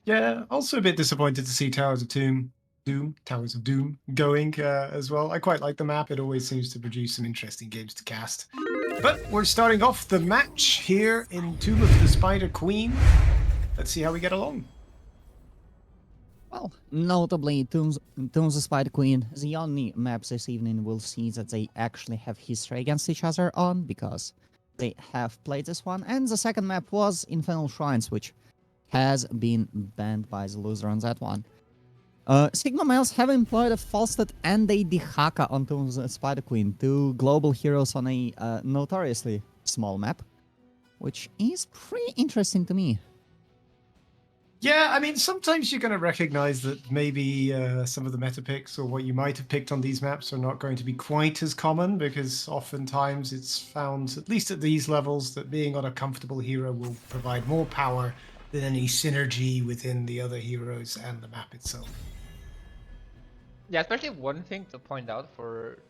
Yeah, also a bit disappointed to see Towers of Doom going as well. I quite like the map. It always seems to produce some interesting games to cast. But we're starting off the match here in Tomb of the Spider Queen. Let's see how we get along. Well, notably, Tombs of Spider Queen, the only maps this evening will see that they actually have history against each other on, because they have played this one, and the second map was Infernal Shrines, which has been banned by the loser on that one. Sigma Males have employed a Falstad and a Dihaka on Tombs of Spider Queen, two global heroes on a notoriously small map, which is pretty interesting to me. Yeah, I mean, sometimes you're going to recognize that maybe some of the meta picks or what you might have picked on these maps are not going to be quite as common, because oftentimes it's found, at least at these levels, that being on a comfortable hero will provide more power than any synergy within the other heroes and the map itself. Yeah, especially one thing to point out for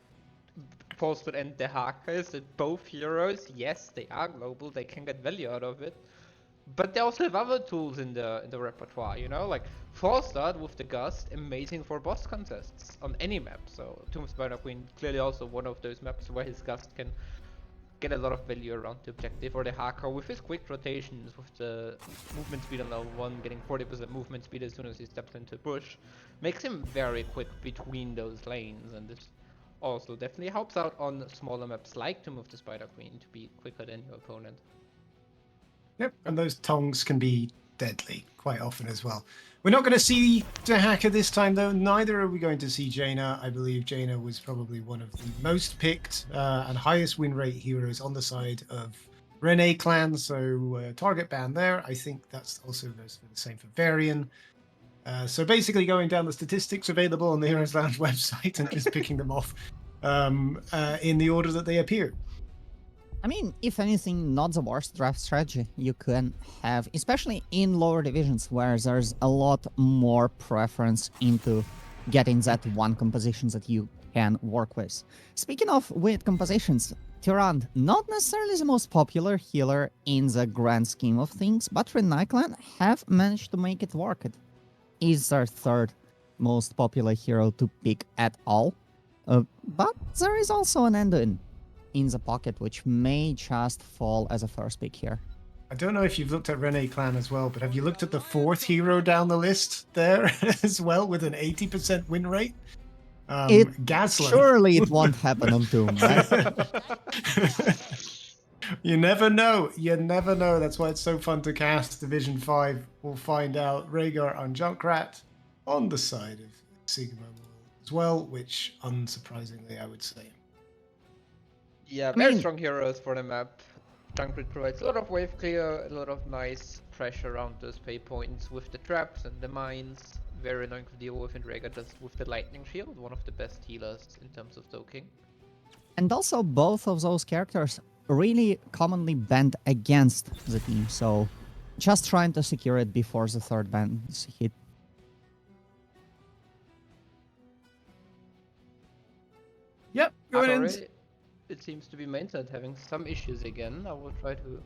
Posted and Dehaka is that both heroes, yes, they are global, they can get value out of it, but they also have other tools in the repertoire, you know, like Falstad with the Gust, amazing for boss contests on any map. So Tomb of Spider Queen clearly also one of those maps where his Gust can get a lot of value around the objective, or the Haka with his quick rotations with the movement speed on level 1, getting 40% movement speed as soon as he steps into bush, makes him very quick between those lanes, and this also definitely helps out on smaller maps like Tomb of the Spider Queen to be quicker than your opponent. Yep, and those tongs can be deadly quite often as well. We're not going to see Dehaka this time, though. Neither are we going to see Jaina. I believe Jaina was probably one of the most picked and highest win rate heroes on the side of Renai clan, so target ban there. I think that's also the same for Varian. So basically going down the statistics available on the Heroes Lounge website and just picking them off in the order that they appear. I mean, if anything, not the worst draft strategy you can have, especially in lower divisions where there's a lot more preference into getting that one composition that you can work with. Speaking of weird compositions, Tyrant, not necessarily the most popular healer in the grand scheme of things, but Renai clan have managed to make it work. It is their third most popular hero to pick at all. But there is also an Enduin in the pocket, which may just fall as a first pick here. I don't know if you've looked at Renai clan as well, but have you looked at the fourth hero down the list there as well with an 80% win rate? Gaslight. Surely it won't happen on Doom, right? You never know. You never know. That's why it's so fun to cast Division 5. We'll find out. Rhaegar on Junkrat on the side of Sigma as well, which unsurprisingly I would say. Yeah, very strong heroes for the map. Junkrat provides a lot of wave clear, a lot of nice pressure around those pay points with the traps and the mines. Very annoying to deal with, and Rhaegar just with the lightning shield, one of the best healers in terms of soaking. And also both of those characters really commonly banned against the team, so just trying to secure it before the third ban is hit. Yep, going in. It seems to be maintained having some issues again. I will try to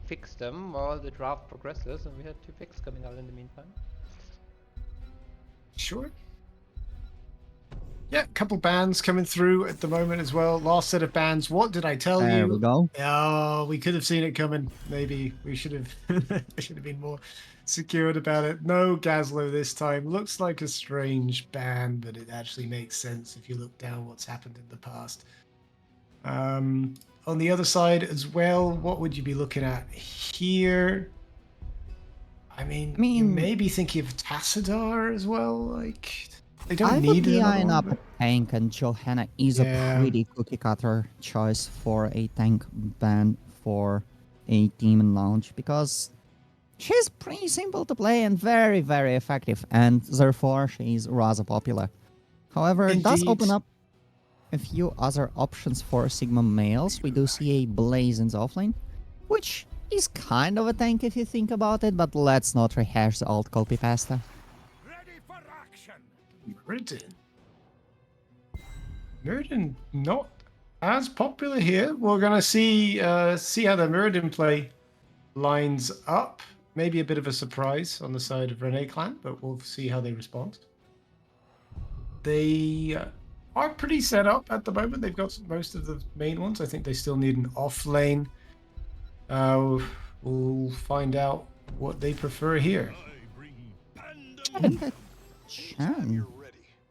fix them while the draft progresses, and we had 2 picks coming out in the meantime. Sure. Yeah, a couple bans coming through at the moment as well. Last set of bans. What did I tell you? There we go. Oh, we could have seen it coming. Maybe we should have been more secured about it. No Gazlo this time. Looks like a strange ban, but it actually makes sense if you look down what's happened in the past. On the other side as well, what would you be looking at here? I mean you may be thinking of Tassadar as well. Like, they don't need it. I would up a tank, and Johanna is a pretty cookie cutter choice for a tank ban for a team in launch, because she's pretty simple to play and very, very effective, and therefore she's rather popular. However, it does open up a few other options for Sigma males. We do see a Blaze in the offlane, which is kind of a tank if you think about it, but let's not rehash the old copy pasta. Ready for action. Mirrodin not as popular here. We're gonna see how the Mirrodin play lines up. maybe a bit of a surprise on the side of Renai clan, but we'll see how they respond. They are pretty set up at the moment. They've got most of the main ones. I think they still need an off lane. We'll find out what they prefer here. And a Chan.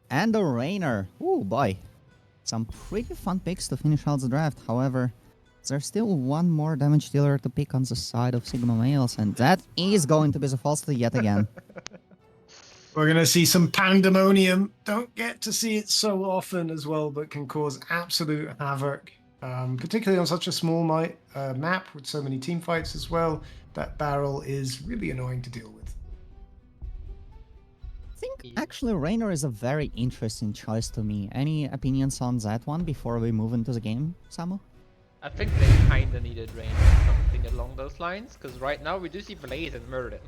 And a Rainer. Oh boy. Some pretty fun picks to finish out the draft. However, there's still one more damage dealer to pick on the side of Sigma Males, and that is going to be the falsely yet again. We're going to see some pandemonium. Don't get to see it so often as well, but can cause absolute havoc, particularly on such a small map with so many team fights as well. That barrel is really annoying to deal with. I think actually Rainer is a very interesting choice to me. Any opinions on that one before we move into the game, Samu? I think they kinda needed Rain or something along those lines, because right now we do see Blaze and Merlin,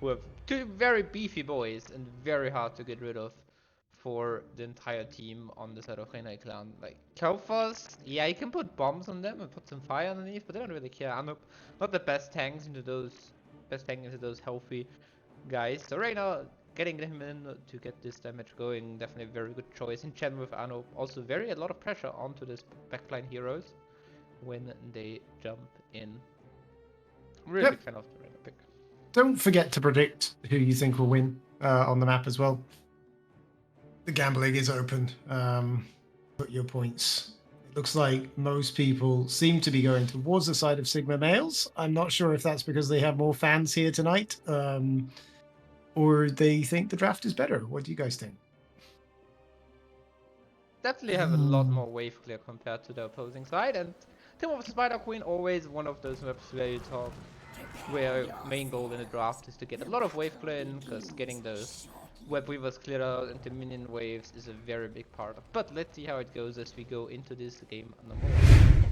who have two very beefy boys and very hard to get rid of for the entire team on the side of Renai clan. Like Kel'Thas, yeah, you can put bombs on them and put some fire underneath, but they don't really care. Anup, not the best tanks into those healthy guys. So right now, getting them in to get this damage going, definitely a very good choice. In Chen with Anup, also a lot of pressure onto this backline heroes when they jump in. Really big fan of the Renai pick. Don't forget to predict who you think will win on the map as well. The gambling is open. Put your points. It looks like most people seem to be going towards the side of Sigma Males. I'm not sure if that's because they have more fans here tonight, or they think the draft is better. What do you guys think? Definitely have a lot more wave clear compared to the opposing side, and Team of Spider Queen always one of those maps where you talk, where main goal in the draft is to get a lot of wave clear in, because getting those web weavers cleared out into minion waves is a very big part of. But let's see how it goes as we go into this game number 1.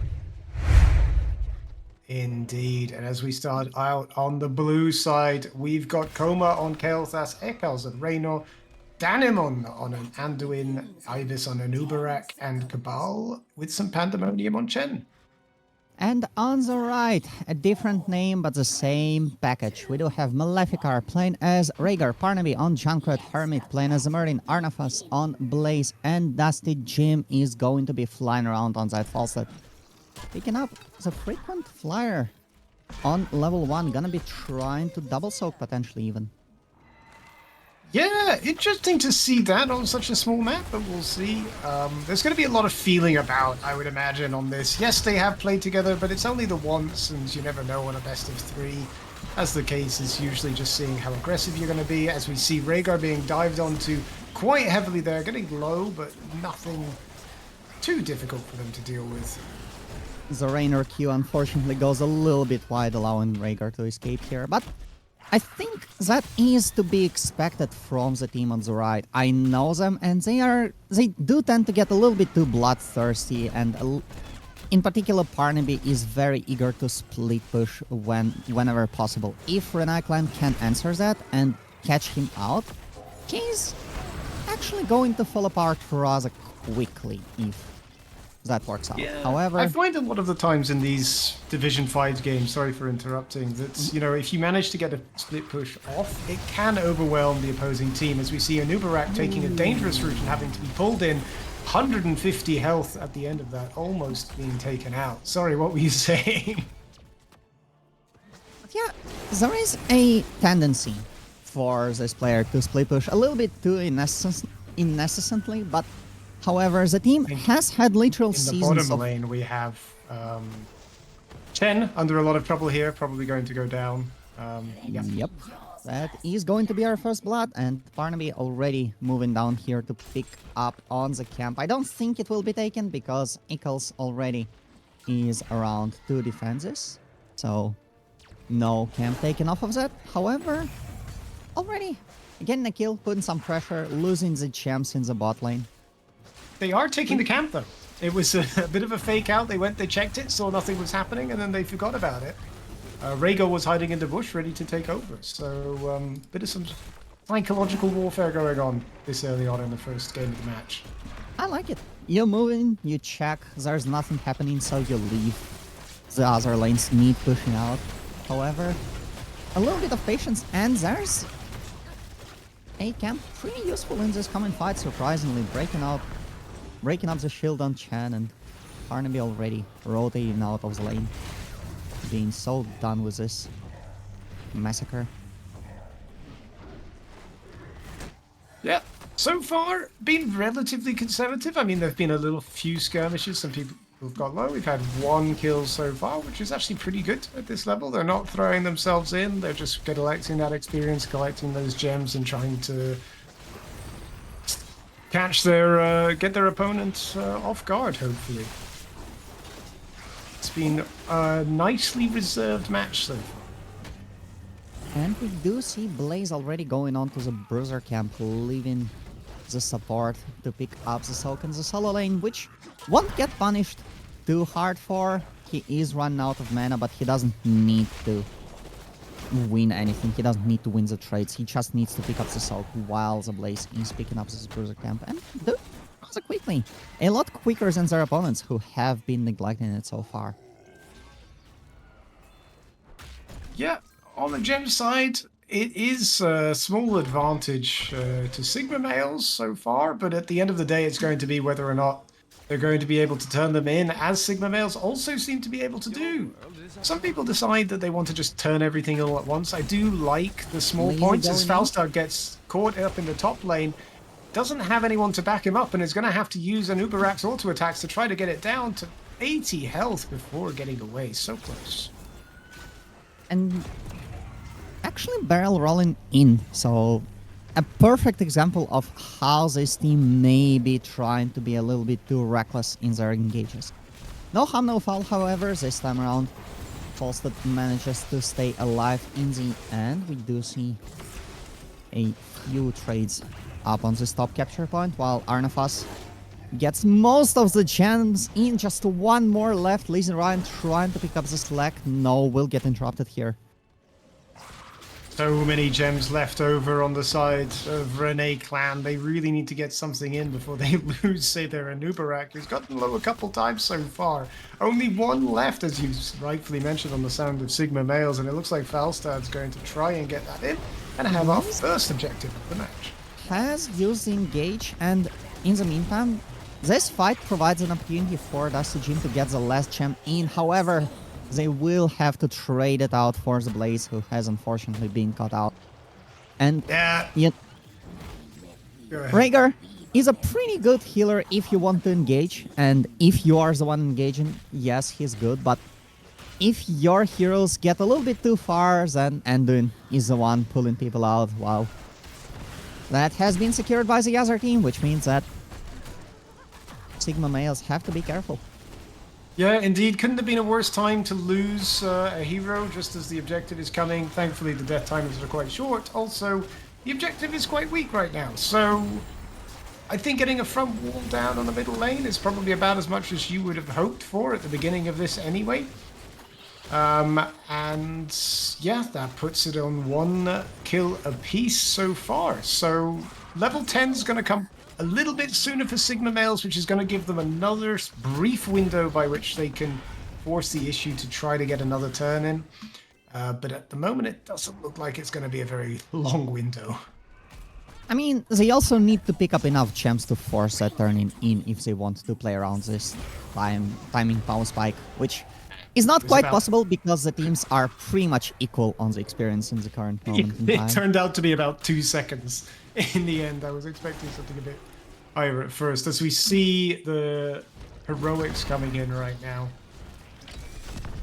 Indeed, and as we start out on the blue side, we've got Coma on Kel'Thas, Ekals on Raynor, Danimon on an Anduin, Ibis on an Uberak, and Cabal with some Pandemonium on Chen. And on the right, a different name but the same package. We do have Maleficar playing as Rhaegar, Parnaby on Junkrat, Hermit playing as Merlin, Arnafas on Blaze, and Dusty Jim is going to be flying around on that falset. Picking up the frequent flyer on level 1, gonna be trying to double soak potentially even. Yeah, interesting to see that on such a small map, but we'll see. There's going to be a lot of feeling about, I would imagine, on this. Yes, they have played together, but it's only the once, and you never know on a best of 3. As the case is usually just seeing how aggressive you're going to be, as we see Rhaegar being dived onto quite heavily there, getting low, but nothing too difficult for them to deal with. The Raynor Q unfortunately goes a little bit wide, allowing Rhaegar to escape here, but I think that is to be expected from the team on the right. I know them, and they do tend to get a little bit too bloodthirsty, and in particular Parnaby is very eager to split push whenever possible. If Renai clan can answer that and catch him out, he's actually going to fall apart rather quickly if that works out. Yeah. However, I find a lot of the times in these Division 5 games, sorry for interrupting, that, you know, if you manage to get a split push off, it can overwhelm the opposing team, as we see an Uberak taking a dangerous route and having to be pulled in. 150 health at the end of that, almost being taken out. Sorry, what were you saying? yeah, there is a tendency for this player to split push a little bit too incessantly, but however, the team has had literal seasons in the bottom lane, we have Chen under a lot of trouble here, probably going to go down. Yeah. Yep, that is going to be our first blood, and Parnaby already moving down here to pick up on the camp. I don't think it will be taken because Eccles already is around 2 defenses, so no camp taken off of that. However, already getting a kill, putting some pressure, losing the champs in the bot lane. They are taking the camp, though. It was a bit of a fake out. They went, they checked it, saw nothing was happening, and then they forgot about it. Rhaegar was hiding in the bush, ready to take over. So, bit of some psychological warfare going on this early on in the first game of the match. I like it. You move in, you check, there's nothing happening, so you leave. The other lanes need pushing out. However, a little bit of patience, and there's a camp pretty useful in this common fight, surprisingly, breaking up the shield on Chen, and Carnaby already rotating out of the lane, being so done with this massacre. Yeah, so far been relatively conservative. I mean, there've been a little few skirmishes. Some people have got low. We've had 1 kill so far, which is actually pretty good at this level. They're not throwing themselves in. They're just collecting that experience, collecting those gems, and trying to catch their get their opponents off guard. Hopefully, it's been a nicely reserved match so far. And we do see Blaze already going on to the Bruiser camp, leaving the support to pick up the Soak in the solo lane, which won't get punished too hard for. He is running out of mana, but he doesn't need to win anything. He doesn't need to win the trades. He just needs to pick up the Soak while the Blaze is picking up this Bruiser camp. And do it rather quickly. A lot quicker than their opponents, who have been neglecting it so far. Yeah. On the gem side, it is a small advantage to Sigma males so far, but at the end of the day, it's going to be whether or not they're going to be able to turn them in, as Sigma males also seem to be able to do. Some people decide that they want to just turn everything all at once. I do like the small points, as Falstad gets caught up in the top lane, doesn't have anyone to back him up, and is going to have to use an Uberax auto attacks to try to get it down to 80 health before getting away. So close. And actually barrel rolling in, so a perfect example of how this team may be trying to be a little bit too reckless in their engages. No harm, no foul, however, this time around. Falstad manages to stay alive in the end. We do see a few trades up on this top capture point, while Arnafas gets most of the gems in. Just 1 more left. Lizzie Ryan trying to pick up the slack. No, will get interrupted here. So many gems left over on the side of Renai clan. They really need to get something in before they lose, say, their Anubarak, who's gotten low a couple times so far. Only 1 left, as you rightfully mentioned, on the Sound of Sigma males, and it looks like Falstad's going to try and get that in and have our first objective of the match. Has used Engage, and in the meantime, this fight provides an opportunity for Dusty Jim to get the last gem in. However, they will have to trade it out for the Blaze, who has unfortunately been caught out. And Yeah. Rhaegar is a pretty good healer if you want to engage, and if you are the one engaging, yes, he's good, but if your heroes get a little bit too far, then Anduin is the one pulling people out. Wow. That has been secured by the other team, which means that Sigma males have to be careful. Yeah, indeed. Couldn't have been a worse time to lose a hero just as the objective is coming. Thankfully, the death timers are quite short. Also, the objective is quite weak right now. So, I think getting a front wall down on the middle lane is probably about as much as you would have hoped for at the beginning of this anyway. And yeah, that puts it on 1 kill apiece so far. So, level 10 is going to come a little bit sooner for Sigma males, which is going to give them another brief window by which they can force the issue to try to get another turn in. But at the moment, it doesn't look like it's going to be a very long window. I mean, they also need to pick up enough gems to force that turning in if they want to play around this timing power spike, which is not quite possible because the teams are pretty much equal on the experience in the current moment in time. It turned out to be about 2 seconds. In the end, I was expecting something a bit higher at first, as we see the heroics coming in right now.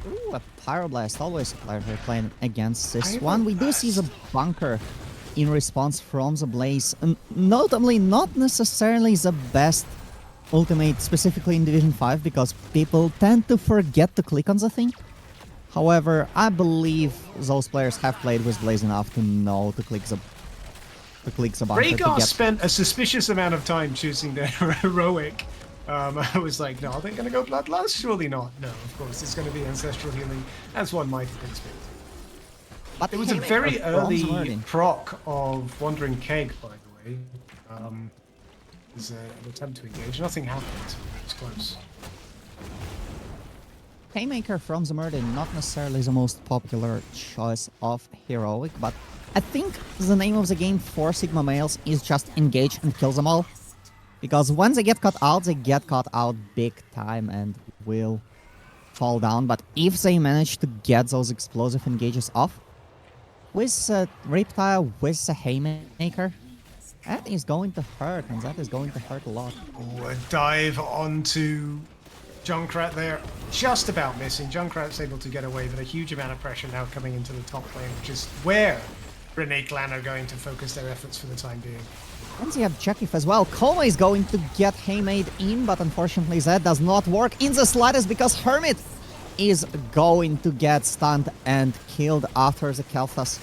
Ooh, a Pyroblast, always a pleasure playing against this one. We do see the bunker in response from the Blaze. Notably, not necessarily the best ultimate, specifically in Division 5, because people tend to forget to click on the thing. However, I believe those players have played with Blaze enough to know to click the bunker. Rhaegar spent a suspicious amount of time choosing their heroic. I was like, no, they're going to go Bloodlust? Surely not. No, of course, it's going to be Ancestral Healing, as one might have expected. But it was a very early proc of Wandering Keg, by the way. There's an attempt to engage. Nothing happened. It was close. Haymaker from Zamurdi, not necessarily the most popular choice of heroic, but I think the name of the game for Sigma males is just engage and kill them all. Because when they get caught out big time and will fall down. But if they manage to get those explosive engages off, with Riptile, with the Haymaker, that is going to hurt, and that is going to hurt a lot. Oh, a dive onto Junkrat there. Just about missing. Junkrat's able to get away, but a huge amount of pressure now coming into the top lane, which is where Renai Clan are going to focus their efforts for the time being. And the objective as well. Koma is going to get Haymade in, but unfortunately that does not work in the slightest because Hermit is going to get stunned and killed after the Kel'Thas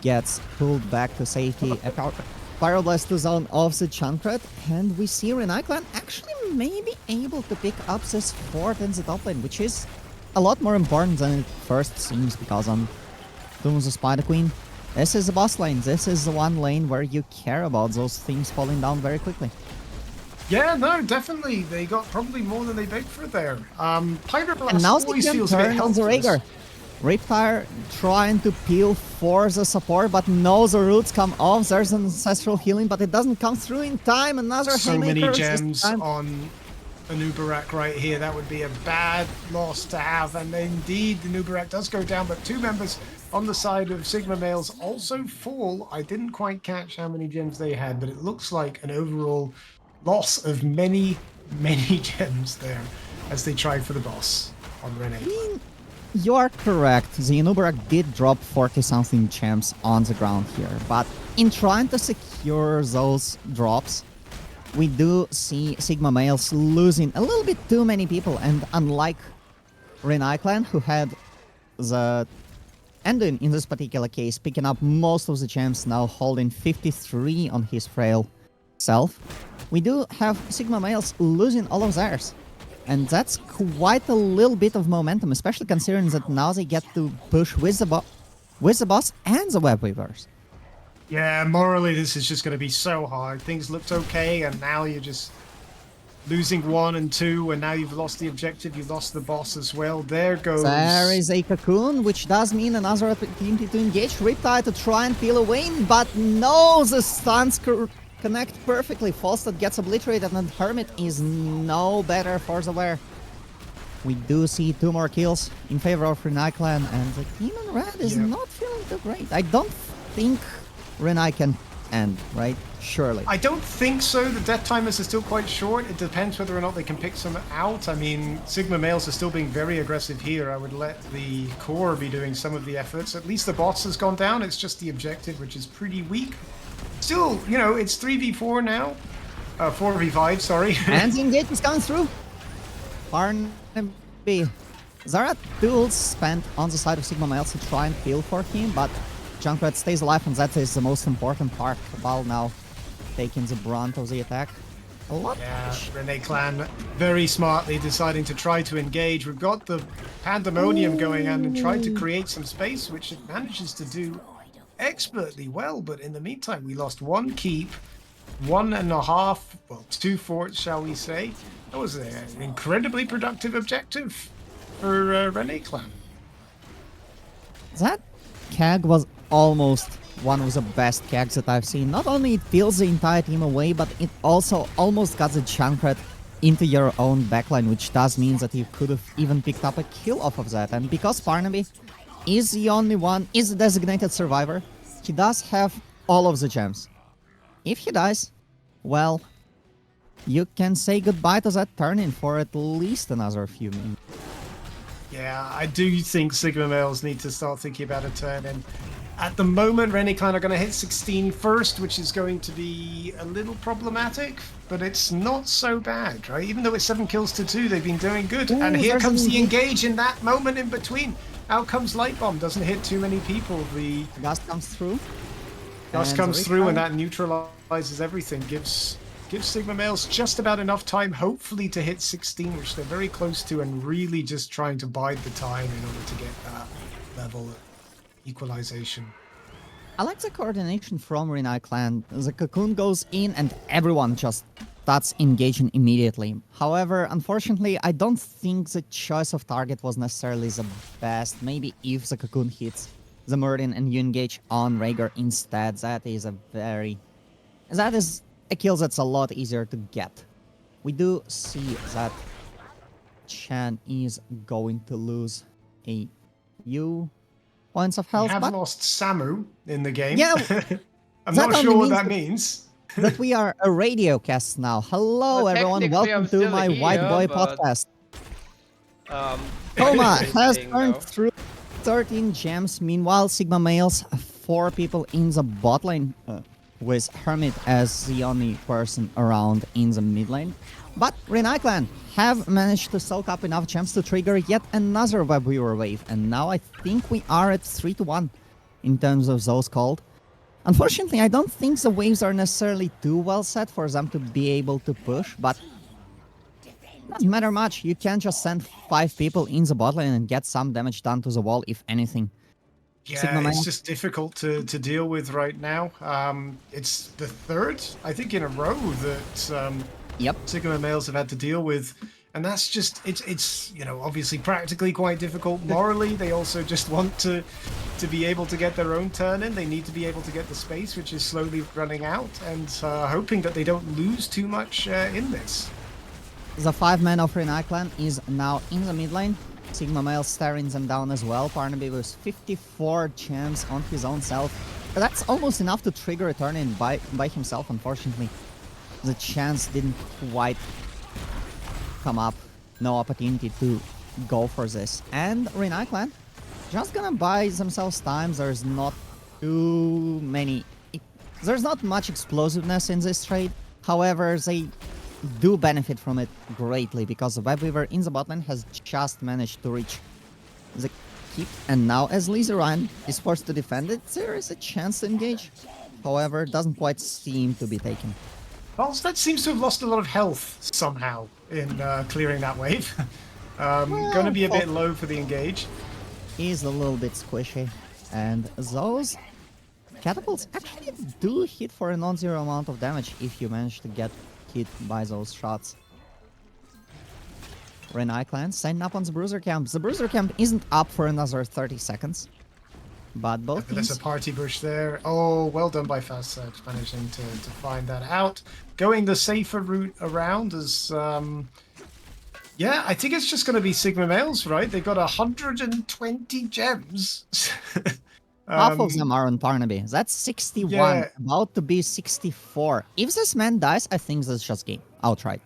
gets pulled back to safety. A Pyroblast to zone of the Junkrat, and we see Renai Clan actually may be able to pick up this fort in the top lane, which is a lot more important than it first seems, because on Doom's the Spider Queen, this is the boss lane. This is the one lane where you care about those things falling down very quickly. Yeah, no, definitely. They got probably more than they begged for there. Pyroblast And now they always can feels a bit turn on the helpless. Rhaegar. Riptire trying to peel for the support, but no, the roots come off. There's an ancestral healing, but it doesn't come through in time. Another So many Haymaker gems this time. on a Nubarak right here. That would be a bad loss to have. And indeed, the Nubarak does go down, but 2 members on the side of Sigma males also fall. I didn't quite catch how many gems they had, but it looks like an overall loss of many, many gems there as they tried for the boss on Renai. You are correct. The Nubarak did drop 40-something gems on the ground here, but in trying to secure those drops, we do see Sigma males losing a little bit too many people, and unlike Renai Clan, who had the Enduin in this particular case picking up most of the gems, now holding 53 on his frail self, we do have Sigma males losing all of theirs. And that's quite a little bit of momentum, especially considering that now they get to push with the boss and the web weavers. Yeah, morally this is just going to be so hard. Things looked okay, and now you're just losing 1 and 2, and now you've lost the objective, you've lost the boss as well. There goes... There is a cocoon, which does mean another opportunity to engage Riptide to try and peel away, but no, the stuns connect perfectly. Falstad gets obliterated, and Hermit is no better for the wear. We do see 2 more kills in favor of Renai Clan, and the team in red is not feeling too great. I don't think Renai can end, right? Surely. I don't think so. The death timers are still quite short. It depends whether or not they can pick some out. I mean, Sigma males are still being very aggressive here. I would let the core be doing some of the efforts. At least the boss has gone down. It's just the objective, which is pretty weak. Still, you know, it's 3v4 now. 4v5, sorry. And the engage is coming through. Barnaby. There are tools spent on the side of Sigma males to try and peel for him, but Junkrat stays alive, and that is the most important part. Cabal now taking the brunt of the attack. A lot. Yeah, Renai Clan very smartly deciding to try to engage. We've got the pandemonium going on and tried to create some space, which it manages to do expertly well. But in the meantime, we lost 1 keep, 1.5, well, 2 forts, shall we say. That was an incredibly productive objective for Renai Clan. That keg was almost one of the best kegs that I've seen. Not only it peels the entire team away, but it also almost got the Junkrat into your own backline, which does mean that you could have even picked up a kill off of that. And because Barnaby is the only one, is a designated survivor, he does have all of the gems. If he dies, well, you can say goodbye to that turn-in for at least another few minutes. Yeah, I do think Sigma males need to start thinking about a turn. And at the moment, Renai Clan are going to hit 16 first, which is going to be a little problematic, but it's not so bad, right? Even though it's 7 kills to 2, they've been doing good. Ooh, and here there's comes an the engage in that moment in between. Out comes Light Bomb, doesn't hit too many people. The Gust comes through. Gust and comes the through, and rebound. that neutralizes everything. Gives Sigma males just about enough time, hopefully, to hit 16, which they're very close to, and really just trying to bide the time in order to get that level of equalization. I like the coordination from Renai Clan. The cocoon goes in and everyone just starts engaging immediately. However, unfortunately, I don't think the choice of target was necessarily the best. Maybe if the cocoon hits the Murden and you engage on Rhaegar instead, that is a kill that's a lot easier to get. We do see that Chan is going to lose a few points of We health, have but lost Samu in the game. Yeah, I'm that not only sure what means that that- means. that we are a radio cast now. Hello, Well, everyone. technically, I'm Welcome to still my White here, Boy but, podcast. Toma Toma has thing turned now. through 13 gems. Meanwhile, Sigma males, 4 people in the bot lane, with Hermit as the only person around in the mid lane. But Renai clan have managed to soak up enough gems to trigger yet another web weaver wave. And now I think we are at 3-1 in terms of those called. Unfortunately, I don't think the waves are necessarily too well set for them to be able to push, but doesn't matter much. You can just send 5 people in the bot lane and get some damage done to the wall, if anything. Yeah, Man. it's just difficult to deal with right now. It's the third, I think, in a row that Yep. Sigma males have had to deal with, and that's just it's obviously practically quite difficult. Morally, they also just want to be able to get their own turn in. They need to be able to get the space, which is slowly running out, and hoping that they don't lose too much in this. The 5-man of Renai clan is now in the mid lane. Sigma male staring them down as well. Barnaby with 54 gems on his own self. That's almost enough to trigger a turn in by himself, unfortunately. The chance didn't quite come up. No opportunity to go for this. And Renai clan just gonna buy themselves time. There's not too many... There's not much explosiveness in this trade. However, they do benefit from it greatly because the Web Weaver in the bot lane has just managed to reach the keep. And now as Lizeran is forced to defend it, there is a chance to engage. However, doesn't quite seem to be taken. Well, that seems to have lost a lot of health somehow in clearing that wave. Going to be a bit low for the engage. Is a little bit squishy. And those catapults actually do hit for a non-zero amount of damage if you manage to get hit by those shots. Renai clan signing up on the Bruiser camp. The Bruiser camp isn't up for another 30 seconds. But both There's teams... a party bush there. Oh, well done by Fast Search, managing to find that out. Going the safer route around is... yeah, I think it's just going to be Sigma males, right? They've got 120 gems. Half of them are on Barnaby. That's 61, Yeah. about to be 64. If this man dies, I think that's just game. Outright.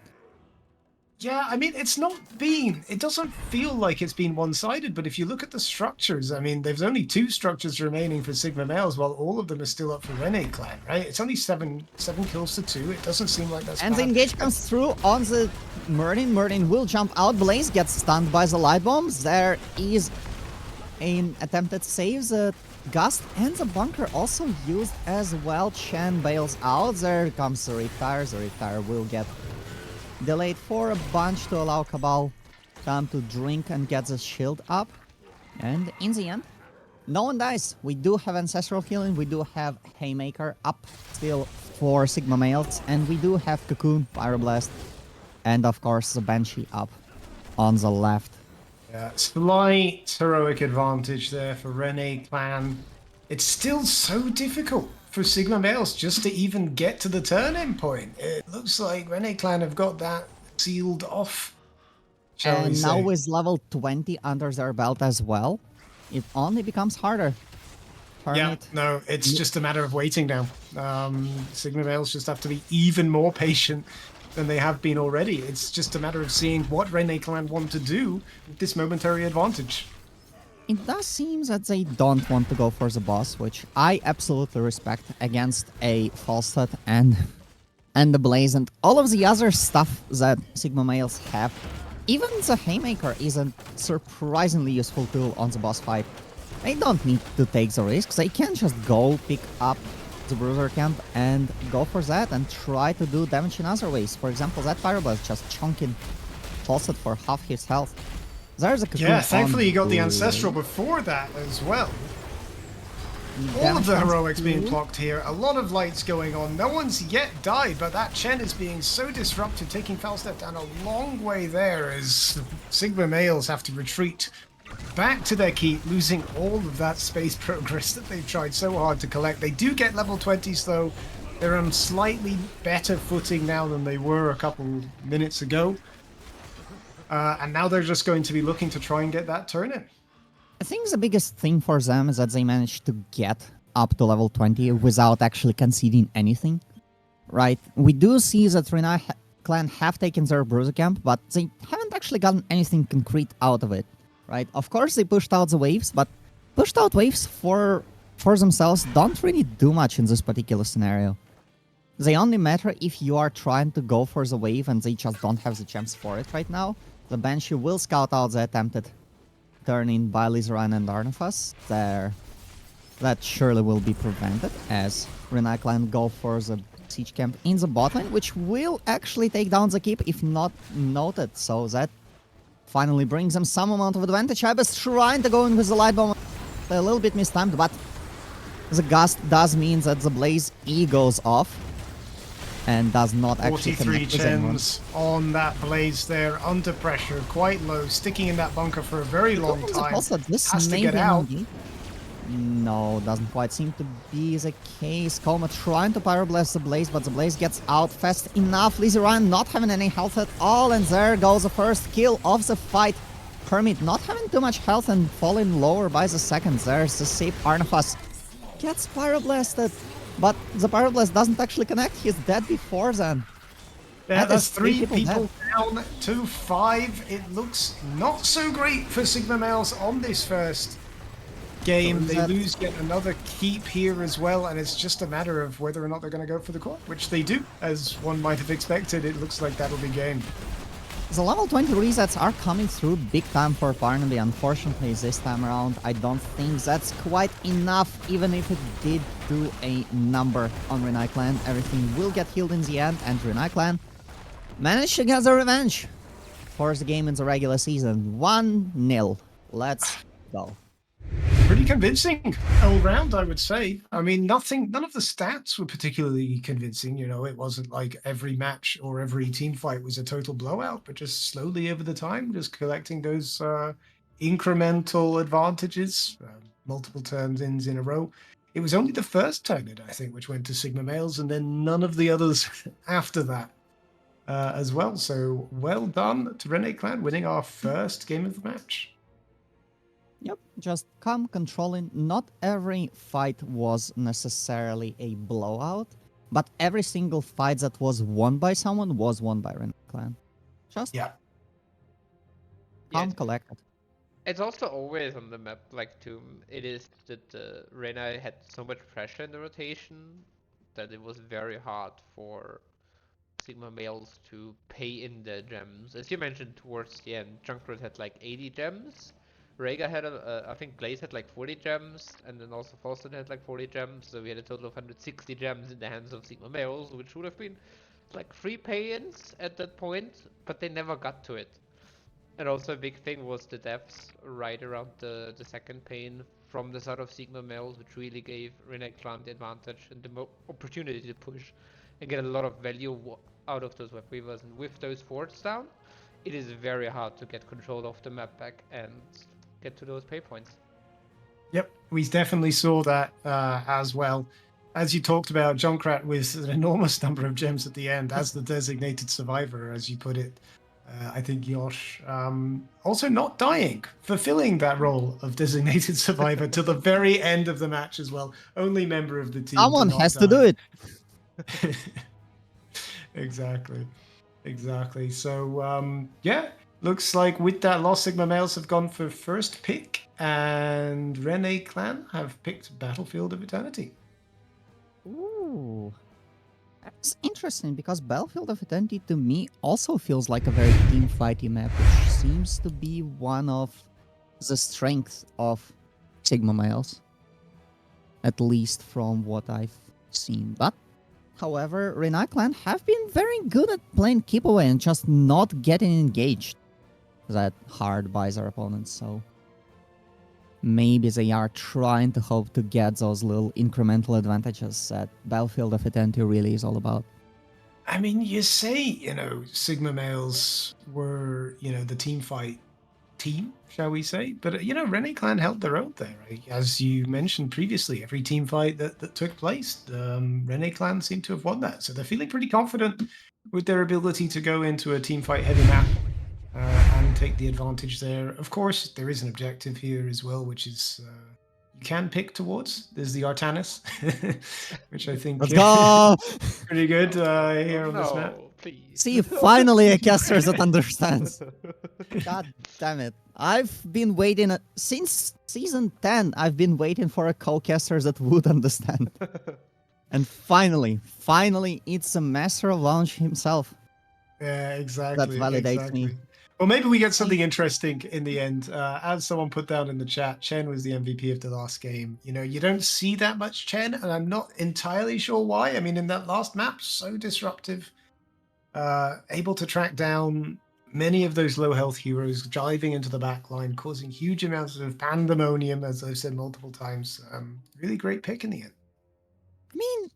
Yeah, I mean, it doesn't feel like it's been one-sided, but if you look at the structures, I mean, there's only 2 structures remaining for Sigma males, while all of them are still up for Renai clan, right? It's only 7 kills to 2. It doesn't seem like that's And the bad. engage comes through on the Murden. Murden will jump out. Blaze gets stunned by the light bombs. There is an attempted save. The Gust and the bunker also used as well. Chan bails out. There comes the Riptire. The Riptire will get delayed for a bunch to allow Cabal time to drink and get the shield up. And in the end, no one dies. We do have Ancestral Healing. We do have Haymaker up still for Sigma males. And we do have Cocoon, Pyroblast, and of course the Banshee up on the left. Yeah, slight heroic advantage there for Renai clan. It's still so difficult for Sigma males just to even get to the turn-in point. It looks like Renai clan have got that sealed off, shall we And say. now with level 20 under their belt as well, it only becomes harder. Yeah, Hermit, no, it's just a matter of waiting now. Sigma males just have to be even more patient than they have been already. It's just a matter of seeing what Renai clan want to do with this momentary advantage. it does seem that they don't want to go for the boss, which I absolutely respect against a Falstad and the Blaze and all of the other stuff that Sigma males have. Even the Haymaker is a surprisingly useful tool on the boss fight. They don't need to take the risks. They can just go pick up the Bruiser camp and go for that and try to do damage in other ways. For example, that Pyroblast just chunking Falstad for half his health. There's a Cocoon Yeah, on thankfully you got the Blade. Ancestral before that as well. All of the Damage heroics being through. blocked here. A lot of lights going on. No one's yet died, but that Chen is being so disrupted, taking Falstep down a long way there as Sigma males have to retreat back to their keep, losing all of that space progress that they've tried so hard to collect. They do get level 20s though. They're on slightly better footing now than they were a couple minutes ago. And now they're just going to be looking to try and get that turn in. I think the biggest thing for them is that they managed to get up to level 20 without actually conceding anything, right? We do see that Renai clan have taken their bruiser camp, but they haven't actually gotten anything concrete out of it, right? Of course, they pushed out the waves, but pushed out waves for themselves don't really do much in this particular scenario. They only matter if you are trying to go for the wave and they just don't have the gems for it right now. The Banshee will scout out the attempted turn-in by Lizaran and Arnafas. That surely will be prevented as Renai clan go for the siege camp in the bot lane, which will actually take down the keep if not noted. So that finally brings them some amount of advantage. Ibis trying to go in with the light bomb, a little bit mistimed, but the gust does mean that the Blaze E goes off and does not actually 43 connect with anyone. Chens on that Blaze there, under pressure, quite low, sticking in that bunker for a very long Goes time. also, this Has to may get be an out. LD. No, doesn't quite seem to be the case. Koma trying to pyroblast the Blaze, but the Blaze gets out fast enough. Lizaran not having any health at all, and there goes the first kill of the fight. Hermit not having too much health and falling lower by the second. There's the safe Arnafas. Gets pyroblasted, but the pyroblast doesn't actually connect. He's dead before then. Yeah, That that's is three three people people down to 5. It looks not so great for Sigma males on this first game. So is They that- lose yet another keep here as well, and it's just a matter of whether or not they're going to go for the core, which they do, as one might have expected. It looks like that'll be game. The level 20 resets are coming through big time for Barnaby. Unfortunately, this time around, I don't think that's quite enough. Even if it did do a number on Renai clan, everything will get healed in the end, and Renai clan managed to get the revenge for the game in the regular season. 1-0. Let's go. Pretty convincing all round, I would say. I mean, none of the stats were particularly convincing. You know, it wasn't like every match or every team fight was a total blowout, but just slowly over the time, just collecting those incremental advantages, multiple turns-ins in a row. It was only the first turn-in, I think, which went to Sigma males, and then none of the others after that as well. So well done to Renai clan, winning our first game of the match. Yep, just calm, controlling. Not every fight was necessarily a blowout, but every single fight that was won by someone was won by Renai clan. Just Yeah. calm, Yeah, collected. it's also always on the map, like Tomb. It is that Renai had so much pressure in the rotation that it was very hard for Sigma males to pay in their gems. As you mentioned towards the end, Junkrat had like 80 gems. Rhaegar had, I think Glaze had like 40 gems, and then also Falstad had like 40 gems, so we had a total of 160 gems in the hands of Sigma males, which would have been like free pay-ins at that point, but they never got to it. And also a big thing was the deaths right around the second pain from the side of Sigma males, which really gave Renai clan the advantage and the opportunity to push and get a lot of value out of those web weavers. And with those forts down, it is very hard to get control of the map back and get to those pay points. Yep, we definitely saw that as well. As you talked about, Junkrat with an enormous number of gems at the end as the designated survivor, as you put it. I think Yosh also not dying, fulfilling that role of designated survivor to the very end of the match as well. Only member of the team. Someone not has to do die. it. Exactly. So, yeah, looks like with that loss, Sigma males have gone for first pick, and Renai clan have picked Battlefield of Eternity. Ooh. That's interesting because Battlefield of Eternity to me also feels like a very team fighty map, which seems to be one of the strengths of Sigma males. At least from what I've seen. But however, Renai clan have been very good at playing keep away and just not getting engaged that hard by their opponents, so maybe they are trying to hope to get those little incremental advantages that Battlefield of Eternity really is all about. I mean, you say, Sigma males were, the team fight team, shall we say? But, Renai Clan held their own there. Right? As you mentioned previously, every team fight that took place, Renai Clan seemed to have won that. So they're feeling pretty confident with their ability to go into a team fight heavy map and take the advantage there. Of course, there is an objective here as well, which is you can pick towards. There's the Artanis, which I think Let's go! pretty good here on this map. No, please. See, finally a caster that understands. God damn it. I've been waiting since season 10. I've been waiting for a co-caster that would understand. And finally, it's a master of launch himself. Yeah, exactly. That validates exactly. me. Well, maybe we get something interesting in the end. As someone put down in the chat, Chen was the MVP of the last game. You don't see that much Chen, and I'm not entirely sure why. I mean, in that last map, so disruptive, able to track down many of those low health heroes, driving into the back line, causing huge amounts of pandemonium, as I've said multiple times. Really great pick in the end. I mean,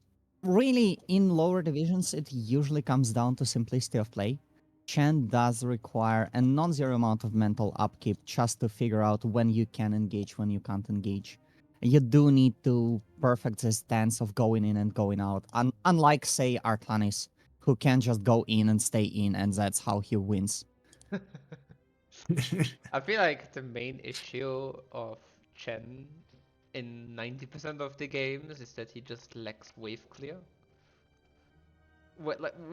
really, in lower divisions, it usually comes down to simplicity of play. Chen does require a non-zero amount of mental upkeep just to figure out when you can engage, when you can't engage. You do need to perfect the stance of going in and going out, unlike, say, Artanis, who can just go in and stay in, and that's how he wins. I feel like the main issue of Chen in 90% of the games is that he just lacks wave clear.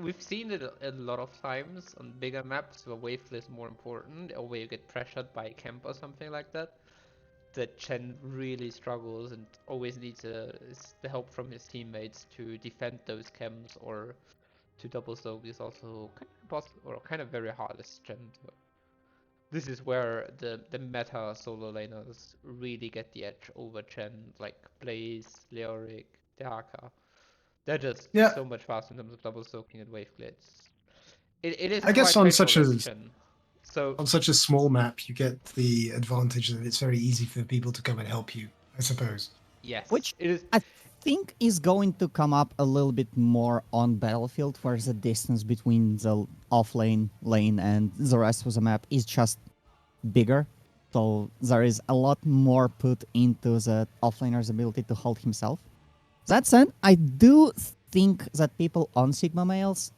We've seen it a lot of times on bigger maps where wave clear is more important, or where you get pressured by a camp or something like that. That Chen really struggles and always needs the help from his teammates to defend those camps or to double soak is also kind of very hard as Chen. This is where the meta solo laners really get the edge over Chen, like Blaze, Leoric, Dehaka. They're just Yeah. so much faster in terms of double soaking and wave clear. It is I guess quite on painful such as a Chen. So on such a small map, you get the advantage that it's very easy for people to come and help you, I suppose. yes, Which it is. I think is going to come up a little bit more on Battlefield, where the distance between the off-lane, lane, and the rest of the map is just bigger. So there is a lot more put into the offlaner's ability to hold himself. That said, I do think that people on Sigma males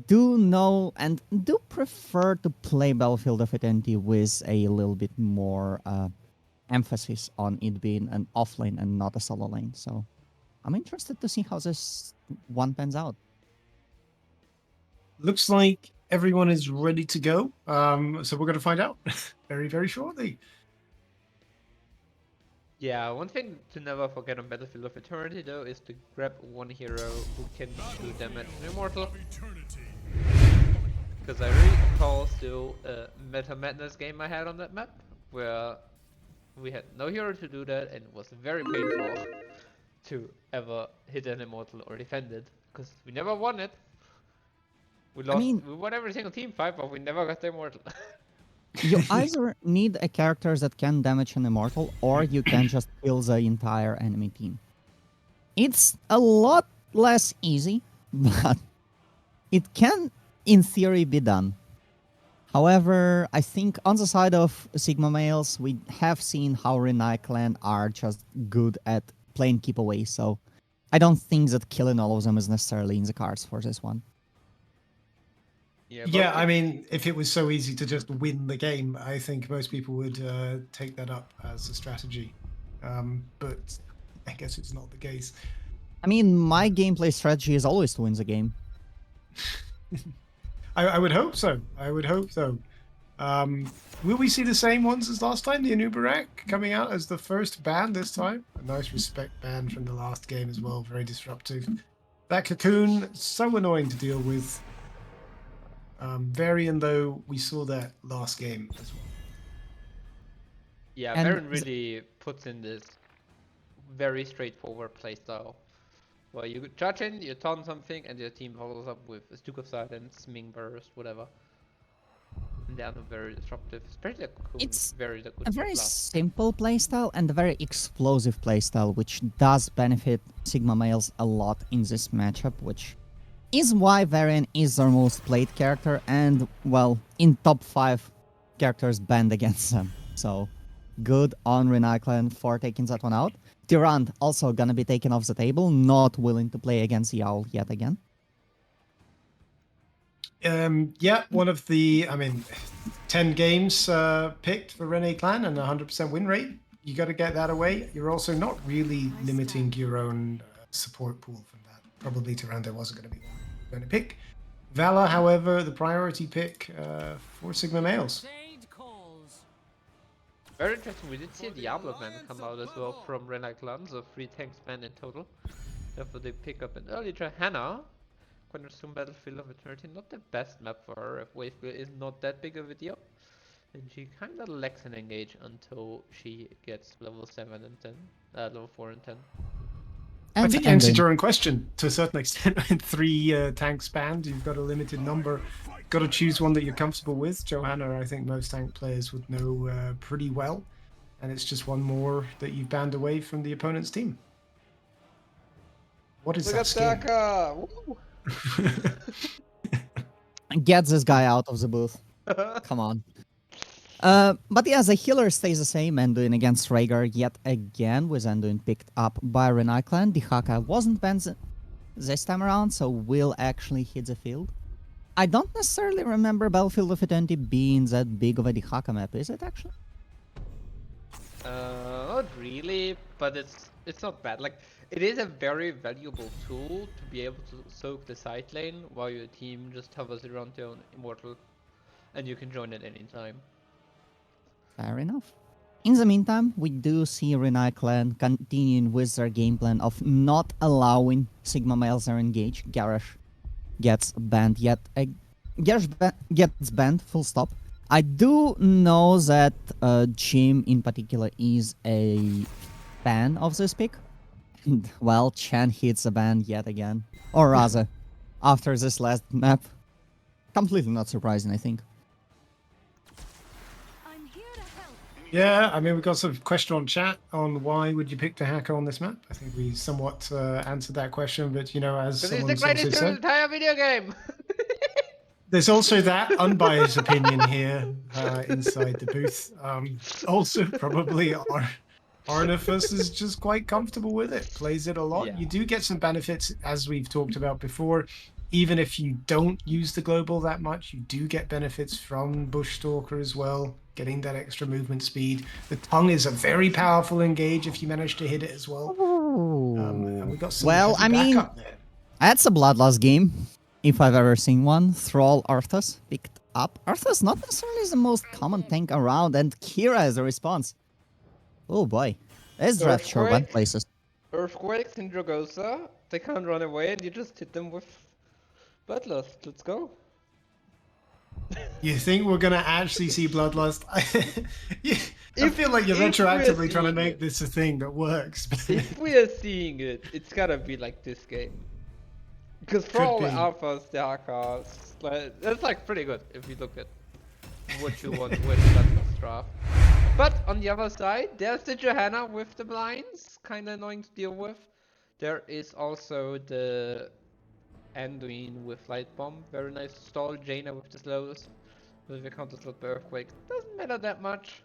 do know and do prefer to play Battlefield of Eternity with a little bit more emphasis on it being an offlane and not a solo lane. So I'm interested to see how this one pans out. Looks like everyone is ready to go. So we're going to find out very, very shortly. Yeah, one thing to never forget on Battlefield of Eternity though is to grab one hero who can do damage to Immortal. Because I really recall still a Meta Madness game I had on that map, where we had no hero to do that and it was very painful to ever hit an Immortal or defend it, because we never won it. We lost, we won every single team fight, but we never got the Immortal. You either need a character that can damage an Immortal, or you can just kill the entire enemy team. It's a lot less easy, but it can, in theory, be done. However, I think on the side of Sigma males, we have seen how Renai clan are just good at playing keep away, so I don't think that killing all of them is necessarily in the cards for this one. Yeah, I mean, if it was so easy to just win the game, I think most people would take that up as a strategy. But I guess it's not the case. I mean, my gameplay strategy is always to win the game. I would hope so. I would hope so. Will we see the same ones as last time? The Anubarak coming out as the first ban this time. A nice respect ban from the last game as well. Very disruptive. That cocoon, so annoying to deal with. Varian, though, we saw that last game as well. Yeah, And Baron really puts in this very straightforward playstyle. Well, you charge in, you taunt something, and your team follows up with a Duke of Silence, Ming Burst, whatever. and they are not very disruptive. Especially a cool, It's very good a very class. simple playstyle and a very explosive playstyle, which does benefit Sigma males a lot in this matchup, which is why Varian is their most played character and, well, in top 5 characters banned against them. So, good on Renai clan for taking that one out. Tyrant also gonna be taken off the table, not willing to play against Yowl yet again. Yeah, one of the, 10 games picked for Renai Clan and 100% win rate. You got to get that away. You're also not really limiting your own support pool from that. Probably Tyrande wasn't going to be one you're going to pick. Vala, however, the priority pick for Sigma males. Very interesting. We did see a Diablo man come out as well from Renai clan, so 3 tanks banned in total. Therefore, they pick up an early Johanna. Cornerstone Battlefield of Eternity, not the best map for her if Wave Wheel is not that big of a deal. And she kinda lacks an engage until she gets level 7 and 10, level 4 and 10. I And think you answered ending. your own question to a certain extent. 3 tanks banned, you've got a limited number. Got to choose one that you're comfortable with. Johanna, I think most tank players would know pretty well. And it's just one more that you've banned away from the opponent's team. What is that skin? Taka! Woo! Get this guy out of the booth. Come on. But yeah, the healer stays the same. Anduin against Rhaegar yet again, with Anduin picked up by Renai clan. Dihaka wasn't banned this time around, so will actually hit the field. I don't necessarily remember Battlefield of Eternity being that big of a Dihaka map, is it actually? Not really, but it's not bad. Like, it is a very valuable tool to be able to soak the side lane while your team just hovers around their own immortal, and you can join at any time. Fair enough. In the meantime, we do see Renai clan continuing with their game plan of not allowing Sigma males to engage. Garrosh gets banned yet. Gets banned, full stop. I do know that Jim in particular is a fan of this pick. And, well, Chen hits a ban yet again. Or rather, after this last map. Completely not surprising, I think. Yeah, we've got some question on chat on why would you pick the hacker on this map. I think we somewhat answered that question, but as Because he's the someone's also greatest in the said, entire video game! there's also that unbiased opinion here inside the booth. Also, probably Arnifus is just quite comfortable with it, plays it a lot. Yeah. You do get some benefits, as we've talked about before. Even if you don't use the global that much, you do get benefits from Bushstalker as well, getting that extra movement speed. The tongue is a very powerful engage if you manage to hit it as well. And we got some heavy backup there. That's a bloodlust game, if I've ever seen one. Thrall Arthas picked up. Arthas not necessarily the most common tank around, and Kira is the response. Oh boy, this draft sure went places. Earthquakes in Dragosa, they can't run away and you just hit them with Bloodlust. Let's go. You think we're gonna actually see Bloodlust? I feel like you're if we're retroactively trying to seeing make it. this a thing that works. If we are seeing it, it's gotta be like this game. Because for Could all be. the alphas, the Hakas, it's like pretty good if you look at what you want with Bloodlust draft. But on the other side, there's the Johanna with the blinds, kinda annoying to deal with. There is also the Anduin with Light Bomb, very nice to stall. Jaina with the slows, with the counter slot by Earthquake, doesn't matter that much.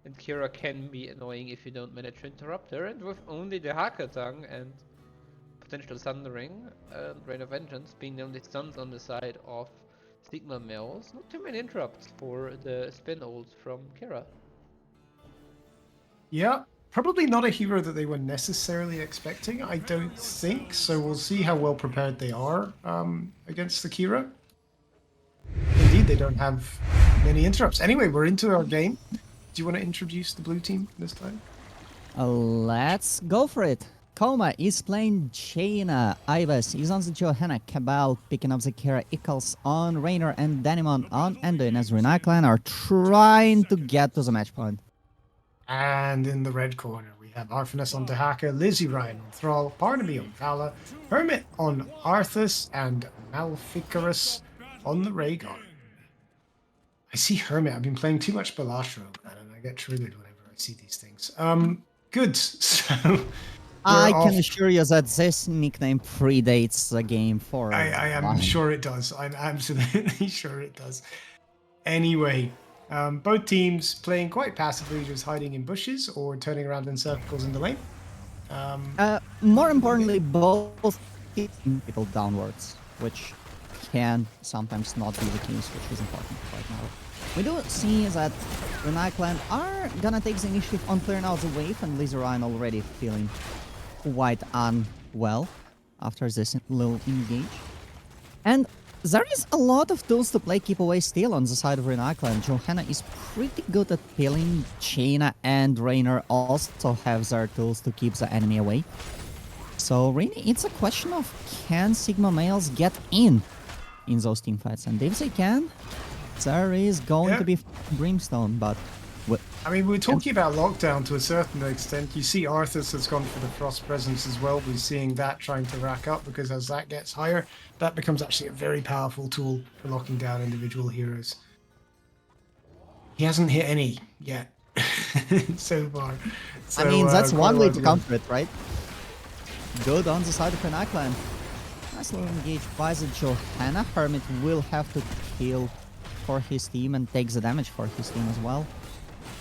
And Kira can be annoying if you don't manage to interrupt her, and with only the Haka tongue and potential Sundering and Rain of Vengeance being the only stuns on the side of Sigma males, not too many interrupts for the spin ult from Kira. Yeah, probably not a hero that they were necessarily expecting, I don't think. So we'll see how well prepared they are against the Kira. Indeed, they don't have many interrupts. Anyway, we're into our game. Do you want to introduce the blue team this time? Let's go for it. Koma is playing Jaina. Ibis is on the Johanna. Cabal picking up the Kira. Ickles on Raynor, and Danimon on Anduin as Renai clan are trying to get to the match point. And in the red corner, we have Arfinus on Dehaka, Lizzie Ryan on Thrall, Barnaby on Vala, Hermit on Arthas, and Malficarus on the Rhaegar. I see Hermit. I've been playing too much Balastro, and I get triggered whenever I see these things. Good. So we're I can off. assure you that this nickname predates the game for a I am while. sure it does. I'm absolutely sure it does. Anyway, both teams playing quite passively, just hiding in bushes or turning around in circles in the lane. More importantly, both hitting people downwards, which can sometimes not be the case, which is important right now. We do see that Renai clan are gonna take the initiative on clearing out the wave, and Lizzie Ryan already feeling quite unwell after this little engage. And there is a lot of tools to play keep away still on the side of Renai clan. Johanna is pretty good at peeling. Jaina and Rainer also have their tools to keep the enemy away. So really, it's a question of can Sigma males get in those team fights, and if they can, there is going to be brimstone. But I mean, we're talking about lockdown to a certain extent. You see Arthas has gone for the frost presence as well. We're seeing that trying to rack up, because as that gets higher, that becomes actually a very powerful tool for locking down individual heroes. He hasn't hit any yet so far. So, I mean, that's quite a one way lot to go. counter it, right? Good on the side of Renai clan. Nice little engage by the Johanna. Hermit will have to kill for his team and take the damage for his team as well.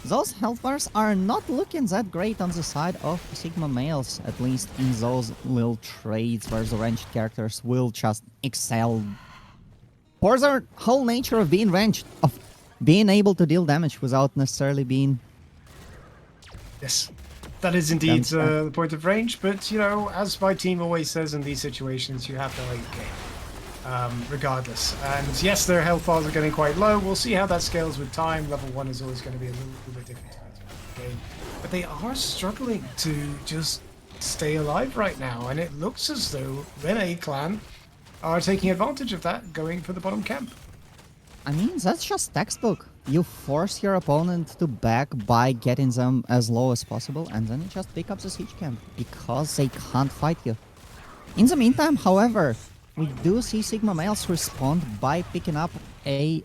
Those health bars are not looking that great on the side of Sigma males, at least in those little trades where the ranged characters will just excel. For their whole nature of being ranged, of being able to deal damage without necessarily being... Yes, that is indeed the point of range. But, you know, as my team always says in these situations, you have to late game, regardless. And yes, their health bars are getting quite low. We'll see how that scales with time. Level 1 is always going to be a little bit different to the game. But they are struggling to just stay alive right now. And it looks as though Renai clan are taking advantage of that, going for the bottom camp. I mean, that's just textbook. You force your opponent to back by getting them as low as possible, and then you just pick up the siege camp, because they can't fight you. In the meantime, however, we do see Sigma males respond by picking up a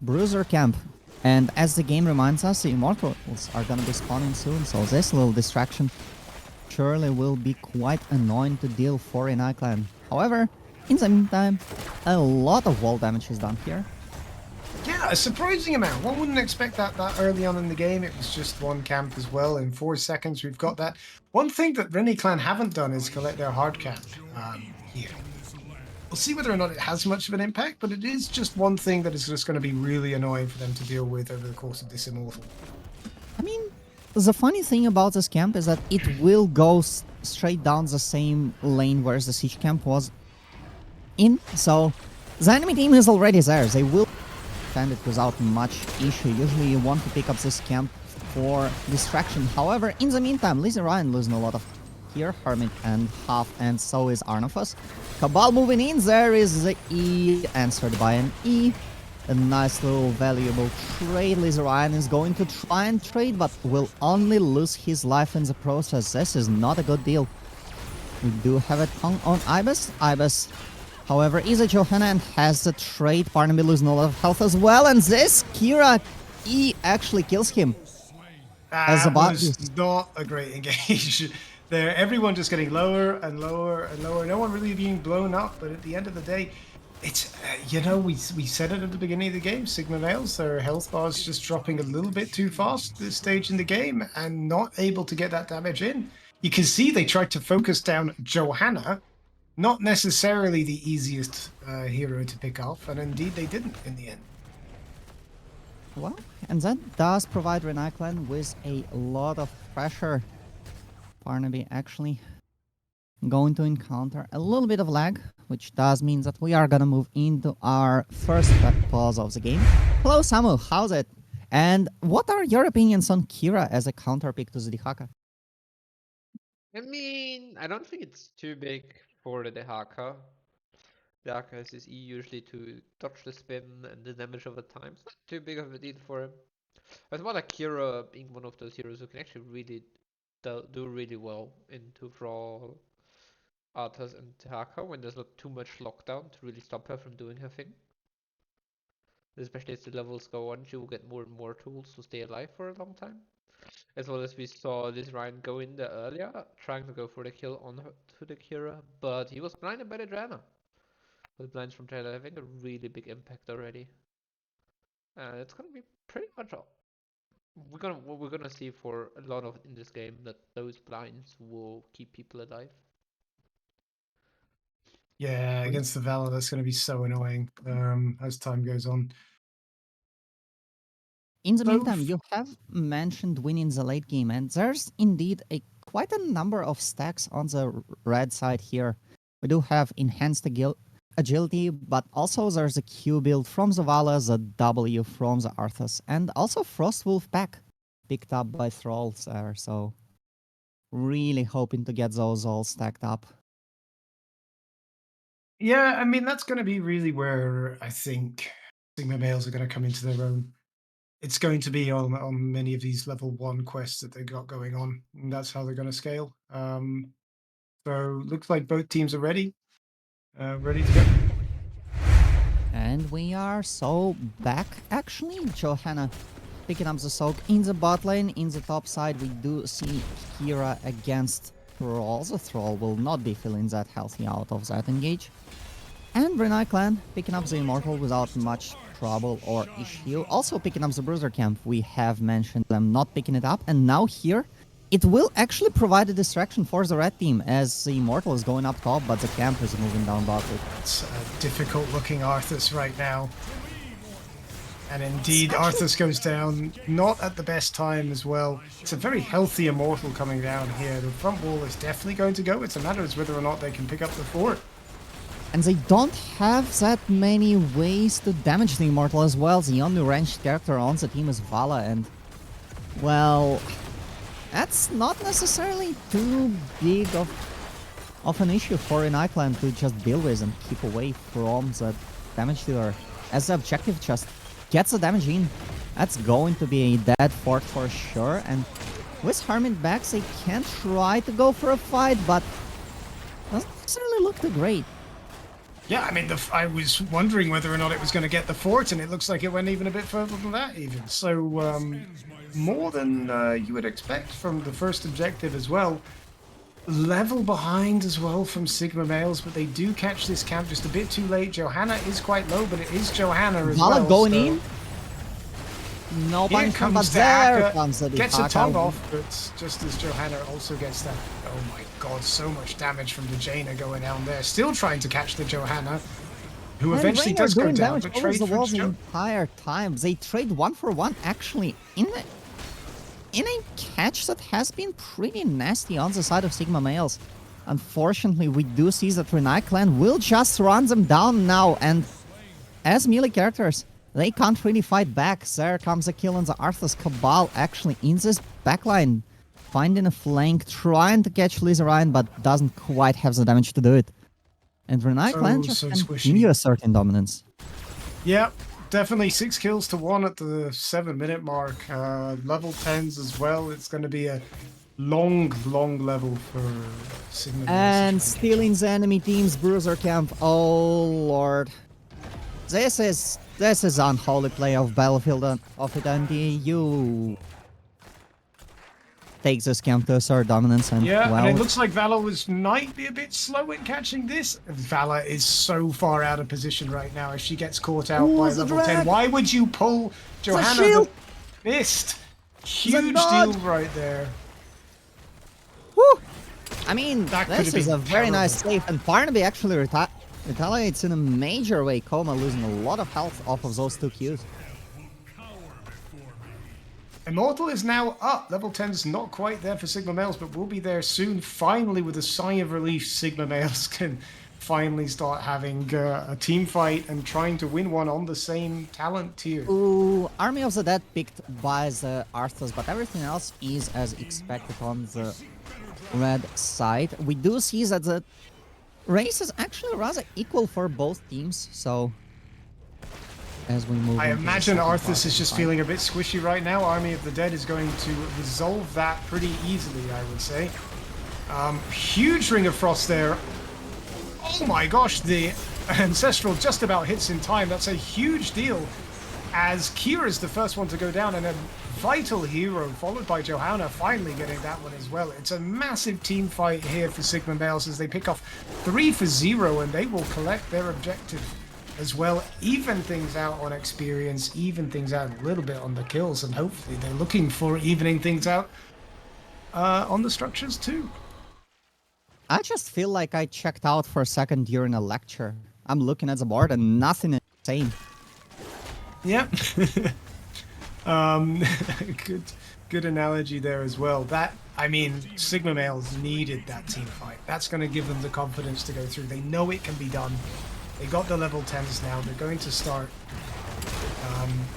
bruiser camp. And as the game reminds us, the Immortals are gonna be spawning soon, so this little distraction surely will be quite annoying to deal for Renai clan. However, in the meantime, a lot of wall damage is done here. Yeah, a surprising amount. One wouldn't expect that early on in the game. It was just one camp as well. In 4 seconds, we've got that. One thing that Renai clan haven't done is collect their hard camp here. We'll see whether or not it has much of an impact, but it is just one thing that is just going to be really annoying for them to deal with over the course of this Immortal. I mean, the funny thing about this camp is that it will go straight down the same lane where the siege camp was in, so the enemy team is already there. They will defend it without much issue. Usually you want to pick up this camp for distraction. However, in the meantime, Lizzie Ryan losing a lot of here, Hermit and half, and so is Arnofus. Cabal moving in, there is the E, answered by an E. A nice little valuable trade. Lizzie Ryan is going to try and trade, but will only lose his life in the process. This is not a good deal. We do have a tongue on Ibis. Ibis, however, is a Johanna and has the trade. Barnaby losing a lot of health as well, and this Kira E actually kills him. That was not a great engage. There, everyone just getting lower and lower and lower. No one really being blown up, but at the end of the day, it's, you know, we said it at the beginning of the game, Sigma males, their health bars just dropping a little bit too fast at this stage in the game and not able to get that damage in. You can see they tried to focus down Johanna, not necessarily the easiest hero to pick off, and indeed they didn't in the end. Well, and that does provide Renai clan with a lot of pressure. Barnaby actually going to encounter a little bit of lag, which does mean that we are gonna move into our first pause of the game. Hello Samu, how's it? And what are your opinions on Kira as a counter pick to the Dehaka? I mean, I don't think it's too big for the Dehaka. Dehaka has his E usually to dodge the spin and the damage over time. It's not too big of a deal for him. It's more like Kira being one of those heroes who can actually really do really well into Thrall, Arthas, and Dehaka when there's not too much lockdown to really stop her from doing her thing. Especially as the levels go on, she will get more and more tools to stay alive for a long time. As well as we saw this Ryan go in there earlier, trying to go for the kill on her, to the Kira, but he was blinded by the Drana. With blinds from Taylor having a really big impact already. And it's gonna be pretty much all. We're gonna see for a lot of in this game that those blinds will keep people alive. Yeah, against the Valor, that's going to be so annoying as time goes on. In the So meantime, you have mentioned winning the late game, and there's indeed quite a number of stacks on the red side here. We do have enhanced agility, but also there's a Q build from the Vala, the W from the Arthas, and also Frostwolf pack picked up by Thralls there, so really hoping to get those all stacked up. Yeah, I mean, that's going to be really where I think Sigma males are going to come into their own. It's going to be on many of these level 1 quests that they got going on, and that's how they're going to scale. So looks like both teams are ready to go. And we are so back, actually. Johanna picking up the soak in the bot lane. In the top side, we do see Kira against Thrall. The Thrall will not be feeling that healthy out of that engage. And Renai clan picking up the Immortal without much trouble or issue. Also picking up the Bruiser camp. We have mentioned them not picking it up. And now here, it will actually provide a distraction for the red team as the Immortal is going up top, but the camp is moving down bottom. It's a difficult looking Arthas right now. And indeed, Arthas goes down, not at the best time as well. It's a very healthy Immortal coming down here. The front wall is definitely going to go. It's a matter of whether or not they can pick up the fort. And they don't have that many ways to damage the Immortal as well. The only ranged character on the team is Vala, and, well, that's not necessarily too big of an issue for Renai clan to just deal with and keep away from the damage dealer. As the objective just gets the damage in, that's going to be a dead fort for sure. And with Hermit back, they can try to go for a fight, but doesn't necessarily look too great. Yeah, I mean, I was wondering whether or not it was going to get the fort, and it looks like it went even a bit further than that even. So, more than you would expect from the first objective as well. Level behind as well from Sigma males, but they do catch this camp just a bit too late. Johanna is quite low, but it is Johanna as Vala well. going so in. No here punishment, but comes there Daka, comes the gets a Daka. tongue off, but just as Johanna also gets that. Oh my god, so much damage from the Jaina going down there. Still trying to catch the Johanna, who And eventually Renai does go doing down, damage but over trade the for walls the Jo. entire time. They trade 1-for-1 actually in a catch that has been pretty nasty on the side of Sigma males. Unfortunately, we do see that Renai clan will just run them down now, and as melee characters, they can't really fight back. There comes a kill on the Arthas. Cabal actually in this backline, finding a flank, trying to catch Lizzie Ryan, but doesn't quite have the damage to do it. And Renai clan just continue asserting dominance. Yeah, definitely 6 kills to 1 at the 7-minute mark. Level 10s as well. It's going to be a long level for Sigma. And stealing the enemy team's Bruiser camp. Oh lord. This is unholy play of Battlefield of Eternity. You take this camp to assert dominance, and yeah, well, and it looks like Valor might be a bit slow in catching this. Valor is so far out of position right now if she gets caught out by the level drag. 10. Why would you pull Johanna shield. the Fist? Huge dodge. deal right there. whew. I mean, That could this have is been a very nice terrible. save, and Barnaby actually retaliates in a major way. Koma losing a lot of health off of those 2 Qs. Immortal is now up. Level 10's not quite there for Sigma males, but will be there soon. Finally, with a sigh of relief, Sigma males can finally start having a team fight and trying to win one on the same talent tier. Ooh, Army of the Dead picked by the Arthas, but everything else is as expected on the red side. We do see that the race is actually rather equal for both teams, so as we move I into the imagine second part Arthas of is the just fight. feeling a bit squishy right now. Army of the Dead is going to resolve that pretty easily, I would say. Huge Ring of Frost there. Oh my gosh, the Ancestral just about hits in time. That's a huge deal. as Kira's the first one to go down, and a vital hero followed by Johanna finally getting that one as well. It's a massive team fight here for Sigma Males as they pick off 3 for 0, and they will collect their objective as well. Even things out on experience, even things out a little bit on the kills, and hopefully they're looking for evening things out on the structures too. I just feel like I checked out for a second during a lecture. I'm looking at the board and nothing is the same. Yep. Good analogy there as well. That, I mean, Sigma Males needed that team fight. That's going to give them the confidence to go through. They know it can be done. They got the level 10s now. They're going to start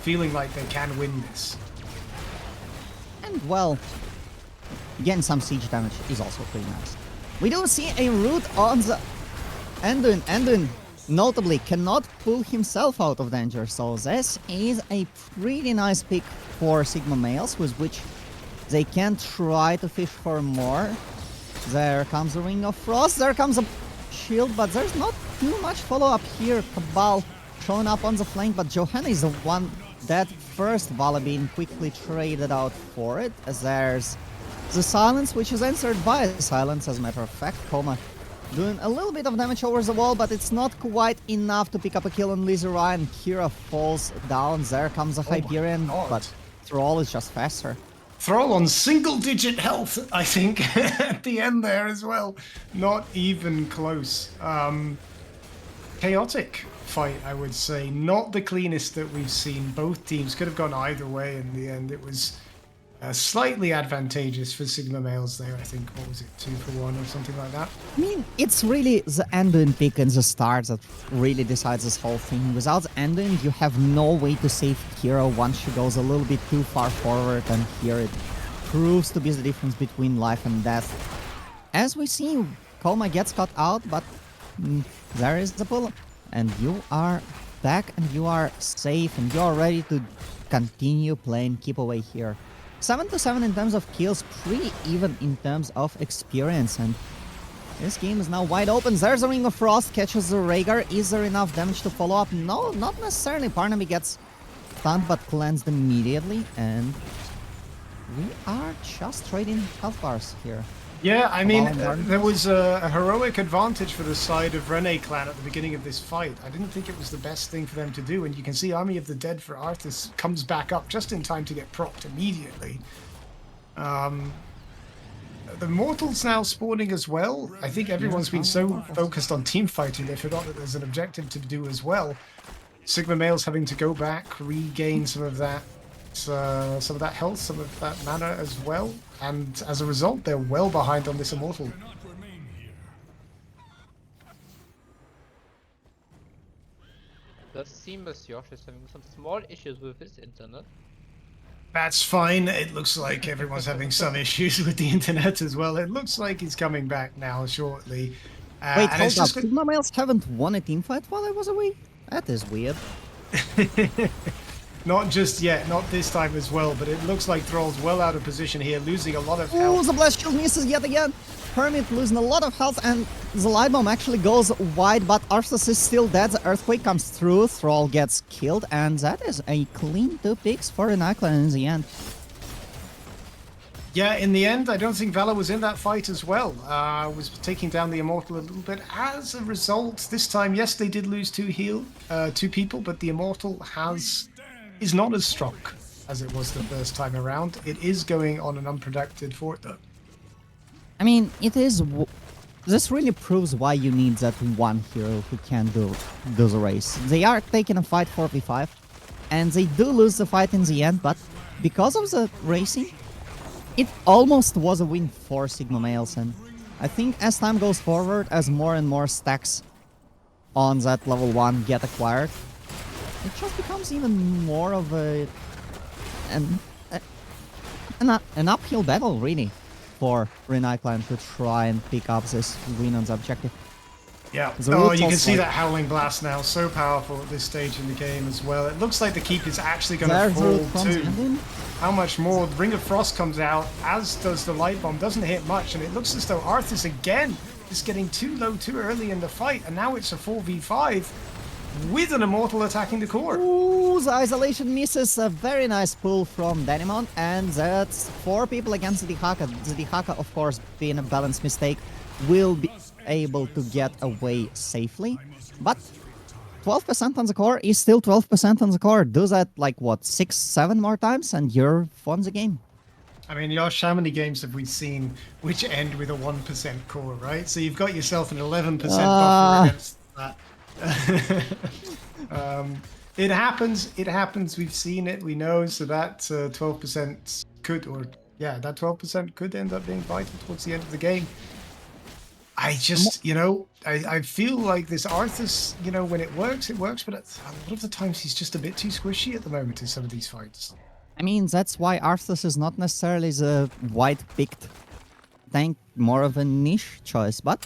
feeling like they can win this. And well, getting some siege damage is also pretty nice. We do see a root on the Anduin. Anduin notably cannot pull himself out of danger, so this is a pretty nice pick for Sigma Males, with which they can try to fish for more. There comes a Ring of Frost, there comes a shield, but there's not too much follow-up here. Cabal showing up on the flank, but Johanna is the one that first Vala being quickly traded out for it, as there's the silence, which is answered by silence, as a matter of fact. Coma doing a little bit of damage over the wall, but it's not quite enough to pick up a kill on Lizzie Ryan. Kira falls down, there comes a Hyperion, but Thrall is just faster. Thrall on single-digit health, I think, at the end there as well. Not even close. Chaotic fight, I would say. Not the cleanest that we've seen. Both teams could have gone either way in the end. It was slightly advantageous for Sigma Males there, I think. What was it, 2 for 1 or something like that? I mean, it's really the Anduin pick in the start that really decides this whole thing. Without Anduin, you have no way to save Kira once she goes a little bit too far forward, and here it proves to be the difference between life and death. As we see, Koma gets cut out, but there is the pull, and you are back, and you are safe, and you are ready to continue playing keep away here. 7-7 in terms of kills, pretty even in terms of experience, and this game is now wide open. There's a Ring of Frost, catches the Rhaegar. Is there enough damage to follow up? No, not necessarily. Barnaby gets stunned but cleansed immediately, and we are just trading health bars here. Yeah, I mean, there was a heroic advantage for the side of Renai clan at the beginning of this fight. I didn't think it was the best thing for them to do, and you can see Army of the Dead for Arthas comes back up just in time to get procced immediately. The Mortals now spawning as well. I think everyone's been so focused on team fighting, they forgot that there's an objective to do as well. Sigma Males having to go back, regain some of that health, some of that mana as well, and as a result they're well behind on this Immortal. Does seem as Yosh is having some small issues with his internet. That's fine. It looks like everyone's having some issues with the internet as well. It looks like he's coming back now shortly. Wait, hold up. Sigma Males haven't won a teamfight while I was away? That is weird. Not just yet, not this time as well, but it looks like Thrall's well out of position here, losing a lot of health. Oh, the Blast Shield misses yet again. Hermit losing a lot of health, and the Light Bomb actually goes wide, but Arthas is still dead. The Earthquake comes through, Thrall gets killed, and that is a clean 2 picks for Renai clan in the end. Yeah, in the end, I don't think Vala was in that fight as well. Was taking down the Immortal a little bit. As a result, this time, yes, they did lose 2 people, but the Immortal is not as strong as it was the first time around. It is going on an unprotected fort, though. I mean, it is. This really proves why you need that one hero who can do the race. They are taking a fight 4v5, and they do lose the fight in the end, but because of the racing, it almost was a win for Sigma Males, and I think as time goes forward, as more and more stacks on that level 1 get acquired, it just becomes even more of an uphill battle, really, for Renai clan to try and pick up this win on the objective. Yeah. Oh, you can see that Howling Blast now, so powerful at this stage in the game as well. It looks like the keep is actually going to fall too. How much more? The Ring of Frost comes out, as does the Light Bomb. Doesn't hit much, and it looks as though Arthas again is getting too low too early in the fight, and now it's a 4v5. with an Immortal attacking the core. Ooh, the isolation misses. A very nice pull from Denimon, and that's 4 people against the Dihaka. The Dihaka, of course, being a balanced mistake, will be able to get away safely, but 12% on the core is still 12% on the core. Do that like what, 6, 7 more times, and you're won the game. I mean, Yosh, how many games have we seen which end with a 1% core, right? So you've got yourself an 11% buffer against that. It happens. It happens. We've seen it. We know. So that 12% could, or yeah, that 12% could end up being vital towards the end of the game. I just, I feel like this Arthas, when it works, but a lot of the times he's just a bit too squishy at the moment in some of these fights. I mean, that's why Arthas is not necessarily the white-picked tank, more of a niche choice, but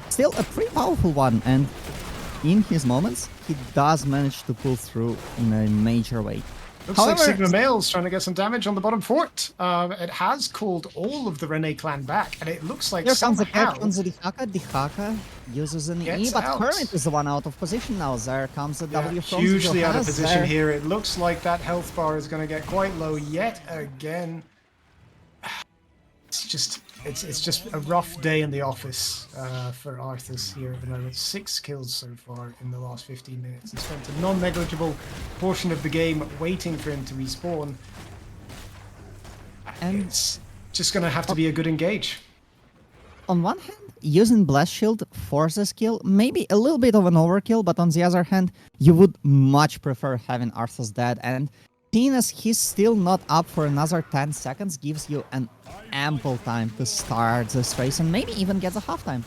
still a pretty powerful one, and in his moments, he does manage to pull through in a major way. Looks like Sigma Male's trying to get some damage on the bottom fort. It has called all of the Renai clan back, and it looks like here comes the somehow... catch on the Dihaka. Dihaka uses an E, Gets but out. Kermit is the one out of position now. There comes the W from hugely out of Johannes position there. here. It looks like that health bar is going to get quite low yet again. It's just a rough day in the office for Arthas here at the moment. 6 kills so far in the last 15 minutes. He spent a non-negligible portion of the game waiting for him to respawn. And it's just going to have to be a good engage. on one hand, using Blast Shield forces kill, maybe a little bit of an overkill, but on the other hand, you would much prefer having Arthas dead, and seeing as he's still not up for another 10 seconds gives you an ample time to start this race and maybe even get the halftime.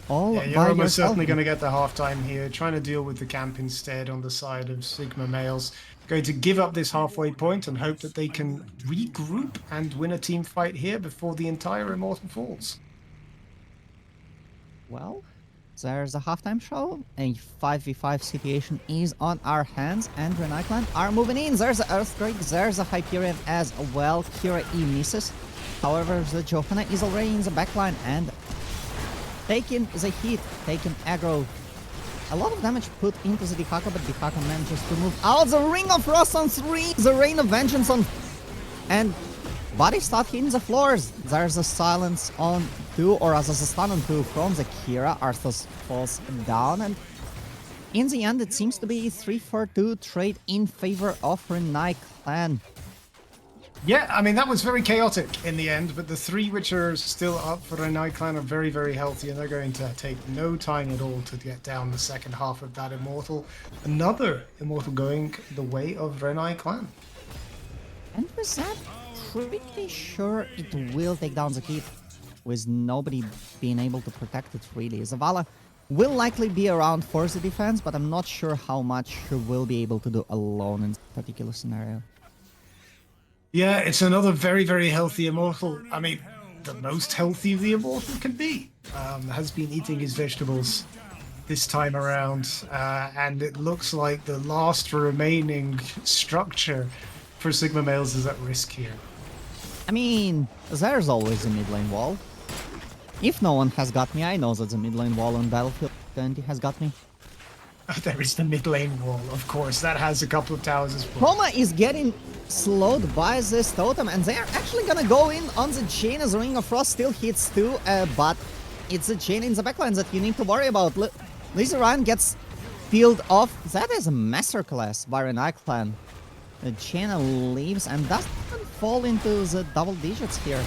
Yeah, you're almost certainly going to get the halftime here, trying to deal with the camp instead on the side of Sigma Males. Going to give up this halfway point and hope that they can regroup and win a team fight here before the entire Immortal falls. Well, there's a halftime show. A 5v5 situation is on our hands, and Renai clan are moving in. There's an Earthquake, there's a Hyperion as well. Kira E misses. However, the Johanna is already in the backline and taking the hit, taking aggro. A lot of damage put into the Dihaka, but Dihaka manages to move out. The Ring of Frost on 3, the Rain of Vengeance on... And bodies start hitting the floors. There's a silence on 2, or as a stun on 2 from the Kira. Arthas falls down, and in the end it seems to be 3-4-2 trade in favor of Renai clan. Yeah, I mean, that was very chaotic in the end, but the 3 which are still up for Renai clan are very, very healthy, and they're going to take no time at all to get down the second half of that Immortal. Another Immortal going the way of Renai clan. And with that, pretty sure it will take down the keep, with nobody being able to protect it really. Zavala will likely be around for the defense, but I'm not sure how much she will be able to do alone in this particular scenario. Yeah, it's another very, very healthy Immortal. I mean, the most healthy the Immortal can be. Has been eating his vegetables this time around, and it looks like the last remaining structure for Sigma Males is at risk here. I mean, there's always a mid lane wall. If no one has got me, I know that the mid lane wall on Battlefield 20 has got me. There is the mid lane wall, of course. That has a couple of towers as well. Roma is getting slowed by this totem, and they are actually gonna go in on the chain as Ring of Frost still hits too, but it's the chain in the backline that you need to worry about. Lisa Ryan gets peeled off. That is a masterclass by Renai clan. The chain leaves and doesn't fall into the double digits here,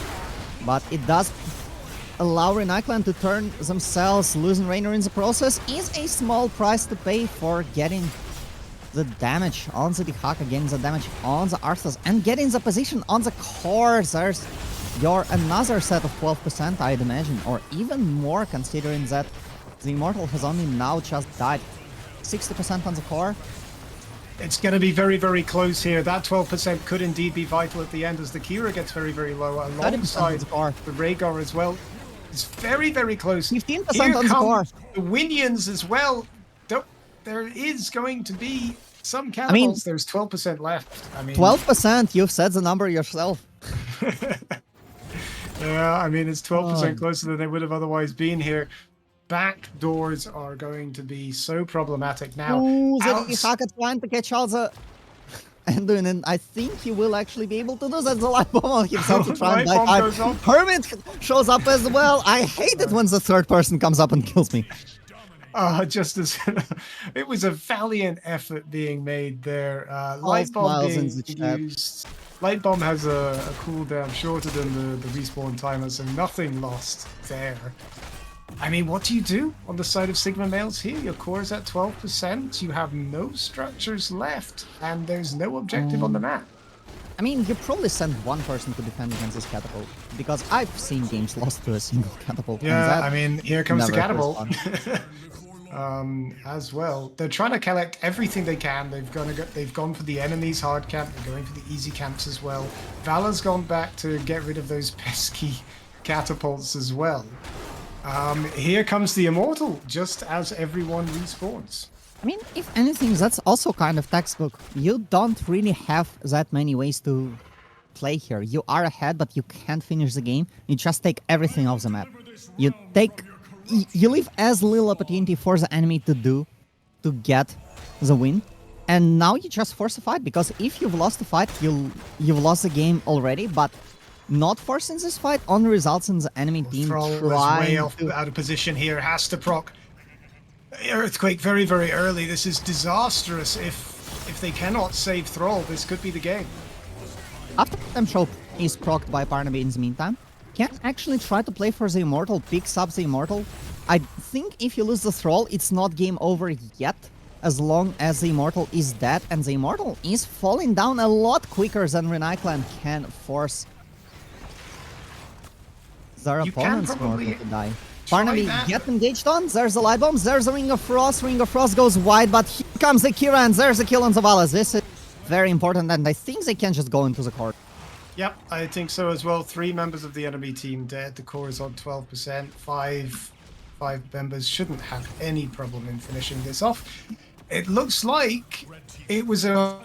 but it does allow Renai clan to turn themselves. Losing Rainer in the process is a small price to pay for getting the damage on the Dihaka, getting the damage on the Arthas, and getting the position on the core. There's your another set of 12%, I'd imagine, or even more, considering that the Immortal has only now just died. 60% on the core. It's going to be very, very close here. That 12% could indeed be vital at the end as the Kira gets very, very low alongside the Rhaegar as well. It's very, very close. 15% Here on the core. The Winions as well. There is going to be some cannibals. There's 12% left. I mean, 12%. You've said the number yourself. Yeah, I mean, it's 12% closer than they would have otherwise been here. back doors are going to be so problematic now. Ooh, the outs- Haka trying to catch all the... And I think he will actually be able to do that. The light bomb on himself to try and Light bomb die. goes off. Hermit shows up as well. I hate it when the third person comes up and kills me. Just as it was a valiant effort being made there. All Light bomb smiles in being the chat. used. Light bomb has a cooldown shorter than the respawn timer, so nothing lost there. I mean, what do you do on the side of Sigma Males here? Your core is at 12%. You have no structures left, and there's no objective on the map. I mean, you probably send one person to defend against this catapult, because I've seen games lost to a single catapult. and Yeah, that I mean, here comes the never feels catapult. fun. As well, they're trying to collect everything they can. They've gone for the enemy's hard camp. They're going for the easy camps as well. Valor's gone back to get rid of those pesky catapults as well. Here comes the Immortal, just as everyone respawns. I mean, if anything, that's also kind of textbook. You don't really have that many ways to play here. You are ahead, but you can't finish the game. You just take everything off the map. You leave as little opportunity for the enemy to get the win. And now you just force a fight, because if you've lost the fight, you've lost the game already, but not forcing this fight only results in the enemy team Thrall is way trying out of position here. Has to proc Earthquake very, very early. This is disastrous. If they cannot save Thrall, this could be the game. After Time Shop is procced by Barnaby in the meantime, can actually try to play for the Immortal, picks up the Immortal. I think if you lose the Thrall, it's not game over yet, as long as the Immortal is dead, and the Immortal is falling down a lot quicker than Renai clan can force their You can opponent's probably Immortal to die. try Barnaby that. get engaged on, there's the Light Bombs, there's the Ring of Frost goes wide, but here comes the Kira, and there's the kill on Zavalas. This is very important, and I think they can just go into the court. Yep, I think so as well. 3 members of the enemy team dead. The core is on 12%. Five members shouldn't have any problem in finishing this off. It looks like it was a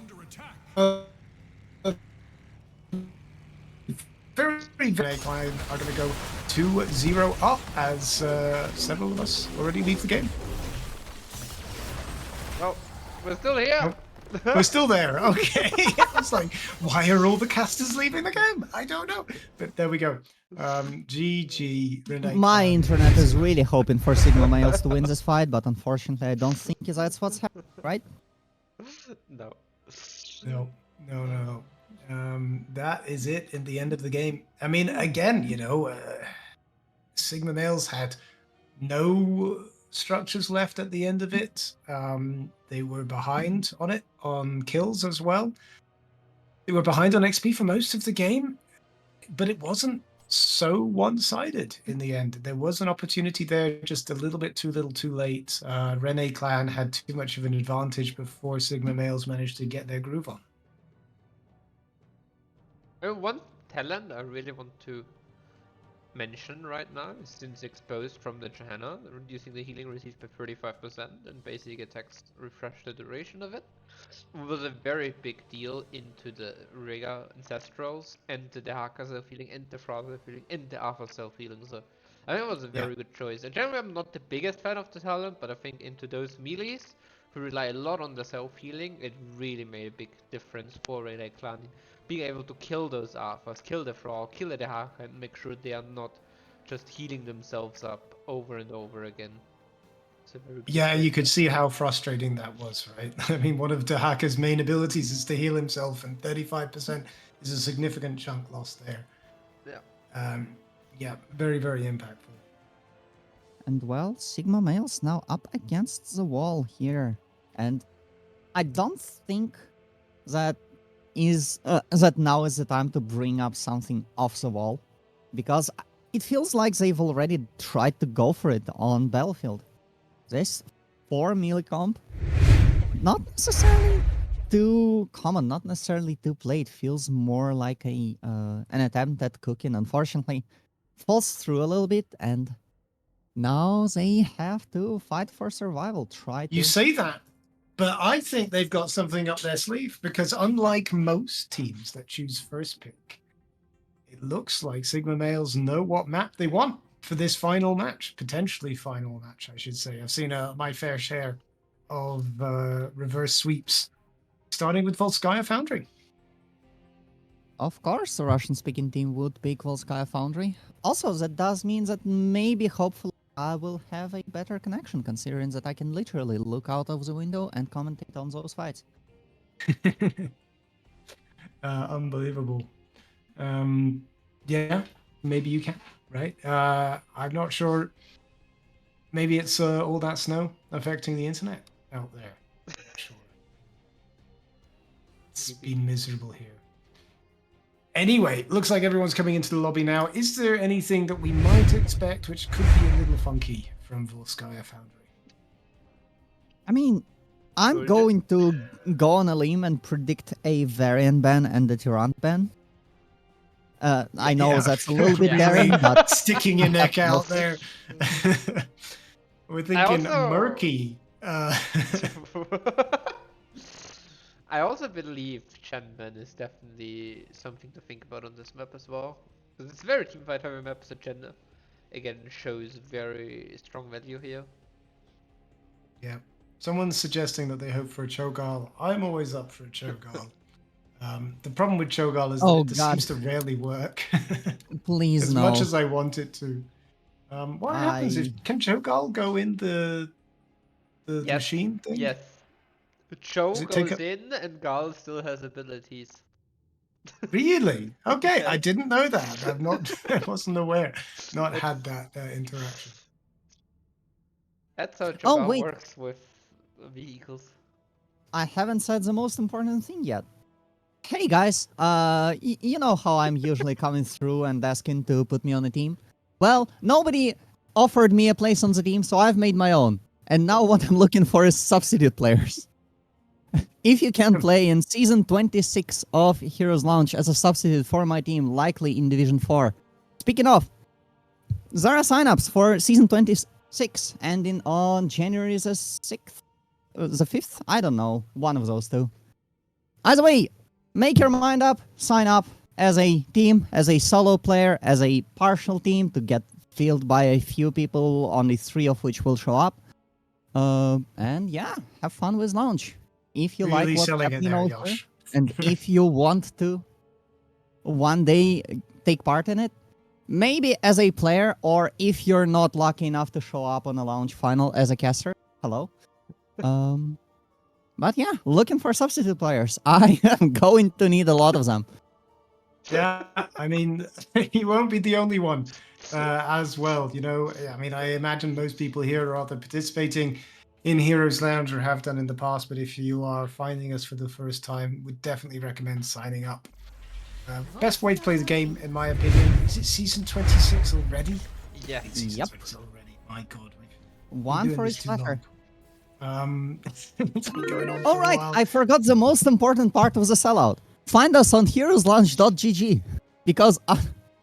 very client are going to go 2-0 up as several of us already leave the game. Well, we're still here. We're still there. Okay. I was like, why are all the casters leaving the game? I don't know. But there we go. GG. Renai My clan. internet is really hoping for Sigma Males to win this fight, but unfortunately I don't think that's what's happening, right? No. No. That is it in the end of the game. I mean, again, Sigma Males had no structures left at the end of it. They were behind on it, on kills as well. They were behind on XP for most of the game, but it wasn't so one-sided in the end. There was an opportunity there, just a little bit too little too late. Renai clan had too much of an advantage before Sigma Males managed to get their groove on. One talent I really want to mention right now is since exposed from the Johanna, reducing the healing received by 35% and basic attacks refresh the duration of it. Was a very big deal into the Rega Ancestrals and the Haka self-healing and the Frost self-healing and the Alpha self-healing, so I think it was a very good choice. Generally I'm not the biggest fan of the talent, but I think into those melees who rely a lot on the self-healing, it really made a big difference for Renai clan. Being able to kill those Alphas, kill the Frog, kill the Haka, and make sure they are not just healing themselves up over and over again. Yeah, you could see how frustrating that was, right? I mean, one of Dahaka's main abilities is to heal himself, and 35% is a significant chunk lost there. Yeah, very, very impactful. And well, Sigma Males now up against the wall here. And I don't think that now is the time to bring up something off the wall, because it feels like they've already tried to go for it on Battlefield. This 4 melee comp, not necessarily too common, not necessarily too played. Feels more like an attempt at cooking. Unfortunately, falls through a little bit, and now they have to fight for survival. You say that, but I think they've got something up their sleeve, because unlike most teams that choose first pick, it looks like Sigma Males know what map they want. for this final match, potentially final match, I should say. I've seen my fair share of reverse sweeps, starting with Volskaya Foundry. Of course, the Russian-speaking team would pick Volskaya Foundry. Also, that does mean that maybe, hopefully, I will have a better connection, considering that I can literally look out of the window and commentate on those fights. Unbelievable. Yeah, maybe you can, right? I'm not sure. Maybe it's all that snow affecting the internet out there. I'm not sure. It's been miserable here. Anyway, looks like everyone's coming into the lobby now. Is there anything that we might expect which could be a little funky from Volskaya Foundry? I mean, I'm Good. going to go on a limb and predict a variant ban and a Tyrant ban. I know Yeah. that's a little bit Yeah. daring, but Sticking your neck out We'll there. We're thinking also- murky. I also believe Chenman is definitely something to think about on this map as well. Because it's a very teamfight heavy map, so Chen again shows very strong value here. Yeah. Someone's suggesting that they hope for a Cho'Gall. I'm always up for a Cho'Gall. The problem with Cho'Gall is that Oh, it just God. seems to rarely work. please as no. much as I want it to. What happens if can Cho'Gall go in the Yes. machine thing? Yes. Cho Does it take goes up- in and Gal still has abilities. Really? Okay, I Yes. didn't know that. I've not. I wasn't aware. Not had that interaction. That's how Oh, Cho'Gall wait. works with vehicles. I haven't said the most important thing yet. Hey guys, you know how I'm usually coming through and asking to put me on a team? Well, nobody offered me a place on the team, so I've made my own. And now what I'm looking for is substitute players. If you can play in Season 26 of Heroes Launch as a substitute for my team, likely in Division 4. Speaking of, there are signups for Season 26, ending on January the 6th? The 5th? I don't know. One of those two. Either way, make your mind up, sign up as a team, as a solo player, as a partial team to get fielded by a few people, only 3 of which will show up. And yeah, have fun with launch. If you Really like what's selling it happening there, out there, Yosh. and if you want to one day take part in it, maybe as a player, or if you're not lucky enough to show up on a launch final as a caster, hello. But yeah, looking for substitute players. I am going to need a lot of them. Yeah, I mean, he won't be the only one as well. You know, I mean, I imagine most people here are either participating in Heroes Lounge or have done in the past. But if you are finding us for the first time, would definitely recommend signing up. Best way to play the game, in my opinion. Is it season 26 already? Yeah. It's season Yep. 26 already. My God, we've been One doing for this each too letter. long. It's been going on for All a right, while. I forgot the most important part of the sellout. Find us on heroeslaunch.gg because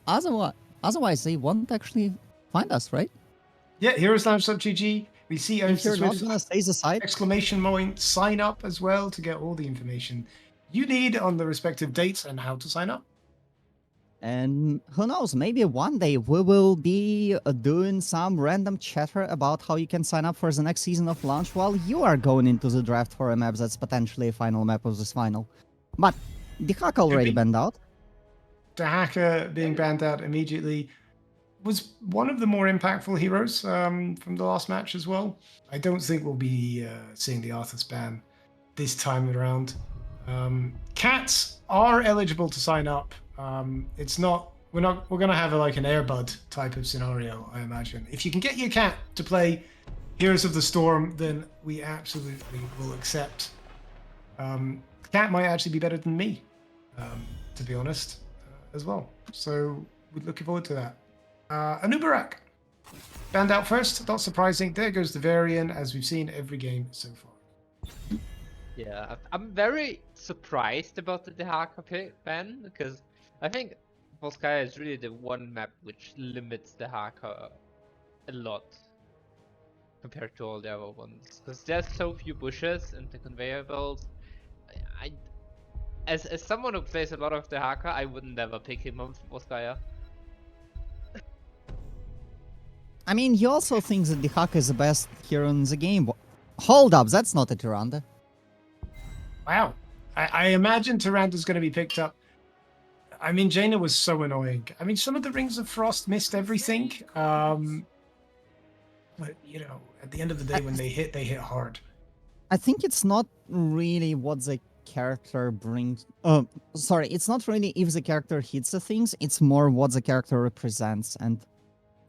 otherwise they won't actually find us, right? Yeah, heroeslounge.gg. We see If Mr. you're not Swift gonna stay the site, exclamation point sign up as well to get all the information you need on the respective dates and how to sign up. and who knows, maybe one day we will be doing some random chatter about how you can sign up for the next season of launch while you are going into the draft for a map that's potentially a final map of this final. But the hack already be. banned out. The hacker being banned out immediately was one of the more impactful heroes from the last match as well. I don't think we'll be seeing the Arthur's ban this time around. Cats are eligible to sign up. It's not. We're going to have like an Airbud type of scenario, I imagine. If you can get your cat to play Heroes of the Storm, then we absolutely will accept. Cat might actually be better than me, to be honest, as well. So we're looking forward to that. Anubarak banned out first, not surprising. There goes the Varian, as we've seen every game so far. Yeah, I'm very surprised about the Dehaka ban because I think Volskaya is really the one map which limits the Dehaka a lot compared to all the other ones. Because there's so few bushes and the conveyor belts. As someone who plays a lot of Dehaka, I would never pick him on Volskaya. I mean, he also thinks that the Haka is the best hero in the game. Hold up, that's not a Tyrande. Wow. I imagine Tyranda's going to be picked up. I mean, Jaina was so annoying. I mean, some of the Rings of Frost missed everything. But, you know, at the end of the day, when they hit hard. I think it's not really what the character brings. Sorry, it's not really if the character hits the things, it's more what the character represents. And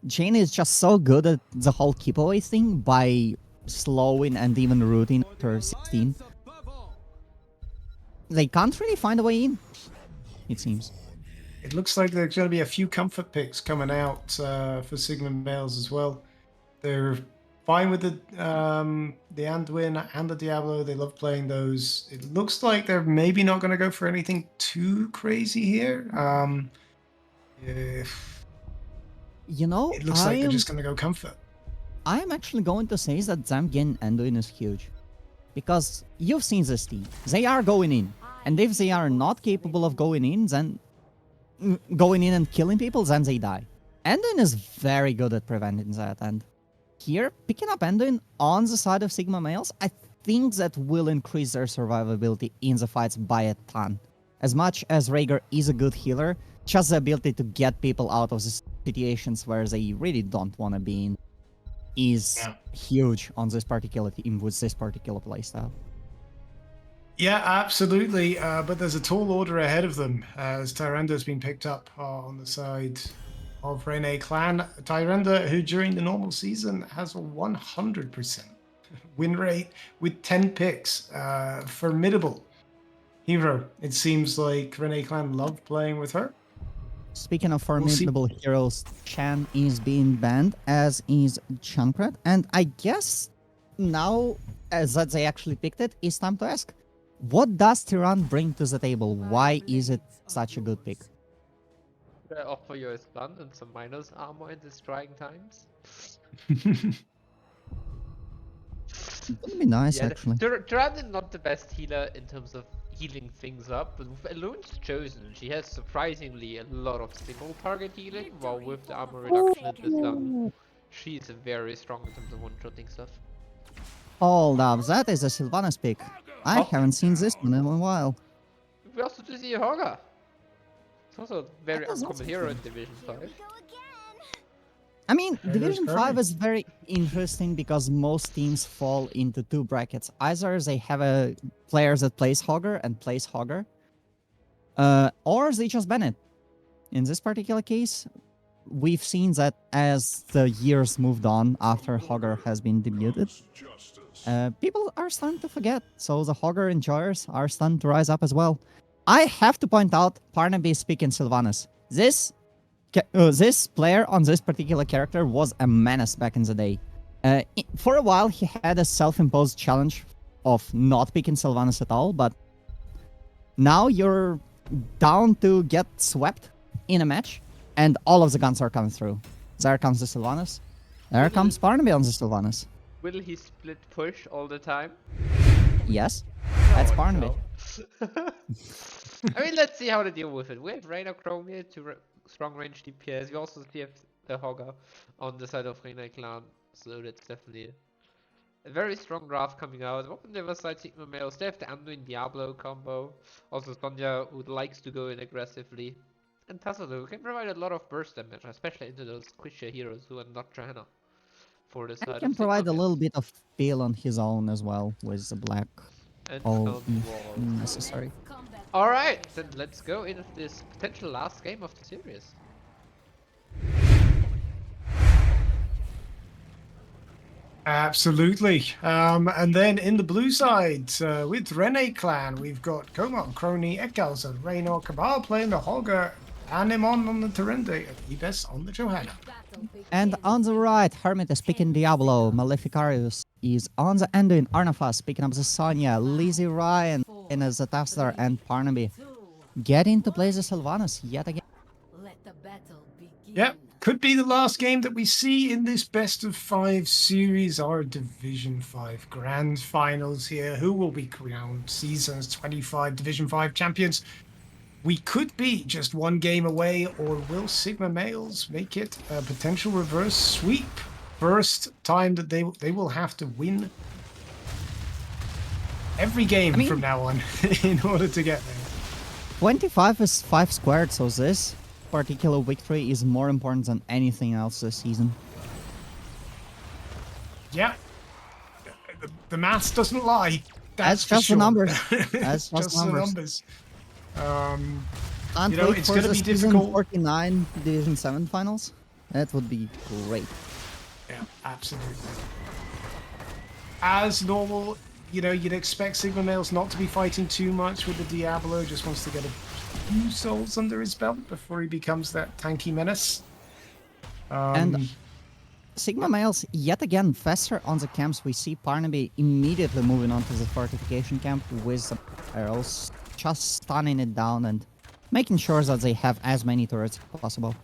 Jane is just so good at the whole keep away thing by slowing and even rooting after 16. They can't really find a way in, it seems. It looks like there's going to be a few comfort picks coming out for Sigma males as well. They're fine with the Anduin and the Diablo. They love playing those. It looks like they're maybe not going to go for anything too crazy here. You know, It looks like they're just going to go comfort. I am actually going to say that them getting Anduin is huge. Because you've seen this team. They are going in. And if they are not capable of going in, then going in and killing people, then they die. Anduin is very good at preventing that, and here, picking up Anduin on the side of Sigma males, I think that will increase their survivability in the fights by a ton. As much as Rhaegar is a good healer, just the ability to get people out of the situations where they really don't want to be in is huge on this particular team with this particular playstyle. Yeah, absolutely. But there's a tall order ahead of them as Tyranda's been picked up on the side of Renai clan. Tyrande, who during the normal season has a 100% win rate with 10 picks. Formidable hero. It seems like Renai clan love playing with her. Speaking of formidable heroes, Chan is being banned, as is Junkrat, and I guess now, as that they actually picked it, it's time to ask, what does Tyran bring to the table? Why is it such a good pick? Offer you a stun and some minus armor in these trying times. That'd be nice, actually. Tyran is not the best healer in terms of healing things up, but with Elune's Chosen, she has surprisingly a lot of single target healing, while with the armor reduction and the stun, she's very strong in terms of one-shotting stuff. Hold up, that is a Sylvanas pick. I haven't seen this one in a while. We also do see a Hogger. It's also a very uncommon hero in Division 5. I mean, Division 5 is very interesting because most teams fall into two brackets. Either they have a players that plays Hogger and plays Hogger, or they just ban it. In this particular case, we've seen that as the years moved on after Hogger has been debuted, people are starting to forget, so the Hogger enjoyers are starting to rise up as well. I have to point out Parnaby speaking Sylvanas. This player on this particular character was a menace back in the day. For a while, he had a self-imposed challenge of not picking Sylvanas at all, but now you're down to get swept in a match, and all of the guns are coming through. There comes the Sylvanas. There comes Parnaby on the Sylvanas. Will he split push all the time? Yes, that's Parnaby. I mean, let's see how to deal with it. We have Reina Chromia to strong range DPS. We also see the Hogger on the side of Renai clan, so that's definitely a very strong draft coming out. On the other side, Sigma males, they have the Anduin Diablo combo. Also Sonya, who likes to go in aggressively. And Tassado, who can provide a lot of burst damage, especially into those squishier heroes who are not Johanna. For the side and can provide a little bit of feel on his own as well with the black. And all necessary. Alright, then let's go into this potential last game of the series. Absolutely. And then in the blue side, with Renai clan, we've got Komon, Crony, Ekals, and Raynor Cabal playing the Hogger, Animon on the Tyrande, and Ibis on the Johanna. And on the right, Hermit is picking Diablo, Maleficarius is on the Anduin, Arnafas picking up the Sonya, Lizzie Ryan in as the Tafstar, and Parnaby getting to play the Sylvanas yet again. Let the battle begin. Yep, could be the last game that we see in this best of 5 series, our Division 5 Grand Finals here. Who will be crowned Seasons 25 Division 5 champions? we could be just one game away, or will Sigma males make it a potential reverse sweep? First time that they will have to win every game from now on in order to get there. 25 is 5 squared, so this particular victory is more important than anything else this season. Yeah. The maths doesn't lie. That's just for the sure. numbers. That's just the numbers. You know, wait it's for going to the be season difficult. 49 Division 7 finals. That would be great. Yeah, absolutely. As normal, you know, you'd expect Sigma males not to be fighting too much with the Diablo. Just wants to get a few souls under his belt before he becomes that tanky menace. And Sigma males, yet again, faster on the camps. We see Barnaby immediately moving on to the fortification camp with some arrows, just stunning it down and making sure that they have as many turrets as possible.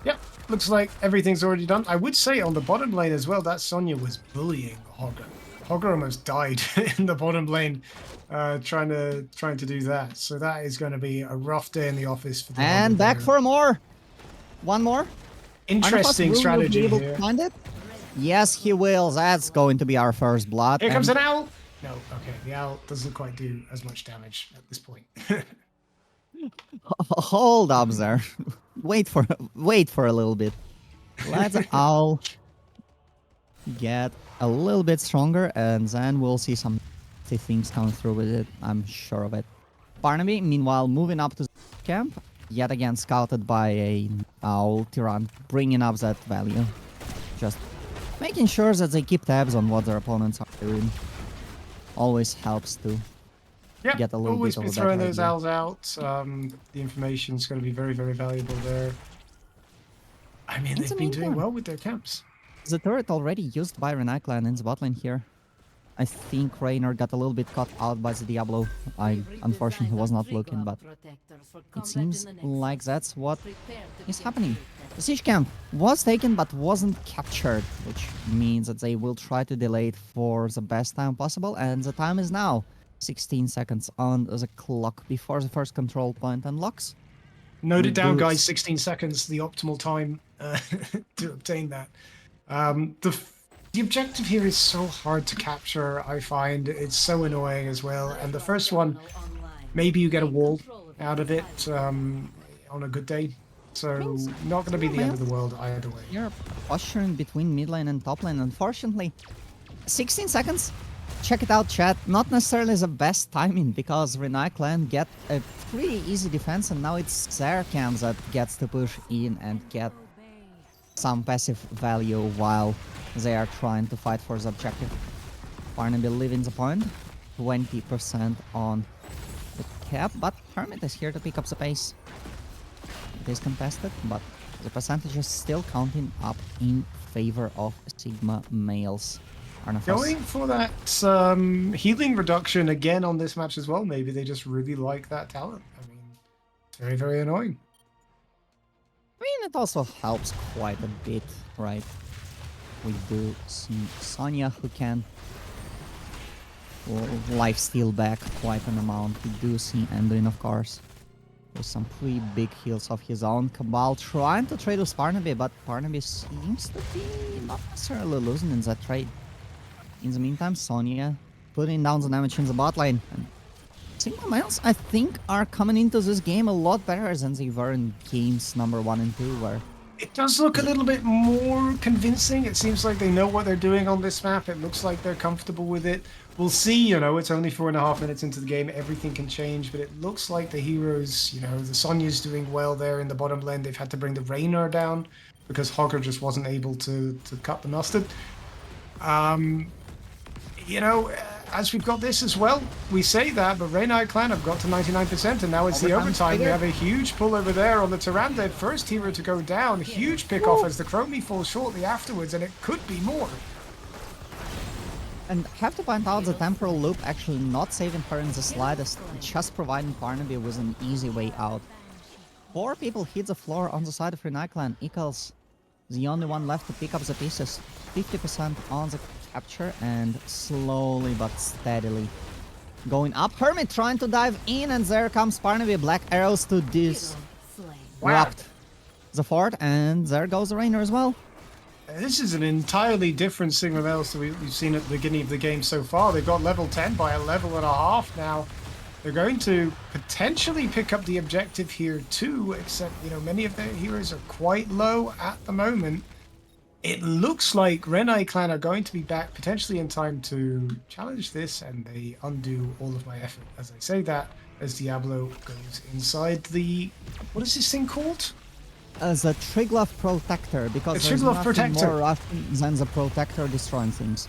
Yep, looks like everything's already done. I would say on the bottom lane as well, that Sonya was bullying Hogger. Hogger almost died in the bottom lane trying to do that. So that is going to be a rough day in the office for the And Hogger back there. for more! One more? Interesting Arnafos, will you be strategy able here. to find it? Yes, he will. That's going to be our first blood. Here comes and- an owl. No, okay, the owl doesn't quite do as much damage at this point. Hold up there. wait for a little bit. Let the owl get a little bit stronger, and then we'll see some things coming through with it. I'm sure of it. Barnaby, meanwhile, moving up to the camp, yet again scouted by a owl Tyrant, bringing up that value. Just making sure that they keep tabs on what their opponents are doing. Always helps to Yeah, get a little always bit be of a throwing better those idea. owls out. The information's going to be very, very valuable there. I mean, In they've the been doing meantime- well with their camps. The turret already used by Renai clan in the bot lane here. I think Raynor got a little bit caught out by the Diablo. I unfortunately was not looking, but it seems like that's what is happening. The siege camp was taken but wasn't captured, which means that they will try to delay it for the best time possible, and the time is now. 16 seconds on the clock before the first control point unlocks. Note We it down, do guys. s- 16 seconds, the optimal time to obtain that. The objective here is so hard to capture, I find. It's so annoying as well. And the first one, maybe you get a wall out of it on a good day. So not going to be the end of the world either way. You're posturing between mid lane and top lane. Unfortunately, 16 seconds. Check it out, chat. Not necessarily the best timing because Renai clan get a pretty easy defense, and now it's their camp that gets to push in and get some passive value while they are trying to fight for the objective. Barnaby leaving the point, 20% on the cap, but Hermit is here to pick up the pace. It is contested, but the percentage is still counting up in favor of Sigma males. Arnafos. Going for that healing reduction again on this match as well. Maybe they just really like that talent. I mean, it's very, very annoying. I mean, it also helps quite a bit, right? We do see Sonya who can lifesteal back quite an amount. We do see Anduin, of course, with some pretty big heals of his own. Cabal trying to trade with Barnaby, but Barnaby seems to be not necessarily losing in that trade. In the meantime, Sonya putting down the damage in the bot lane. And Sigma males, I think, are coming into this game a lot better than they were in games number 1 and 2, where It does look a little bit more convincing. It seems like they know what they're doing on this map. It looks like they're comfortable with it. We'll see, you know, it's only 4.5 minutes into the game. Everything can change, but it looks like the heroes, you know, the Sonya's doing well there in the bottom lane. They've had to bring the Raynor down because Hogger just wasn't able to cut the mustard. You know, as we've got this as well, we say that, but Renai clan have got to 99%, and now it's the overtime. We have a huge pull over there on the Tyrande. First hero to go down. Huge pick off as the Chromie falls shortly afterwards, and it could be more. And have to point out the temporal loop actually not saving her in the slightest, just providing Barnaby with an easy way out. 4 people hit the floor on the side of Renai clan. Equals the only one left to pick up the pieces. 50% on the capture, and slowly but steadily going up. Hermit trying to dive in, and there comes Barnaby. Black arrows to disrupt Slain. the fort, and there goes the Rainer as well. This is an entirely different Sigma Males that we've seen at the beginning of the game so far. They've got level 10 by a level and a half now. They're going to potentially pick up the objective here too, except, you know, many of their heroes are quite low at the moment. It looks like Renai clan are going to be back potentially in time to challenge this, and they undo all of my effort as I say that, as Diablo goes inside the... What is this thing called? As a Triglav Protector, because A there's Triglav nothing Protector. more Russian than the Protector destroying things.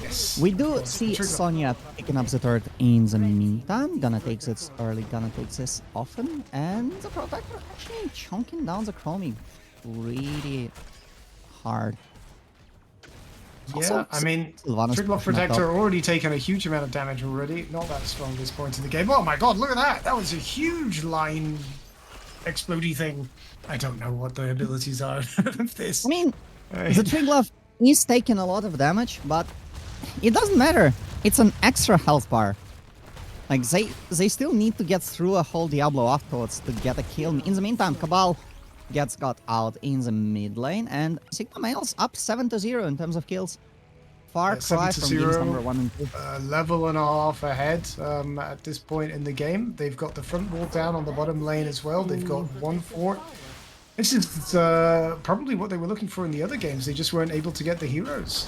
Yes. We do Of course, see Triglav. Sonya picking up the turret in the meantime. Gonna take this early, gonna take this often, and the Protector actually chunking down the Chromie pretty hard. Yeah, Also, I mean, Sylvanas Triglav pushing up Protector top. already taken a huge amount of damage already. Not that strong at this point in the game. Oh my god, look at that! That was a huge line explodey thing. I don't know what the abilities are of this. I mean, Uh, the Triglav is taking a lot of damage, but it doesn't matter. It's an extra health bar. Like, they still need to get through a whole Diablo afterwards to get a kill. In the meantime, Cabal gets got out in the mid lane, and Sigma Males up 7-0 in terms of kills. Far Yeah, cry from games 7-0. number 1 and 2. level and a half ahead at this point in the game. They've got the front wall down on the bottom lane as well. They've got one fort. This is probably what they were looking for in the other games. They just weren't able to get the heroes.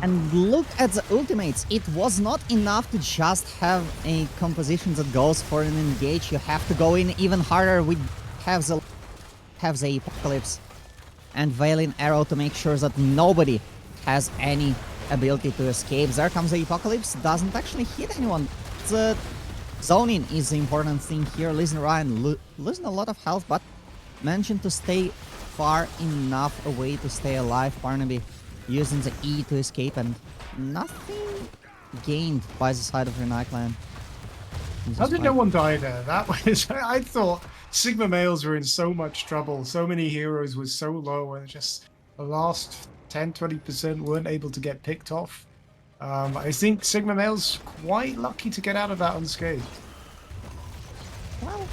And look at the ultimates. It was not enough to just have a composition that goes for an engage. You have to go in even harder. We have the Apocalypse and Veiling Arrow to make sure that nobody has any ability to escape. There comes the Apocalypse. Doesn't actually hit anyone. The zoning is the important thing here. Listen, Ryan losing a lot of health, but managing to stay far enough away to stay alive. Barnaby using the E to escape, and nothing gained by the side of Renai clan. How did no one die there? That was... I thought Sigma Males were in so much trouble. So many heroes were so low, and just the last 10-20% weren't able to get picked off. I think Sigma Males quite lucky to get out of that unscathed. Well,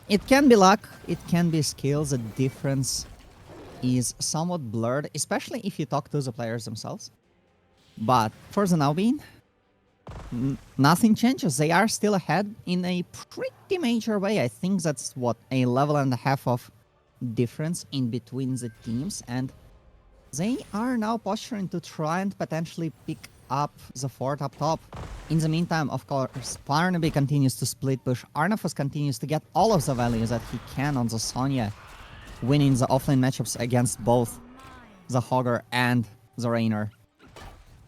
it can be luck, it can be skill. The difference is somewhat blurred, especially if you talk to the players themselves. But for the now being, nothing changes. They are still ahead in a pretty major way. I think that's what, a level and a half of difference in between the teams, and they are now posturing to try and potentially pick up the fort up top. In the meantime, of course, Barnaby continues to split push. Arnafus continues to get all of the values that he can on the Sonya, winning the offlane matchups against both the Hogger and the Rainer.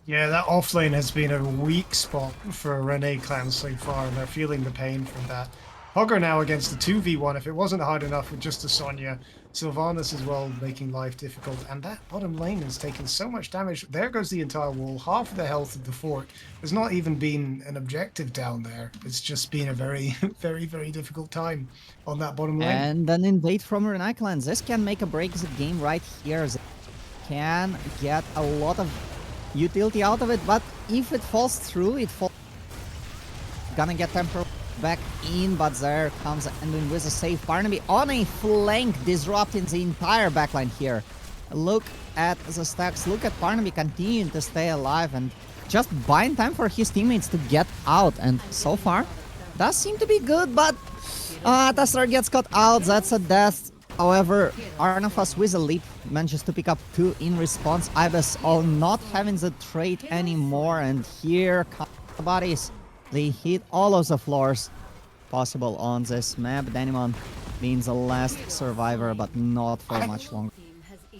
Yeah, that offlane has been a weak spot for Renai clan so far, and they're feeling the pain from that. Hogger now against the 2v1. If it wasn't hard enough with just the Sonya, Sylvanas as well making life difficult, and that bottom lane has taken so much damage. There goes the entire wall, half of the health of the fort. There's not even been an objective down there. It's just been a very, very, very difficult time on that bottom lane. And an invade from Renai clan. This can make or break the game right here. They can get a lot of utility out of it, but if it falls through, it falls. Gonna get temper back in, but there comes Endwin with a save. Barnaby on a flank, disrupting the entire backline here. Look at the stacks, look at Barnaby continuing to stay alive and just buying time for his teammates to get out, and so far does seem to be good, but Tasser gets caught out. That's a death. However, Arnafas with a leap manages to pick up 2 in response. Ibis all not having the trait anymore, and here come the bodies. They hit all of the floors possible on this map. Danimon being the last survivor, but not for much longer.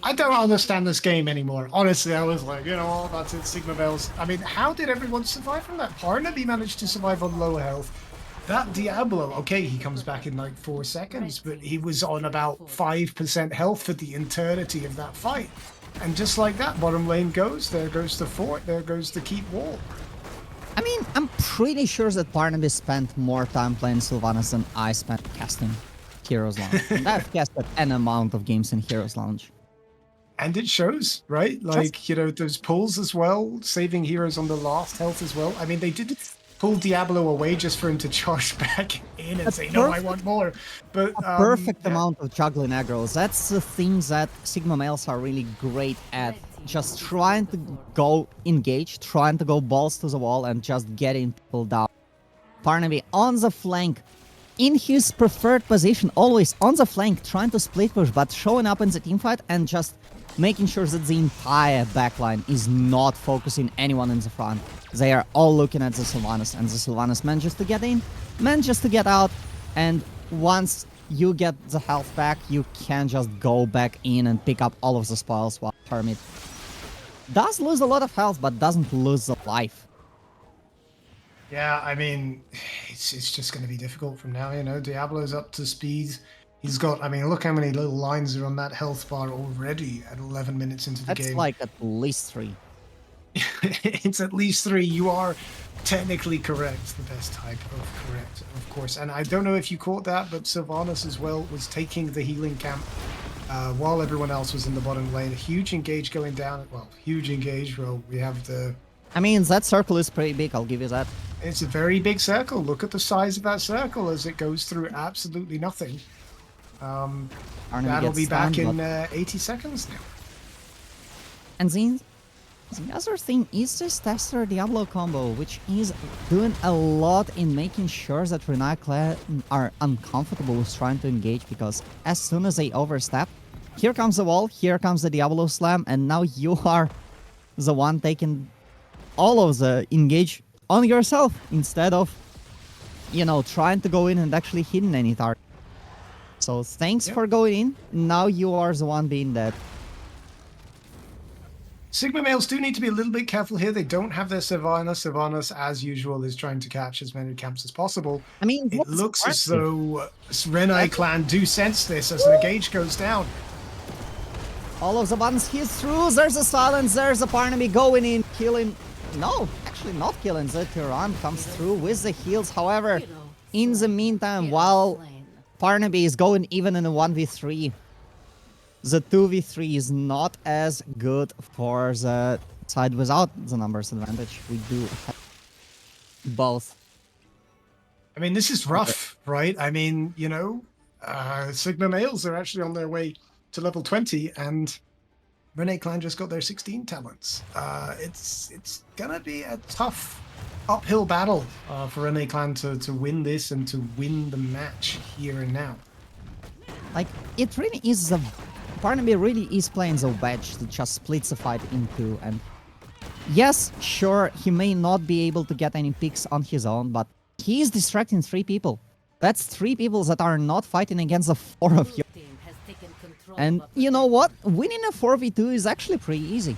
I don't understand this game anymore. Honestly, I was like, you know what, that's it, Sigma Bells. I mean, how did everyone survive from that? Barnaby managed to survive on low health. That Diablo, okay, he comes back in like 4 seconds, but he was on about 5% health for the eternity of that fight. And just like that, bottom lane goes, there goes the fort, there goes the keep wall. I mean, I'm pretty sure that Barnaby spent more time playing Sylvanas than I spent casting Heroes Lounge. I've casted an amount of games in Heroes Lounge. And it shows, right? Like, you know, those pulls as well, saving heroes on the last health as well. I mean, they did pull Diablo away just for him to charge back in and A say, no, I perfect- want more. But A perfect yeah. amount of juggling aggros. That's the things that Sigma males are really great at. Just trying to go engage, trying to go balls to the wall and just getting people down. Barnaby on the flank, in his preferred position, always on the flank, trying to split push, but showing up in the teamfight and just making sure that the entire backline is not focusing anyone in the front. They are all looking at the Sylvanas, and the Sylvanas manages to get in, manages to get out, and once you get the health back, you can just go back in and pick up all of the spoils while Hermit does lose a lot of health, but doesn't lose the life. Yeah, I mean, it's just going to be difficult from now. You know, Diablo's up to speed. He's got, I mean, look how many little lines are on that health bar already at 11 minutes into the That's game. like at least 3. It's at least 3. You are technically correct. The best type of correct, of course. And I don't know if you caught that, but Sylvanas as well was taking the healing camp while everyone else was in the bottom lane. A huge engage going down. Well, huge engage. Well, we have the... I mean, that circle is pretty big, I'll give you that. It's a very big circle. Look at the size of that circle as it goes through absolutely nothing. That'll be back in 80 seconds now. And the other thing is this Tester Diablo combo, which is doing a lot in making sure that Renai clan are uncomfortable with trying to engage, because as soon as they overstep, here comes the wall, here comes the Diablo slam, and now you are the one taking all of the engage on yourself instead of, you know, trying to go in and actually hitting any target. So thanks for going in. Now you are the one being dead. Sigma males do need to be a little bit careful here. They don't have their Sylvanas. Sylvanas, as usual, is trying to catch as many camps as possible. I mean, It what's looks as impressive? though Renai clan do sense this as the gauge goes down. All of the buttons hit through. There's a silence. There's a Barnaby going in, killing. No, actually not killing. The Tyrann comes through with the heals. However, in the meantime, while Barnaby is going even in a 1v3, the 2v3 is not as good for the side without the numbers advantage. We do have both. I mean, this is rough, right? I mean, you know, Sigma males are actually on their way to level 20, and Renai clan just got their 16 talents. It's gonna be a tough uphill battle for Renai clan to win this and to win the match here and now. Like, it really is a... Barnaby really is playing the wedge that just splits the fight in two, and yes, sure, he may not be able to get any picks on his own, but he is distracting 3 people. That's 3 people that are not fighting against the 4 of you. And you know what? Winning a 4v2 is actually pretty easy.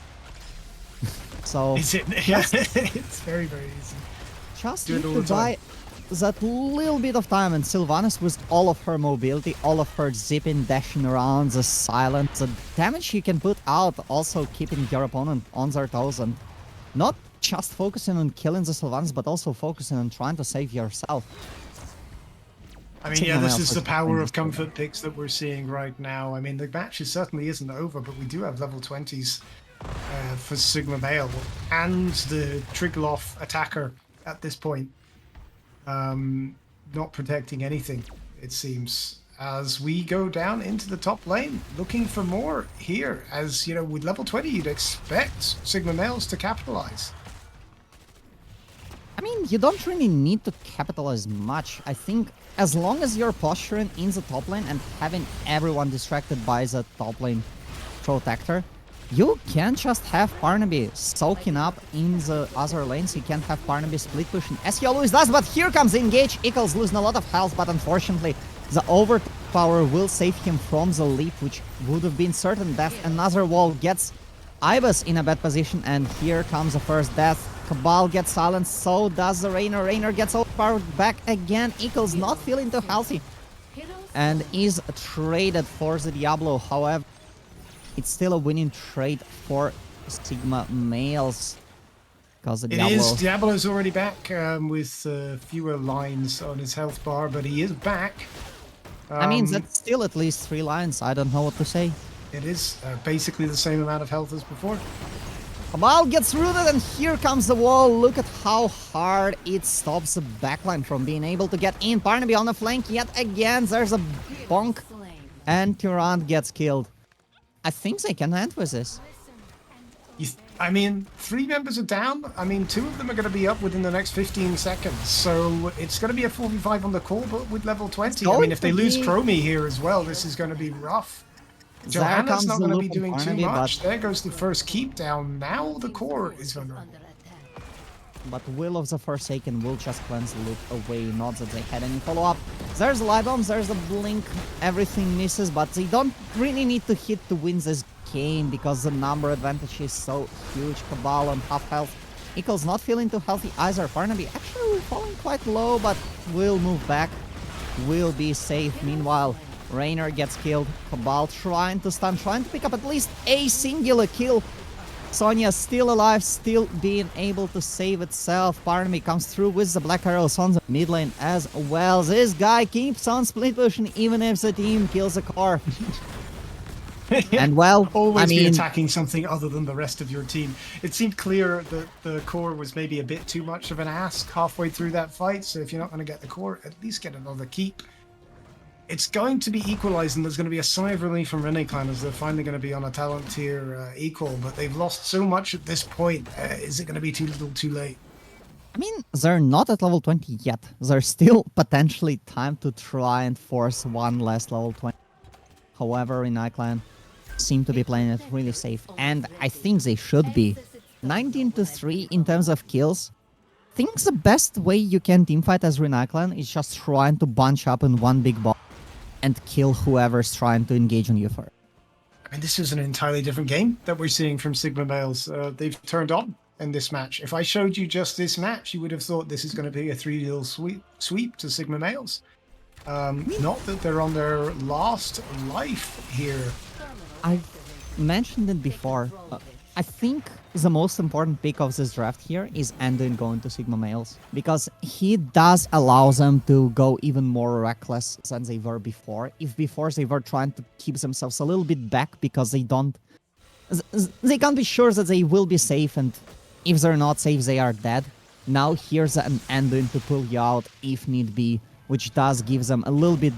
So... Is it? Yeah, it's very, very easy. Just Do it need all to the time. buy that little bit of time, and Sylvanas with all of her mobility, all of her zipping, dashing around, the silence, the damage she can put out, also keeping your opponent on their toes, and not just focusing on killing the Sylvanas, but also focusing on trying to save yourself. I mean, Sigma yeah, this males is the are power playing of this game. comfort picks that we're seeing right now. I mean, the match certainly isn't over, but we do have level 20s for Sigma Male and the Trigloff attacker at this point. Not protecting anything, it seems, as we go down into the top lane, looking for more here. As, you know, with level 20, you'd expect Sigma Males to capitalize. I mean, you don't really need to capitalize much. I think as long as you're posturing in the top lane and having everyone distracted by the top lane protector, you can just have Barnaby soaking up in the other lanes. You can have Barnaby split pushing, as he always does, but here comes the engage. Eagles losing a lot of health, but unfortunately, the overpower will save him from the leap, which would have been certain death. Another wall gets Ibis in a bad position, and here comes the first death. Cabal gets silenced, so does the Rainer. Rainer gets overpowered back again. Eagles not feeling too healthy, and is traded for the Diablo. However, it's still a winning trade for Sigma males, because the Diablo... It is. Diablo's already back with fewer lines on his health bar, but he is back. I mean, that's still at least 3 lines. I don't know what to say. It is basically the same amount of health as before. Kamal gets rooted, and here comes the wall. Look at how hard it stops the backline from being able to get in. Barnaby on the flank yet again. There's a bonk, and Tyrant gets killed. I think they can end with this. I mean, 3 members are down. I mean, 2 of them are going to be up within the next 15 seconds. So it's going to be a 4v5 on the core, but with level 20. I mean, if they lose Chromie here as well, this is going to be rough. Johanna's not going to be doing too much. There goes the first keep down. Now the core is vulnerable. But Will of the Forsaken will just cleanse the loop away, not that they had any follow-up. There's the light bombs, there's the blink, everything misses, but they don't really need to hit to win this game because the number advantage is so huge. Cabal on half health. Eagle's not feeling too healthy either. Barnaby actually falling quite low, but will move back, will be safe. Meanwhile, Raynor gets killed. Cabal trying to stun, trying to pick up at least a singular kill. Sonya still alive, still being able to save itself. Barnaby comes through with the Black Arrows on the mid lane as well. This guy keeps on split pushing even if the team kills the core. And well, always I be mean, attacking something other than the rest of your team. It seemed clear that the core was maybe a bit too much of an ask halfway through that fight. So if you're not going to get the core, at least get another keep. It's going to be equalized, and there's going to be a sigh of relief from Renai clan as they're finally going to be on a talent tier equal, but they've lost so much at this point. Is it going to be too little too late? I mean, they're not at level 20 yet. There's still potentially time to try and force one less level 20. However, Renai clan seem to be playing it really safe, and I think they should be. 19-3 in terms of kills. I think the best way you can teamfight as Renai clan is just trying to bunch up in one big ball and kill whoever's trying to engage on you first. I mean, this is an entirely different game that we're seeing from Sigma Males. They've turned on in this match. If I showed you just this match, you would have thought this is going to be a 3-0 sweep to Sigma Males. Not that they're on their last life here. I've mentioned it before. I think the most important pick of this draft here is Anduin going to Sigma Males, because he does allow them to go even more reckless than they were before. If before they were trying to keep themselves a little bit back because they can't be sure that they will be safe, and if they're not safe, they are dead. Now here's an Anduin to pull you out if need be, which does give them a little bit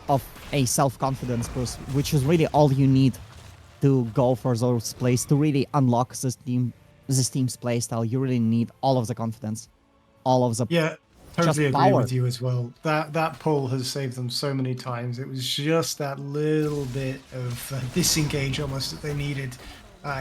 of a self-confidence boost, which is really all you need to go for those plays to really unlock this team's playstyle. You really need all of the confidence, all of the totally agree power. with you as well. That pull has saved them so many times. It was just that little bit of disengage almost that they needed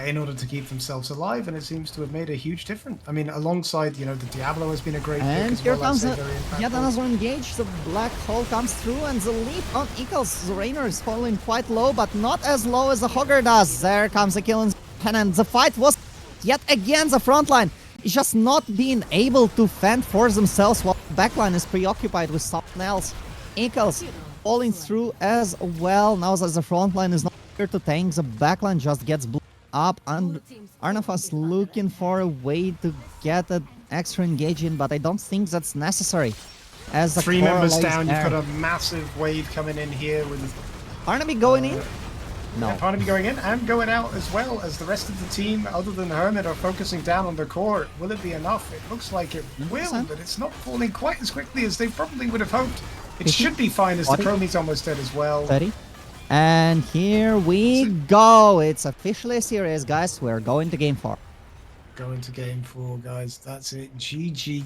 in order to keep themselves alive, and it seems to have made a huge difference. I mean, alongside, the Diablo has been a great pick And as here well. comes I'd say very yet impactful. another engage. The black hole comes through, and the leap on Eagles. The Raynor is falling quite low, but not as low as the Hogger does. There comes the kill, and the fight was yet again the front line is just not being able to fend for themselves while the backline is preoccupied with something else. Eagles falling through as well. Now that the front line is not here to tank, the backline just gets blown up, and Arnafas looking for a way to get an extra engage in, but I don't think that's necessary. As the 3 members down, there. you've got a massive wave coming in here with Barnaby going in? No. Barnaby going in and going out as well, as the rest of the team, other than Hermit, are focusing down on their core. Will it be enough? It looks like it will, 100%. but it's not falling quite as quickly as they probably would have hoped. It should be fine as the 40. Chromie's almost dead as well. 30. And here we go. It's officially a series, guys. We're going to game 4. Going to game 4, guys. That's it. GG.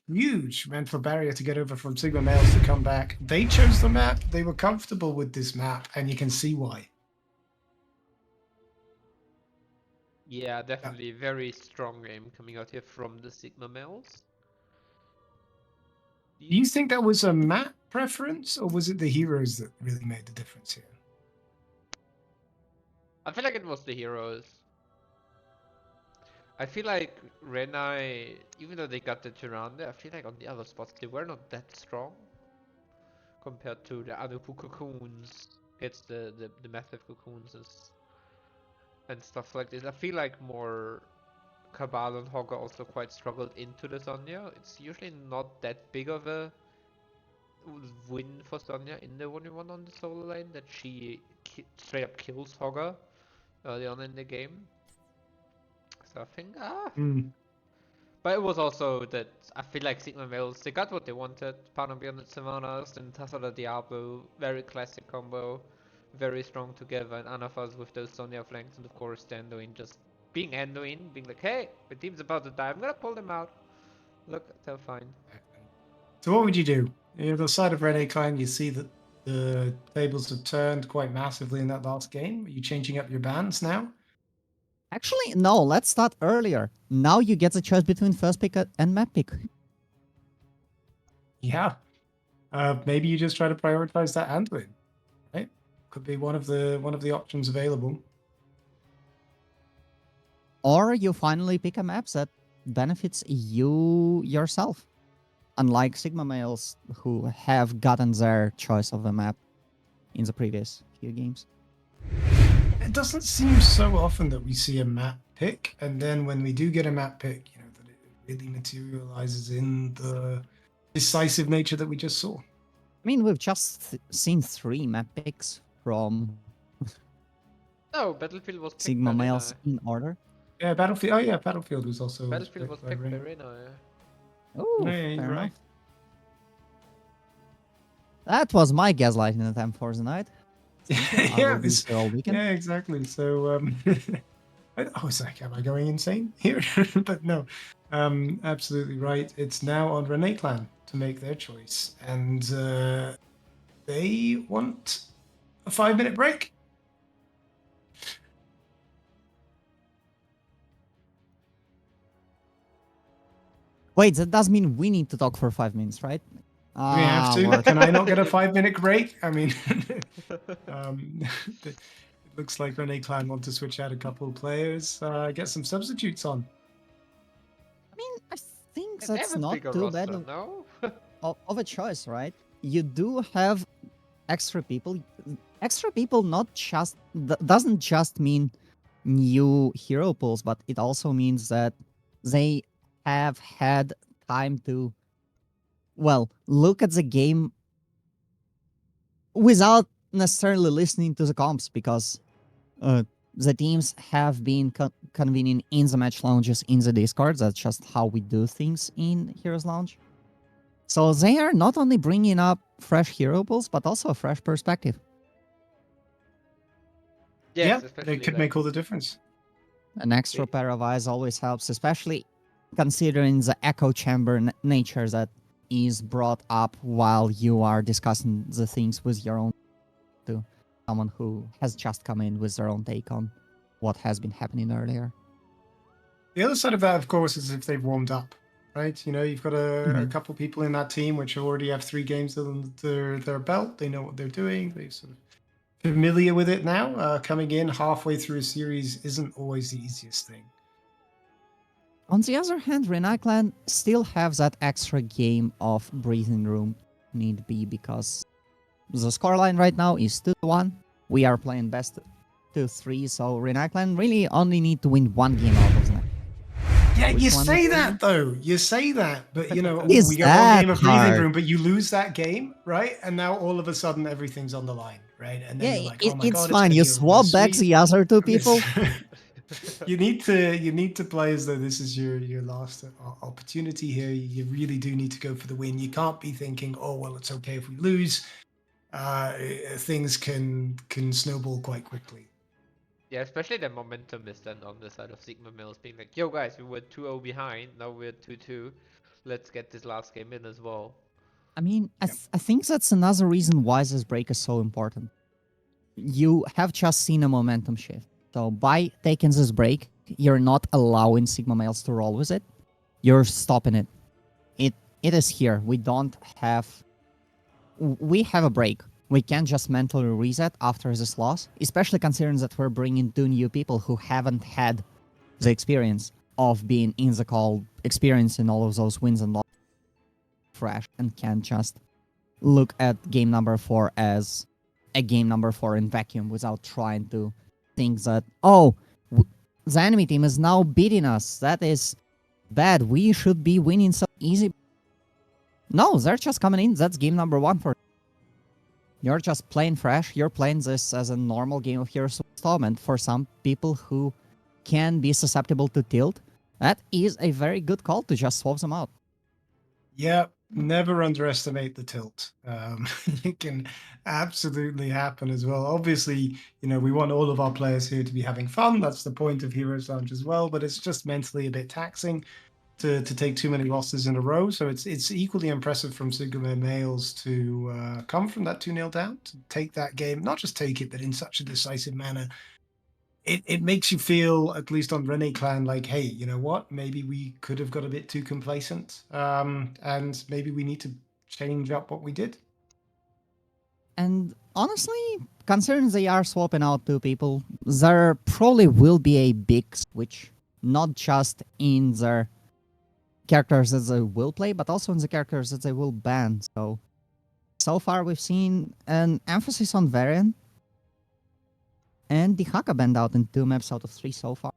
Huge mental barrier to get over from Sigma Males to come back. They chose the map. They were comfortable with this map, and you can see why. Yeah, definitely very strong game coming out here from the Sigma Males. Do you think that was a map preference, or was it the heroes that really made the difference here? I feel like it was the heroes. I feel like Renai, even though they got the Tyrande, I feel like on the other spots they were not that strong compared to the Anupu cocoons. It's the massive cocoons and stuff like this. I feel like more Cabal and Hogger also quite struggled into the Sonya. It's usually not that big of a win for Sonya in the 1v1 on the solo lane that she straight up kills Hogger early on in the game. So I think, Mm. But it was also that I feel like Sigma Males, they got what they wanted. Pawn Beyond Sylvanas and Tassada Diablo, very classic combo, very strong together, and Anaphas with those Sonya flanks, and of course Anduin just being Anduin, being like, hey, my team's about to die, I'm gonna pull them out. Look, they're fine. So what would you do? You know, the side of Renai Clan, you see that the tables have turned quite massively in that last game. Are you changing up your bans now? Actually, no, let's start earlier. Now you get the choice between first pick and map pick. Yeah. Maybe you just try to prioritize that Anduin, right? Could be one of the options available. Or you finally pick a map that benefits you yourself. Unlike Sigma males who have gotten their choice of a map in the previous few games. It doesn't seem so often that we see a map pick, and then when we do get a map pick, you know, that it really materializes in the decisive nature that we just saw. I mean, we've just seen 3 map picks from No, Battlefield was picked Sigma by males Renai. in order. Yeah, Battlefield. Oh yeah, Battlefield was also Battlefield was picked by Renai. Renai. Oh, Yeah, you're fair right. enough. That was my gaslighting attempt for the night. Yeah, will be it's- here all weekend. yeah, exactly. So, I was like, am I going insane here? But no, absolutely right. It's now on Renai Clan to make their choice, and they want a 5-minute break. Wait, that does mean we need to talk for 5 minutes, right? We have to. We're- Can I not get a 5-minute break? I mean, it looks like Renai Clan want to switch out a couple of players, get some substitutes on. I mean, I think They that's have a not bigger too bad roster, no? of a choice, right? You do have extra people. Extra people not just doesn't just mean new hero pools, but it also means that they have had time to, well, look at the game without necessarily listening to the comps, because the teams have been convening in the match lounges in the Discord. That's just how we do things in Heroes Lounge. So they are not only bringing up fresh hero pools, but also a fresh perspective. Yes, Yeah, especially it could like, make all the difference. An extra Okay. pair of eyes always helps, especially considering the echo chamber nature that is brought up while you are discussing the things with your own, to someone who has just come in with their own take on what has been happening earlier. The other side of that, of course, is if they've warmed up, right? You know, you've got a Mhm. couple people in that team which already have 3 games under their belt. They know what they're doing. They sort of familiar with it now. Coming in halfway through a series isn't always the easiest thing. On the other hand, Renai Clan still have that extra game of breathing room need be, because the scoreline right now is 2-1. We are playing best 2-3, so Renai Clan really only need to win 1 game out of that. Yeah, Which you one say was it? that though. You say that, but you know, Is we get 1 that game of breathing hard? room, but you lose that game, right? And now all of a sudden everything's on the line, right? And then Yeah, you're like, oh my it's god, fine. it's You gonna be a swap reverse back sweep. the other 2 people. you need to play as though this is your last opportunity here. You really do need to go for the win. You can't be thinking, oh well, it's okay if we lose. Things can snowball quite quickly. yeah, especially the momentum is then on the side of Sigma Mills being like, yo guys, we were 2-0 behind, now we're 2-2. Let's get this last game in as well. I mean, I think that's another reason why this break is so important. You have just seen a momentum shift. So by taking this break, you're not allowing Sigma males to roll with it. You're stopping it. It is here. We have a break. We can't just mentally reset after this loss, especially considering that we're bringing 2 new people who haven't had the experience of being in the call, experiencing all of those wins and losses fresh, and can't just look at game number 4 as a game number 4 in vacuum without trying to think that, the enemy team is now beating us. That is bad. We should be winning so easy. No, they're just coming in. That's game number 1 for you're just playing fresh. You're playing this as a normal game of Heroes installment for some people who can be susceptible to tilt, that is a very good call to just swap them out. Yeah, never underestimate the tilt. It can absolutely happen as well. Obviously, we want all of our players here to be having fun. That's the point of Heroes Lounge as well, but it's just mentally a bit taxing to take too many losses in a row. So it's equally impressive from Sigma Males to come from that 2-0 down, to take that game, not just take it, but in such a decisive manner. It makes you feel, at least on Renai Clan, like, hey, you know what? Maybe we could have got a bit too complacent, and maybe we need to change up what we did. And honestly, considering they are swapping out two people, there probably will be a big switch, not just in their characters that they will play, but also in the characters that they will ban. So far we've seen an emphasis on variant, and the Haka banned out in 2 maps out of 3 so far.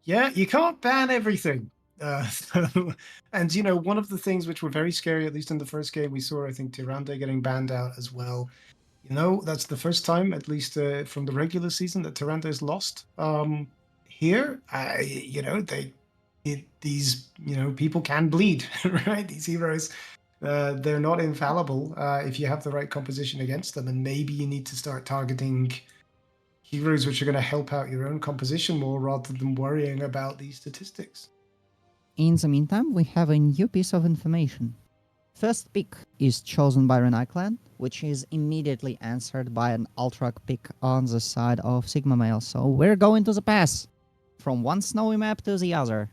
Yeah, you can't ban everything. And one of the things which were very scary, at least in the first game, we saw, I think, Tyrande getting banned out as well. That's the first time, at least from the regular season, that Tyrande has lost. Here, these people can bleed, right? These heroes, they're not infallible if you have the right composition against them, and maybe you need to start targeting heroes which are going to help out your own composition more rather than worrying about these statistics. In the meantime, we have a new piece of information. First pick is chosen by Renai Clan, which is immediately answered by an Ultrac pick on the side of Sigma Male. So we're going to the pass from one snowy map to the other.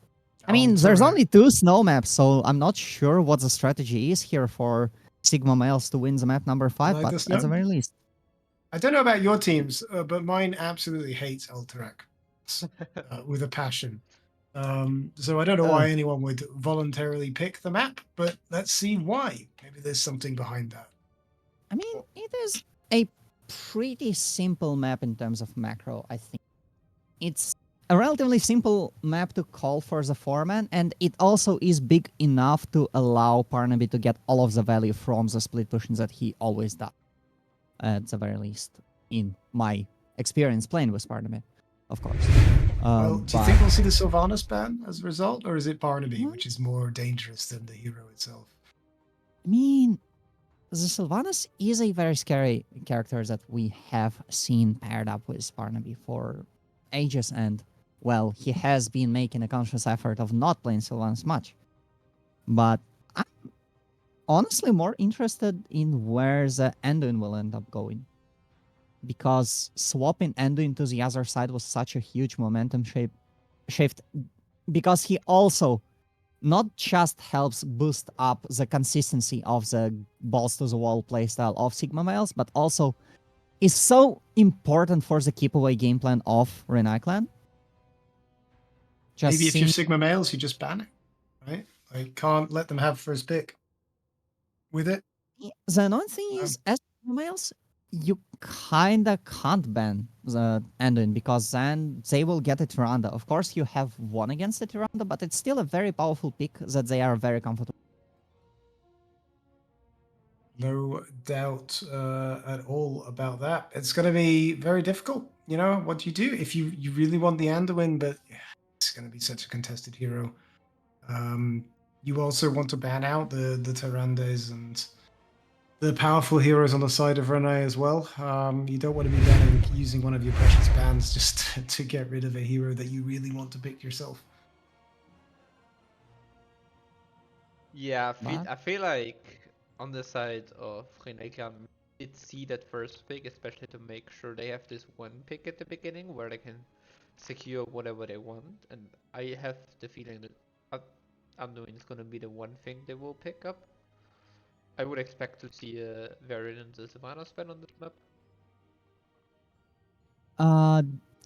I mean, there's only 2 snow maps, so I'm not sure what the strategy is here for Sigma Males to win the map number 5, but at the very least. I don't know about your teams, but mine absolutely hates Alterac with a passion. So I don't know why anyone would voluntarily pick the map, but let's see why. Maybe there's something behind that. I mean, it is a pretty simple map in terms of macro, I think. It's a relatively simple map to call for the 4-man, and it also is big enough to allow Parnaby to get all of the value from the split pushing that he always does. At the very least, in my experience playing with Parnaby, of course. Well, do you think we'll see the Sylvanas ban as a result, or is it Barnaby, which is more dangerous than the hero itself? I mean, the Sylvanas is a very scary character that we have seen paired up with Barnaby for ages, and, well, he has been making a conscious effort of not playing Sylvanas much. But I'm honestly more interested in where the Anduin will end up going. Because swapping Anduin to the other side was such a huge momentum shift, because he also not just helps boost up the consistency of the balls to the wall playstyle of Sigma Males, but also is so important for the keep away game plan of Renai Clan. Maybe if you're Sigma Males, you just ban it, right? Like, can't let them have first pick with it. The annoying thing is, as Sigma Males, you kinda can't ban the Anduin, because then they will get a Tyrande. Of course, you have won against the Tyrande, but it's still a very powerful pick that they are very comfortable. No doubt at all about that. It's going to be very difficult. What do you do if you really want the Anduin, but it's going to be such a contested hero. You also want to ban out the Tyrandes and the powerful heroes on the side of Renai as well. You don't want to be banning using one of your precious bans just to get rid of a hero that you really want to pick yourself. Yeah, I feel like on the side of Renai Clan, did see that first pick, especially to make sure they have this one pick at the beginning where they can secure whatever they want, and I have the feeling that Anduin is gonna be the one thing they will pick up. I would expect to see a variant in the Savannah spell on this map.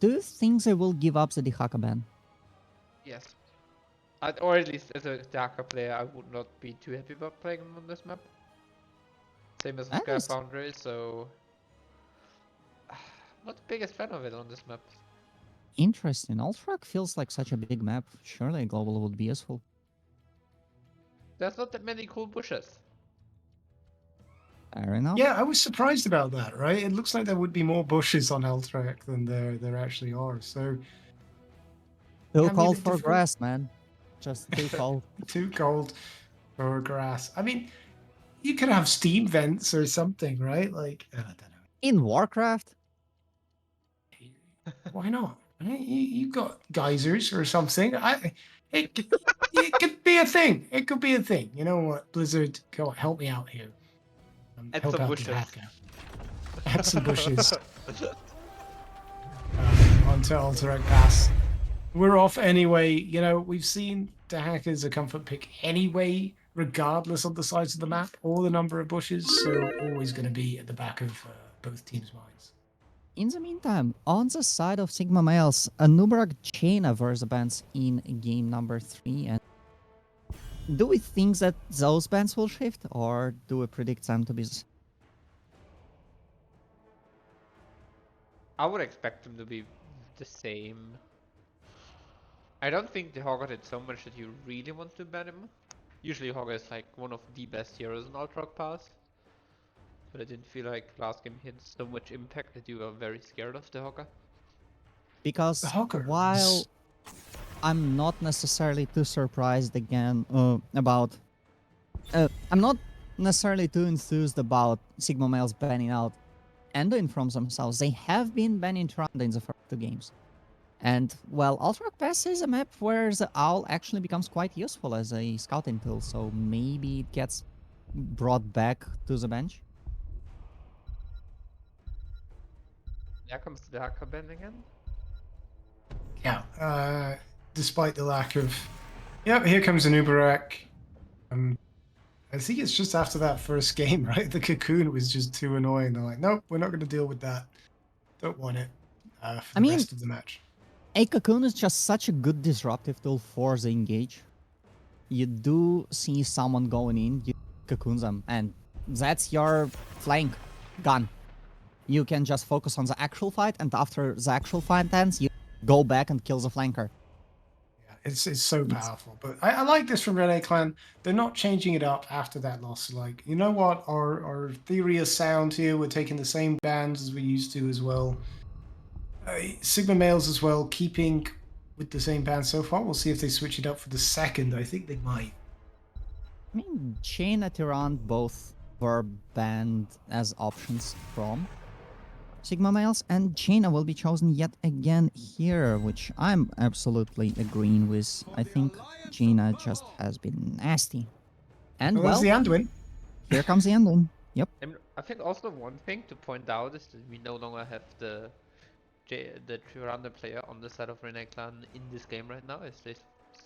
Do you think they will give up the Dihaka ban? Yes. Or at least as a Daka player, I would not be too happy about playing on this map. Same as Sky Foundry, so not the biggest fan of it on this map. Interesting. Ultrac feels like such a big map. Surely a global would be useful. There's not that many cool bushes. Fair enough. Yeah, I was surprised about that, right? It looks like there would be more bushes on Eltrac than there actually are. So Too Can be a cold bit for difficult. grass, man. Just too cold. Too cold for grass. I mean, you could have steam vents or something, right? Like, I don't know. In Warcraft, Why not? You got geysers or something. It could be a thing. It could be a thing. You know what, Blizzard, go help me out here. And Help some out the bushes. hacker. Add some bushes onto Alterac Pass. We're off anyway. You know, we've seen the hackers a comfort pick anyway, regardless of the size of the map or the number of bushes. So always going to be at the back of both teams' minds. in the meantime, on the side of Sigma Males, Nubrak Jaina versus bans in game number 3. And do we think that those bans will shift, or do we predict them to be? I would expect them to be the same. I don't think the Hogger did so much that you really want to ban him. Usually Hogger is like one of the best heroes in Ultra Pass. But I didn't feel like last game he had so much impact that you were very scared of the Hogger. Because The Hawker while I'm not necessarily too surprised again about. I'm not necessarily too enthused about Sigma Males banning out Anduin from themselves. They have been banning Tyrande in the first 2 games. And, well, Ultra Pass is a map where the Owl actually becomes quite useful as a scouting tool, so maybe it gets brought back to the bench. There comes the Hacker ban again. Yeah, despite the lack of. Yep, here comes an Uberak. I think it's just after that first game, right? The cocoon was just too annoying. They're like, nope, we're not going to deal with that. Don't want it for the rest of the match. A cocoon is just such a good disruptive tool for the engage. You do see someone going in, you cocoon them, and that's your flank gun. You can just focus on the actual fight, and after the actual fight ends, you go back and kill the flanker. Yeah, it's so powerful. But I like this from Renai Clan. They're not changing it up after that loss. Like, you know what? Our theory is sound here. We're taking the same bands as we used to as well. Sigma Males as well, keeping with the same band so far. We'll see if they switch it up for the second. I think they might. I mean, Chain and Tyrande both were banned as options from Sigma Males, and Jaina will be chosen yet again here, which I'm absolutely agreeing with. I think Jaina just has been nasty. And Well, well, there's the Anduin. here comes the ending. Yep. And I think also one thing to point out is that we no longer have the Tyrande player on the side of Renai Clan in this game right now, as they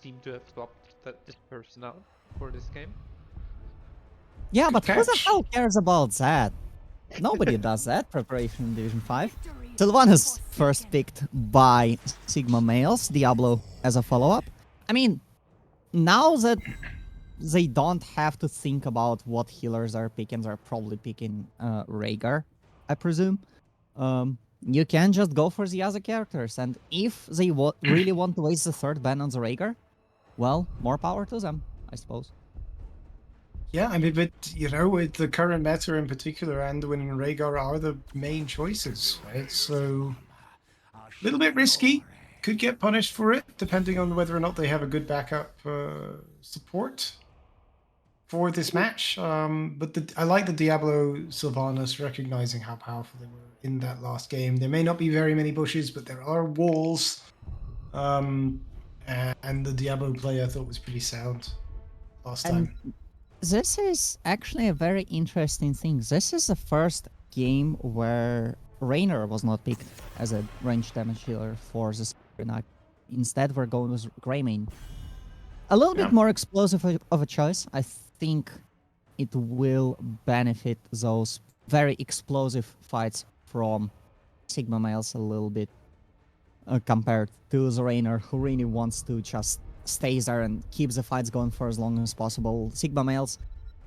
seem to have swapped this person out for this game. Yeah, Good but who the catch. hell cares about that? Nobody does that preparation in Division 5. Sylvanas first picked by Sigma Males, Diablo as a follow-up. I mean, now that they don't have to think about what healers are picking, they're probably picking Rhaegar, I presume. You can just go for the other characters, and if they really want to waste the third ban on the Rhaegar, well, more power to them, I suppose. Yeah, I mean, but you know, with the current meta in particular, Anduin and Rhaegar are the main choices, right? So a little bit risky. Could get punished for it, depending on whether or not they have a good backup support for this match. But I like the Diablo Sylvanas recognizing how powerful they were in that last game. There may not be very many bushes, but there are walls. And the Diablo play I thought was pretty sound last And time. this is actually a very interesting thing. This is the first game where Raynor was not picked as a range damage dealer for the Renai. Instead, we're going with Greymane. A little bit more explosive of a choice. I think it will benefit those very explosive fights from Sigma Males a little bit compared to the Raynor, who really wants to just stays there and keeps the fights going for as long as possible. Sigma Males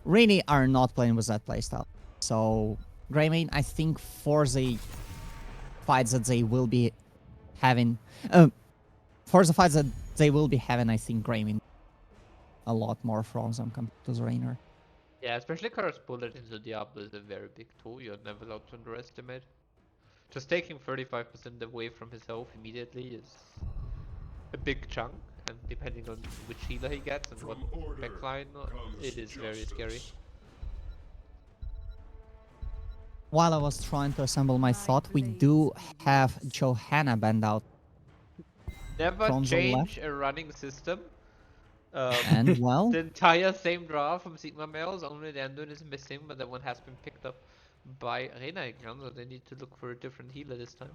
really are not playing with that playstyle. So Greymane, I think for the fights that they will be having, I think Greymane a lot more from them compared to the Raynor. Yeah, especially because bullet into Diablo is a very big tool you're never allowed to underestimate. Just taking 35% away from his health immediately is a big chunk, and depending on which healer he gets and what backline, it is very scary. While I was trying to assemble my thought, we do have Johanna banned out Never from the left. change a running system. And well, The entire same draft from Sigma males, only the Anduin is missing, but that one has been picked up by Renai, so they need to look for a different healer this time.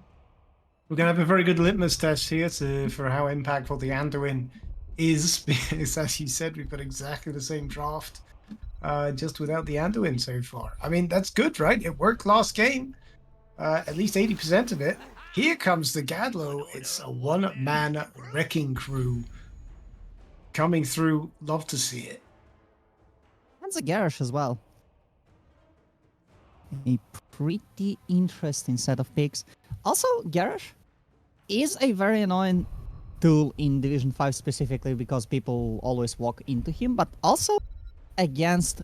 We're going to have a very good litmus test here for how impactful the Anduin is, because as you said, we've got exactly the same draft, just without the Anduin so far. I mean, that's good, right? It worked last game, at least 80% of it. Here comes the Gadlo. It's a one-man wrecking crew coming through. Love to see it. and the Garrosh as well. A pretty interesting set of picks. Also, Garrosh is a very annoying tool in Division 5 specifically because people always walk into him, but also against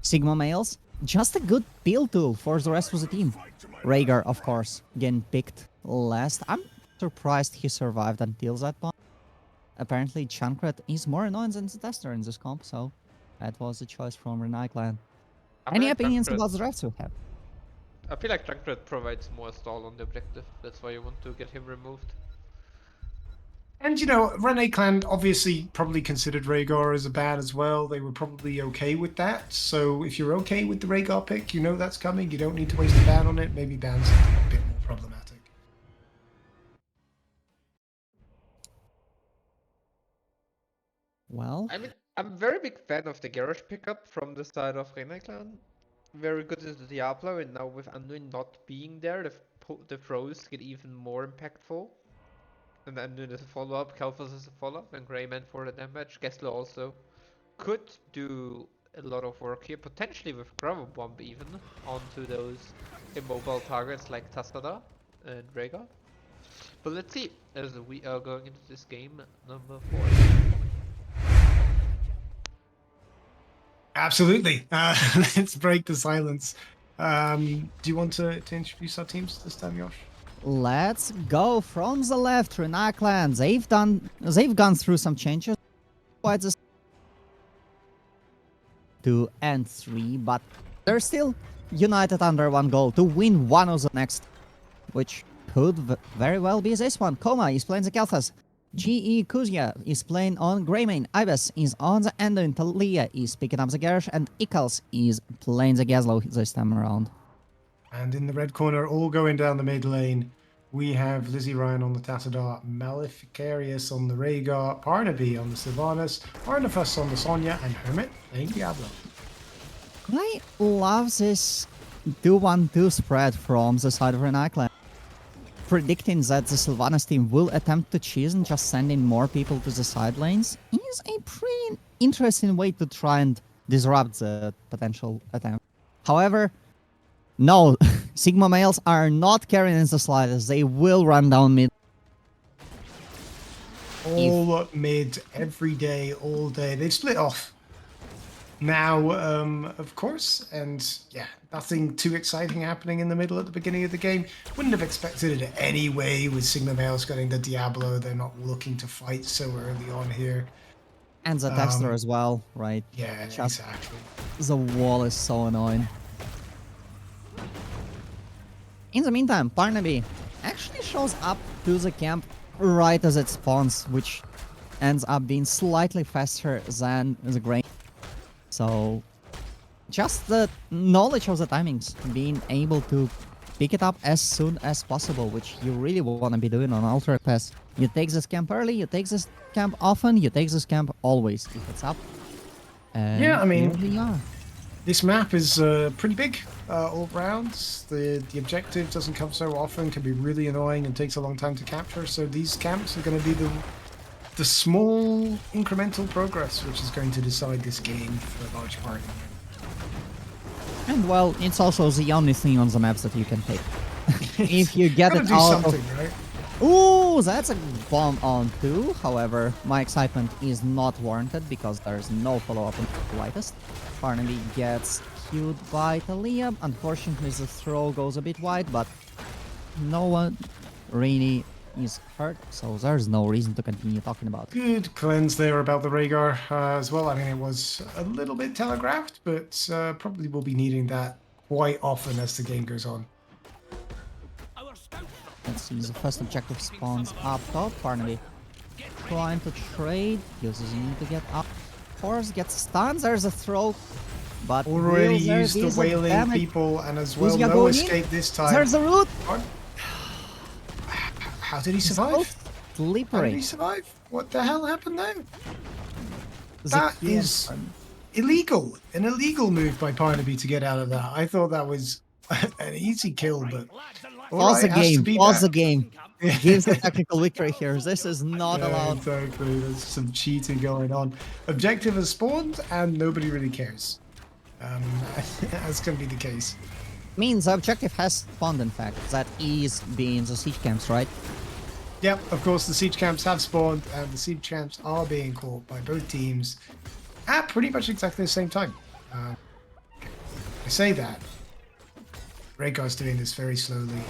Sigma males, just a good peel tool for the rest of the team. Rhaegar, of course, getting picked last. I'm surprised he survived until that point. Apparently, Chankret is more annoying than the Tester in this comp, so that was a choice from Renai clan. I feel Any like opinions Junkrat- about the drafts we have? I feel like Junkrat provides more stall on the objective, that's why you want to get him removed. And, you know, Renai Clan obviously probably considered Rhaegar as a ban as well. They were probably okay with that. So if you're okay with the Rhaegar pick, you know that's coming. You don't need to waste a ban on it. Maybe ban something a bit more problematic. Well, I mean, I'm a very big fan of the Garrosh pickup from the side of Renai clan. Very good is the Diablo, and now with Anduin not being there, the throws get even more impactful. And Anduin is a follow-up, Kel'Thas is a follow-up, and Greyman for the damage. Gessler also could do a lot of work here, potentially with Gravel Bomb even, onto those immobile targets like Tassadar and Rhaegar. But let's see, as we are going into this game number 4. Absolutely. Let's break the silence. Do you want to introduce our teams this time, Yosh? let's go from the left. Renai clan, they've gone through some changes. Quite the 2 and 3, but they're still united under one goal to win one of the next, which could very well be this one. Koma is playing the Kel'Thas. GE Kuzia is playing on Greymane. Ibis is on the Anduin. Talia is picking up the Garrosh, and Ikals is playing the Gazlo this time around. And in the red corner, all going down the mid lane, we have Lizzie Ryan on the Tassadar, Maleficarius on the Rhaegar, Barnaby on the Sylvanas, Arnifus on the Sonya, and Hermit playing Diablo. I love this 2-1-2 spread from the side of Renai clan. Predicting that the Sylvanas team will attempt to cheese and just sending more people to the side lanes is a pretty interesting way to try and disrupt the potential attempt. However, no, Sigma males are not carrying in the slightest. They will run down mid. All mid, every day, all day. They've split off now, of course, and yeah, nothing too exciting happening in the middle at the beginning of the game. Wouldn't have expected it anyway with Sigma males getting the Diablo. They're not looking to fight so early on here. And the Texter as well, right? Yeah, Just- exactly. The wall is so annoying. In the meantime, Barnaby actually shows up to the camp right as it spawns, which ends up being slightly faster than the grain. So, just the knowledge of the timings, being able to pick it up as soon as possible, which you really want to be doing on Ultra Pass. You take this camp early, you take this camp often, you take this camp always if it's up. And Yeah, I mean- here we are. This map is pretty big all round. The objective doesn't come so often, can be really annoying and takes a long time to capture. So these camps are going to be the small incremental progress which is going to decide this game for a large part. And well, it's also the only thing on the maps that you can pick. If you get Gotta it do out something, of... right? Ooh, that's a bomb on 2. However, my excitement is not warranted because there's no follow-up on the lightest. Barnaby gets queued by Talia. Unfortunately, the throw goes a bit wide, but no one really is hurt, so there's no reason to continue talking about it. Good cleanse there about the Rhaegar as well. I mean, it was a little bit telegraphed, but probably will be needing that quite often as the game goes on. Let's see, the first objective spawns up top. Barnaby trying to trade, uses need to get up. Horse gets stunned, there's a throw, but Already will there used be the the wailing damage? people, and as Who's well, no going in? escape this time. There's a root! How did he So survive? How did he slippery. survive? What the hell happened there? The That kill is from- illegal. An illegal move by Barnaby to get out of that. I thought that was an easy kill, but all Pause the right, has to game, be pause the that. game. Gives the technical victory here. This is not Yeah, allowed. exactly. There's some cheating going on. Objective has spawned, and nobody really cares. That's going to be the case. Means the objective has spawned, in fact. That is being the siege camps, right? Yep, of course, the siege camps have spawned, and the siege camps are being caught by both teams at pretty much exactly the same time. I say that. Rhaegar's doing this very slowly.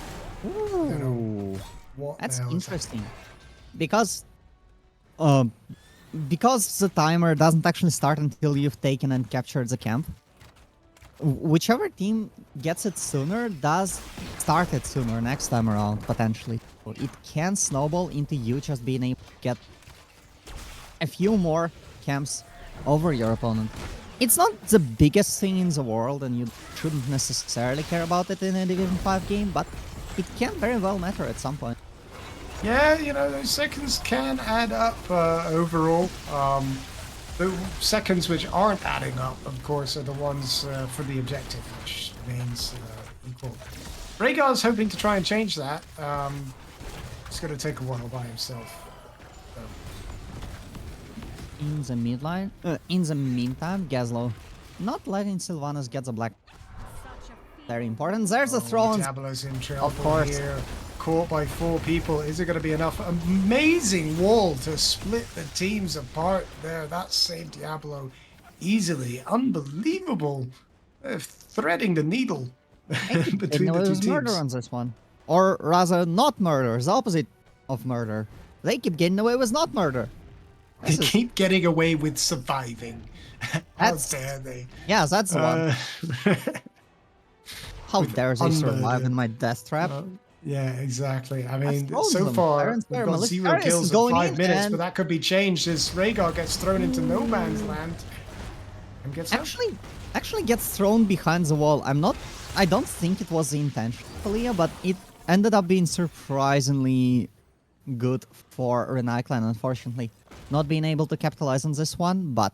Ooh, What that's the hell is interesting. Because the timer doesn't actually start until you've taken and captured the camp. Whichever team gets it sooner does start it sooner next time around, potentially. It can snowball into you just being able to get a few more camps over your opponent. It's not the biggest thing in the world, and you shouldn't necessarily care about it in a Division 5 game, but it can very well matter at some point. Yeah, you know, those seconds can add up overall. The seconds which aren't adding up, of course, are the ones for the objective, which remains equal. Rhaegar's hoping to try and change that. It's going to take a while by himself. In the midline, in the meantime, Gazlo not letting Sylvanas get the black. Very important. There's a throw on. Diablo's in trouble course. here. Caught by 4 people. Is it going to be enough? Amazing wall to split the teams apart there. That saved Diablo easily. Unbelievable. Threading the needle between the two There's murder teams. on this one, or rather, not murder. The opposite of murder. They keep getting away with not murder. They This is- keep getting away with surviving. How That's- dare they? Yeah, that's the one. How dare they survive unmurder. in my death trap? Yeah, exactly. I mean, thrown so them. far Baron's we've there. got Malik 0 Darius kills is in going 5 in, minutes, and- but that could be changed as Rhaegar gets thrown into no man's land and gets out. Actually gets thrown behind the wall. I don't think it was the intention, Leah, but it ended up being surprisingly good for Renai clan, unfortunately. Not being able to capitalize on this one, but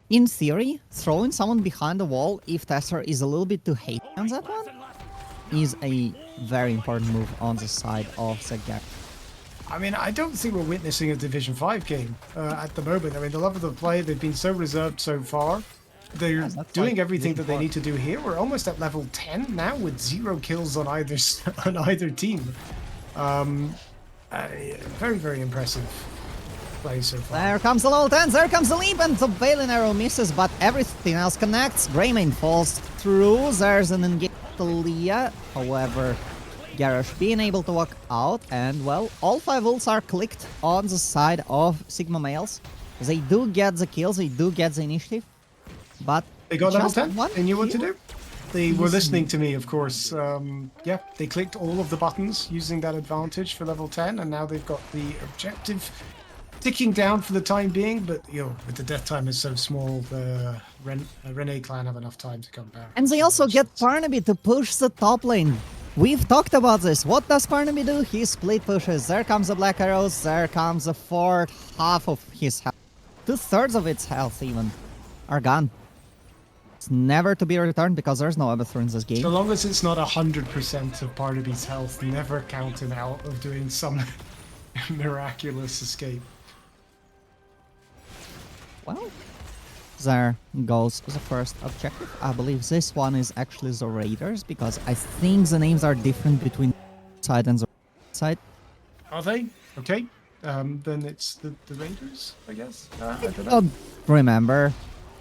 in theory, throwing someone behind the wall, if Tesser is a little bit too hasty on that one, is a very important move on the side of the gap. I mean, I don't think we're witnessing a Division 5 game at the moment. I mean, the level of play, they've been so reserved so far. They're that's doing like everything that they Division need to do here. We're almost at level 10 now with 0 kills on either on either team. Very, very impressive play so far. There comes the level 10, there comes the leap, and the Balin arrow misses, but everything else connects. Greymane falls through, there's an engage to Leah. However, Garrosh being able to walk out, and well, all 5 ults are clicked on the side of Sigma males. They do get the kills, they do get the initiative, but They got level just 10. one They knew what to kill? do. They were listening to me, of course. Yeah, they clicked all of the buttons using that advantage for level 10, and now they've got the objective ticking down for the time being. But, you know, with the death time is so small, the Renai clan have enough time to come back. And they also get Barnaby to push the top lane. We've talked about this. What does Barnaby do? He split pushes. There comes the black arrows. There comes the fourth half of his health. 2/3 of its health even are gone. It's never to be returned because there's no Abathur in this game. So long as it's not 100% of Barnaby's health, never count him out of doing some miraculous escape. Well, there goes the first objective. I believe this one is actually the Raiders because I think the names are different between side and the side. Are they? Okay. Then it's the Raiders, I guess. I don't know. Don't remember.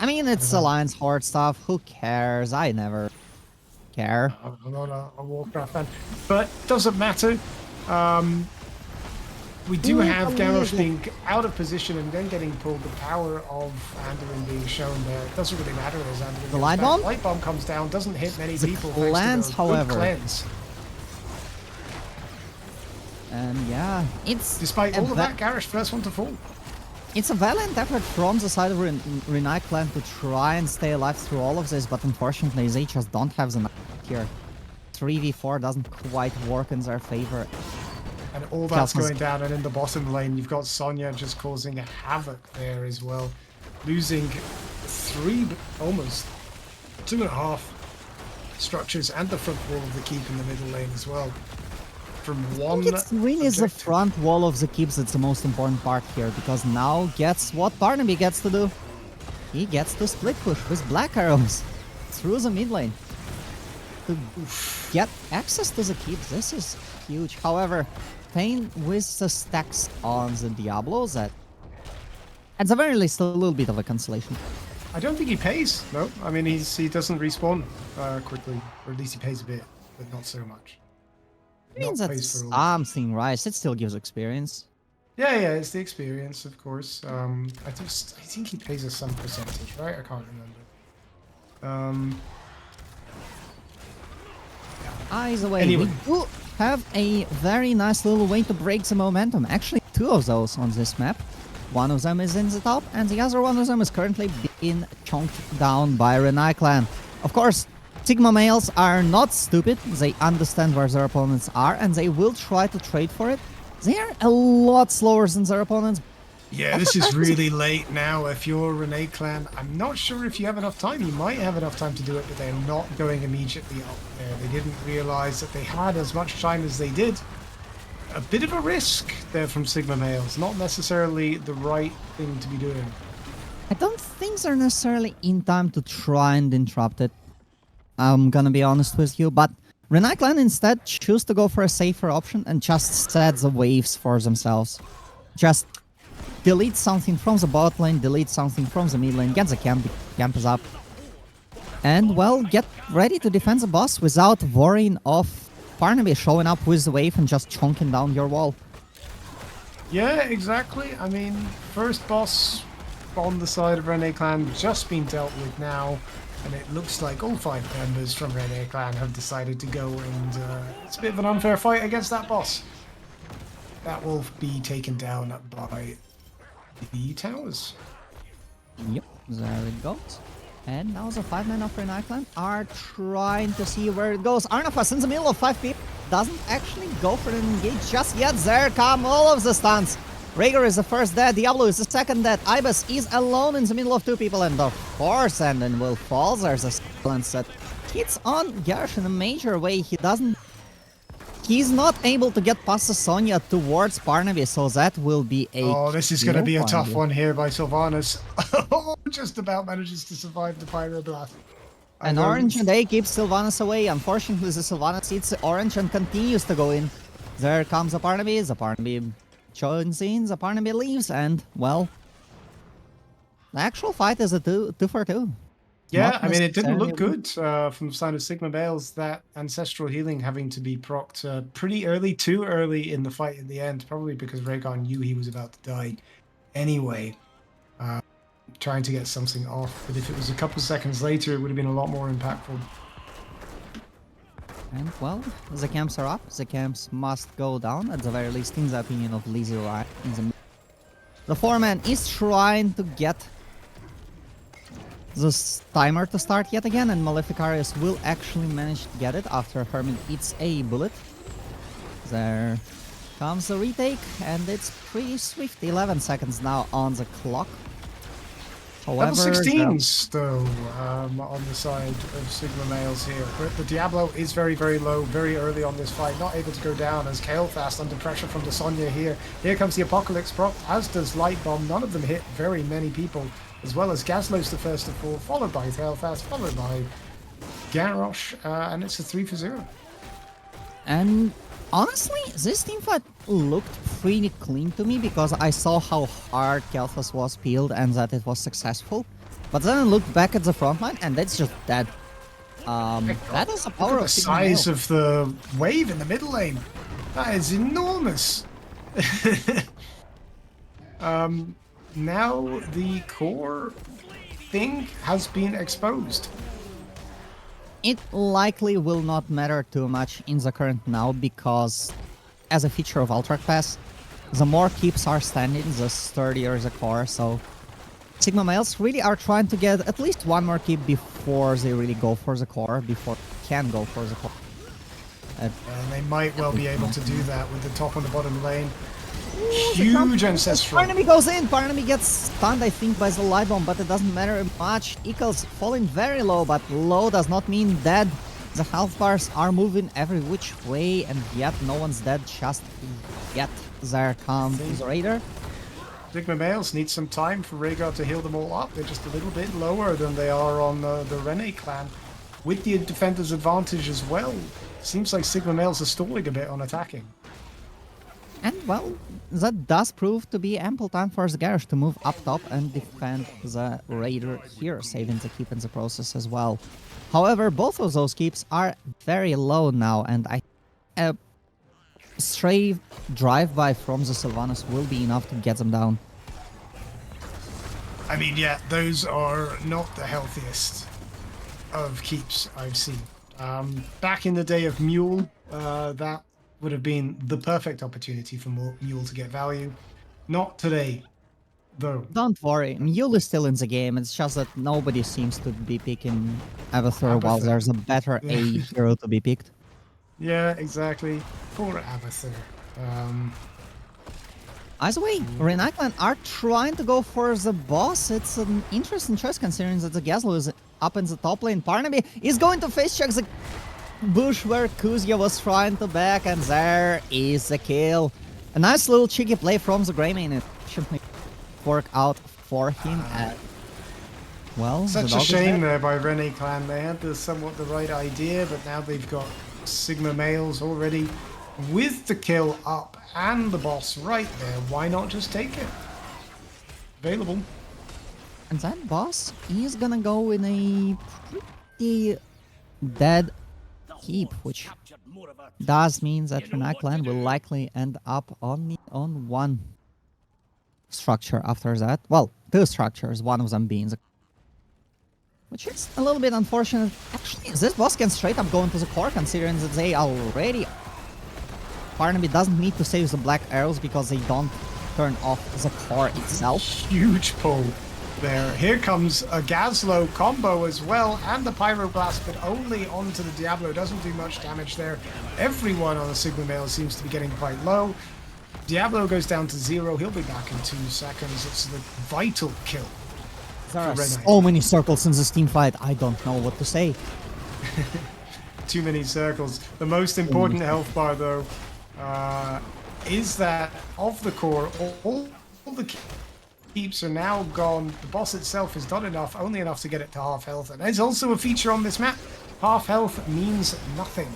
I mean, it's Alliance Horde stuff. Who cares? I never care. I'm not a Warcraft fan, but doesn't matter. We do have Garrosh Unbelievable. being out of position and then getting pulled. The power of Anduin being shown there. It doesn't really matter as Anduin goes light back. bomb? Light bomb comes down, doesn't hit many The people cleanse, thanks to the however. good cleanse. And yeah, it's Despite a all of va- that, Garrosh first one to fall. It's a valiant effort from the side of Renai clan to try and stay alive through all of this, but unfortunately they just don't have the knife here. 3v4 doesn't quite work in their favor. And all that's Kelsen's- going down, and in the bottom lane, you've got Sonya just causing a havoc there as well. Losing almost 2.5 structures and the front wall of the keep in the middle lane as well. From one It's really the objective. front wall of the keeps that's the most important part here, because now gets what Barnaby gets to do. He gets to split push with black arrows through the mid lane to get access to the keep. This is huge. However, Pain with the stacks on the Diablo, that at the very least a little bit of a consolation. I don't think he pays. No, I mean he doesn't respawn quickly, or at least he pays a bit, but not so much. It means Not that's pays for all. something, right? It still gives experience. Yeah, it's the experience, of course. I think he pays us some percentage, right? I can't remember. Either way, Anyway. we do have a very nice little way to break the momentum. Actually, two of those on this map. One of them is in the top, and the other one of them is currently being chonked down by Renai clan. Of course, Sigma males are not stupid. They understand where their opponents are, and they will try to trade for it. They are a lot slower than their opponents. Yeah, this is really late now. If you're Renai clan, I'm not sure if you have enough time. You might have enough time to do it, but they're not going immediately up there. They didn't realize that they had as much time as they did. A bit of a risk there from Sigma males. Not necessarily the right thing to be doing. I don't think they're necessarily in time to try and interrupt it. I'm gonna be honest with you, but Renai clan instead choose to go for a safer option and just set the waves for themselves. Just delete something from the bot lane, delete something from the mid lane, get the campers up, and well, get ready to defend the boss without worrying of Barnaby showing up with the wave and just chonking down your wall. Yeah, exactly. I mean, first boss on the side of Renai clan just been dealt with now, and it looks like all 5 members from Renai clan have decided to go, and it's a bit of an unfair fight against that boss. That will be taken down by the towers. Yep, there it goes. And now the 5 men of Renai clan are trying to see where it goes. Arnafas in the middle of 5 people doesn't actually go for an engage just yet. There come all of the stuns. Rhaegar is the first dead, Diablo is the second dead, Ibis is alone in the middle of 2 people, and of course Andon will fall. There's a silence that hits on Garrosh in a major way. He's not able to get past the Sonya towards Barnaby, so that will be a Oh, this is going to kill be a for tough you. one here by Sylvanas. Just about manages to survive the Pyroblast. I An don't- orange and A keeps Sylvanas away. Unfortunately, the Sylvanas eats the orange and continues to go in. There comes the Barnaby joins in, the Barnaby leaves, and, well, the actual fight is a 2 for 2. Yeah, Not I mean, it didn't look necessarily- good from the side of Sigma Bales, that ancestral healing having to be procced pretty early, too early in the fight in the end, probably because Rhaegar knew he was about to die anyway, trying to get something off. But if it was a couple seconds later, it would have been a lot more impactful. And, well, the camps are up. The camps must go down, at the very least, in the opinion of Lizzie Ryan. The 4-man is trying to get this timer to start yet again, and Maleficarius will actually manage to get it after Hermit eats a bullet. There comes the retake, and it's pretty swift. 11 seconds now on the clock. Level However, 16s, though, on the side of Sigma males here. But the Diablo is very, very low, very early on this fight, not able to go down as Kael'thas under pressure from the Sonya here. Here comes the Apocalypse proc, as does Light Bomb. None of them hit very many people, as well as Gazlos the first to fall, followed by Kael'thas, followed by Garrosh, and it's a 3 for 0. And honestly, this teamfight looked pretty clean to me because I saw how hard Kael'thas was peeled and that it was successful. But then I looked back at the front line and that's just dead. That is the power Look at of the Sigma size Male. of the wave in the middle lane. That is enormous. Now the core thing has been exposed. It likely will not matter too much in the current now because, as a feature of Ultra Pass, the more keeps are standing, the sturdier the core, so Sigma males really are trying to get at least one more keep before they really go for the core, before they can go for the core. And they might well be able to do that with the top and the bottom lane. Huge ancestral. Barnaby goes in. Barnaby gets stunned, I think, by the light bomb, but it doesn't matter much. Eagles falling very low, but low does not mean dead. The health bars are moving every which way, and yet no one's dead just yet. There comes the Raider. Sigma males need some time for Rhaegar to heal them all up. They're just a little bit lower than they are on the Renai clan. With the defender's advantage as well. Seems like Sigma males are stalling a bit on attacking. And, well, that does prove to be ample time for the Garrosh to move up top and defend the Raider here, saving the keep in the process as well. However, both of those keeps are very low now, and a stray drive-by from the Sylvanas will be enough to get them down. I mean, yeah, those are not the healthiest of keeps I've seen. Back in the day of Mule, that would have been the perfect opportunity for Mule to get value. Not today, though. Don't worry, Mule is still in the game, it's just that nobody seems to be picking Abathur while there's a better A hero to be picked. Yeah, exactly. Poor Abathur. Either way, Renai clan are trying to go for the boss. It's an interesting choice considering that the Gazlo is up in the top lane. Barnaby is going to face check the bush where Kuzya was trying to back, and there is a kill. A nice little cheeky play from the Greymane. It should work out for him. Well, such a shame there by Renai clan. They had somewhat the right idea, but now they've got Sigma males already with the kill up and the boss right there. Why not just take it? Available. And that boss is gonna go in a pretty dead keep, which does mean that Renai clan will likely end up only on one structure after that. Well, two structures, one of them being the... which is a little bit unfortunate. Actually, this boss can straight up go into the core considering that they already... Barnaby doesn't need to save the black arrows because they don't turn off the core itself. Huge pull there. Here comes a Gazlo combo as well, and the Pyroblast, but only onto the Diablo. Doesn't do much damage there. Everyone on the Sigma male seems to be getting quite low. Diablo goes down to 0. He'll be back in 2 seconds. It's the vital kill. There are so many circles in this team fight. I don't know what to say. Too many circles. The most important health bar, though, is that of the core, all the keeps are now gone. The boss itself is not enough, only enough to get it to half health. And there's also a feature on this map. Half health means nothing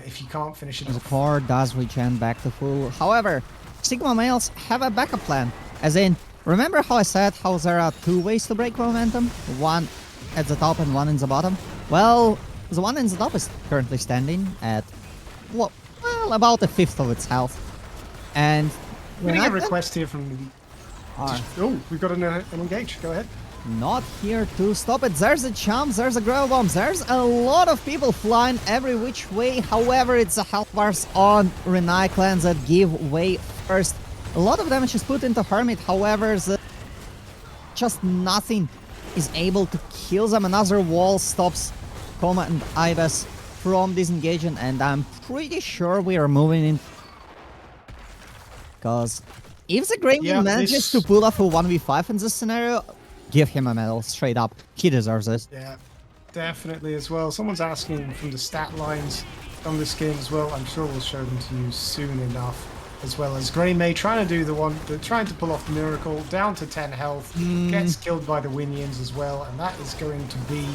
if you can't finish it The off. core does regen back to full. However, Sigma males have a backup plan. As in, remember how I said how there are two ways to break momentum? One at the top and one in the bottom? Well, the one in the top is currently standing at, well, about a fifth of its health. And I'm getting a request here from... Oh, we've got an engage. Go ahead. Not here to stop it. There's a jump, there's a gravel bomb, there's a lot of people flying every which way. However, it's the health bars on Renai clans that give way first. A lot of damage is put into Hermit, however, just nothing is able to kill them. Another wall stops Koma and Ibis from disengaging, and I'm pretty sure we are moving in. Because if the Greymane manages to pull off a 1v5 in this scenario, give him a medal, straight up. He deserves this. Yeah, definitely as well. Someone's asking from the stat lines on this game as well. I'm sure we'll show them to you soon enough. As well as Greymane trying to do trying to pull off the miracle, down to 10 health, gets killed by the Winions as well, and that is going to be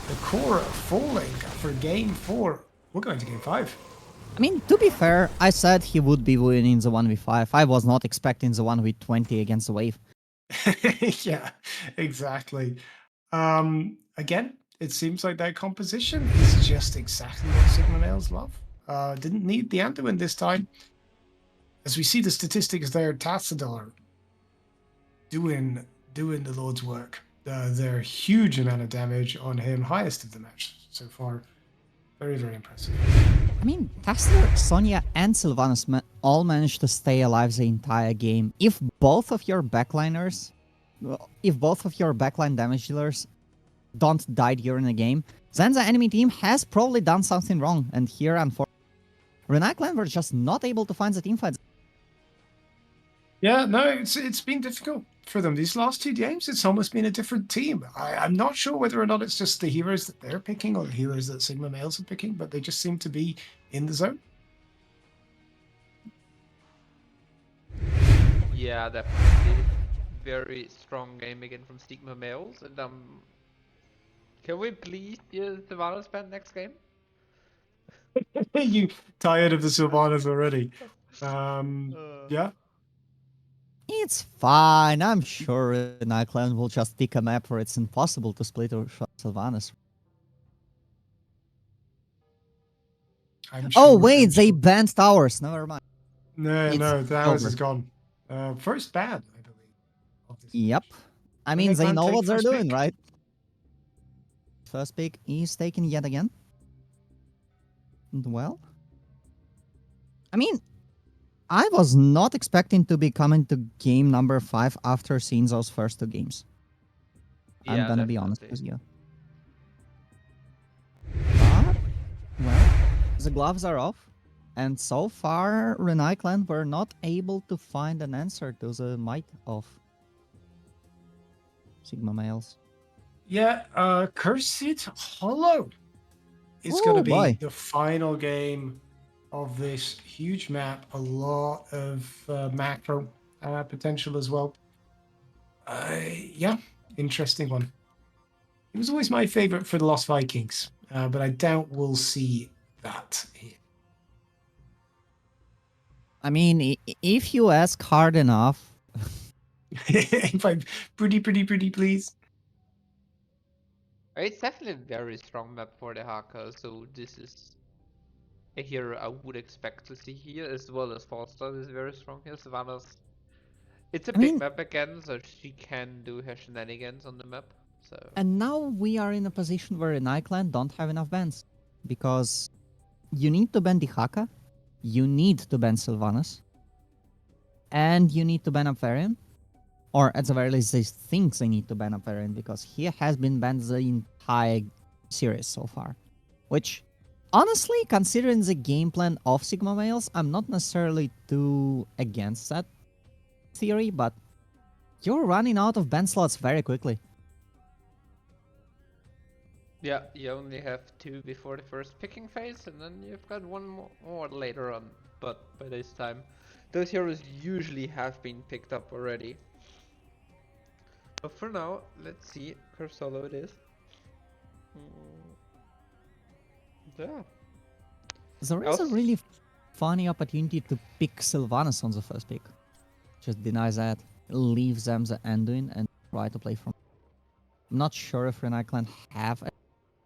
the core falling for game 4. We're going to game 5. I mean, to be fair, I said he would be winning the 1v5. I was not expecting the 1v20 against the wave. Yeah, exactly. Again, it seems like that composition is just exactly what Sigma males love. Didn't need the Anduin this time. as we see the statistics there, Tassadar doing the Lord's work. Their huge amount of damage on him, highest of the match so far. Very, very impressive. I mean, Tassadar, Sonya, and Sylvanas all managed to stay alive the entire game. If both of your backliners, if both of your backline damage dealers don't die during the game, then the enemy team has probably done something wrong. And here, unfortunately, Renai clan were just not able to find the teamfights. Yeah, no, it's been difficult for them. These last 2 games, it's almost been a different team. I'm not sure whether or not it's just the heroes that they're picking or the heroes that Sigma males are picking, but they just seem to be in the zone. Yeah, definitely. Very strong game again from Sigma males, and can we please use the Valor spend next game? You tired of the Sylvanas already? Yeah. It's fine. I'm sure Renai clan will just pick a map where it's impossible to split or shot Sylvanas. Oh wait, they banned towers. Never mind. No, Towers over. is gone. First bad, I believe. Of this Yep. match. I mean, they clan know take what they're first doing, pick. right? First pick is taken yet again. Well, I mean, I was not expecting to be coming to game number 5 after seeing those first 2 games. I'm gonna be honest with you. But, well, the gloves are off. And so far, Renai clan were not able to find an answer to the might of Sigma males. Yeah, Cursed Hollow is going to be boy. the final game of this huge map. A lot of macro potential as well. Yeah, interesting one. It was always my favorite for the Lost Vikings, but I doubt we'll see that here. I mean, if you ask hard enough. If I'm pretty, please. It's definitely a very strong map for the Haka, so this is a hero I would expect to see here, as well as Falstad is very strong here. Savannah's. It's a big map again, so she can do her shenanigans on the map. So. And now we are in a position where Renai clan don't have enough bans. Because you need to ban the Haka, you need to ban Sylvanas, and you need to ban Apvarian. Or at the very least, they think they need to ban Apvarian because he has been banned the entire series so far. Which, honestly, considering the game plan of Sigma males, I'm not necessarily too against that theory, but you're running out of ban slots very quickly. Yeah, you only have 2 before the first picking phase, and then you've got 1 more later on. But by this time, those heroes usually have been picked up already. But for now, let's see. Curse solo it is. Yeah. There is a really funny opportunity to pick Sylvanas on the first pick. Just deny that, leave them the Anduin, and try to play from. I'm not sure if Renai clan have a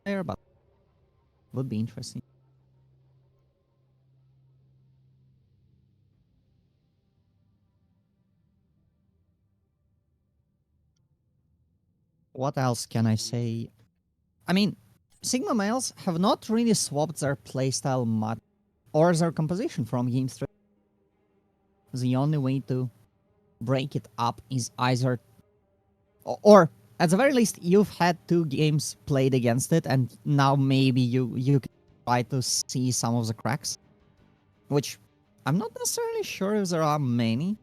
there, but would be interesting. What else can I say? I mean, Sigma males have not really swapped their playstyle much or their composition from game 3. The only way to break it up is either, or at the very least, you've had 2 games played against it, and now maybe you can try to see some of the cracks, which I'm not necessarily sure if there are many.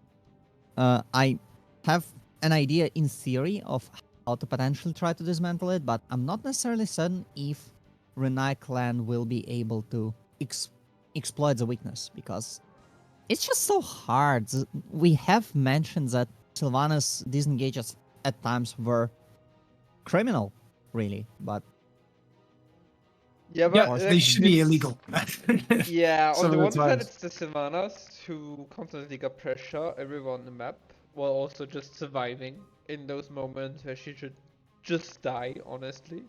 I have an idea in theory of how to potentially try to dismantle it, but I'm not necessarily certain if Renai clan will be able to exploit the weakness, because it's just so hard. We have mentioned that Sylvanas disengages at times were criminal, really, but yeah, but they should be illegal. Yeah, on the one side times. it's the Sylvanas who constantly got pressure everyone on the map, while also just surviving in those moments where she should just die, honestly.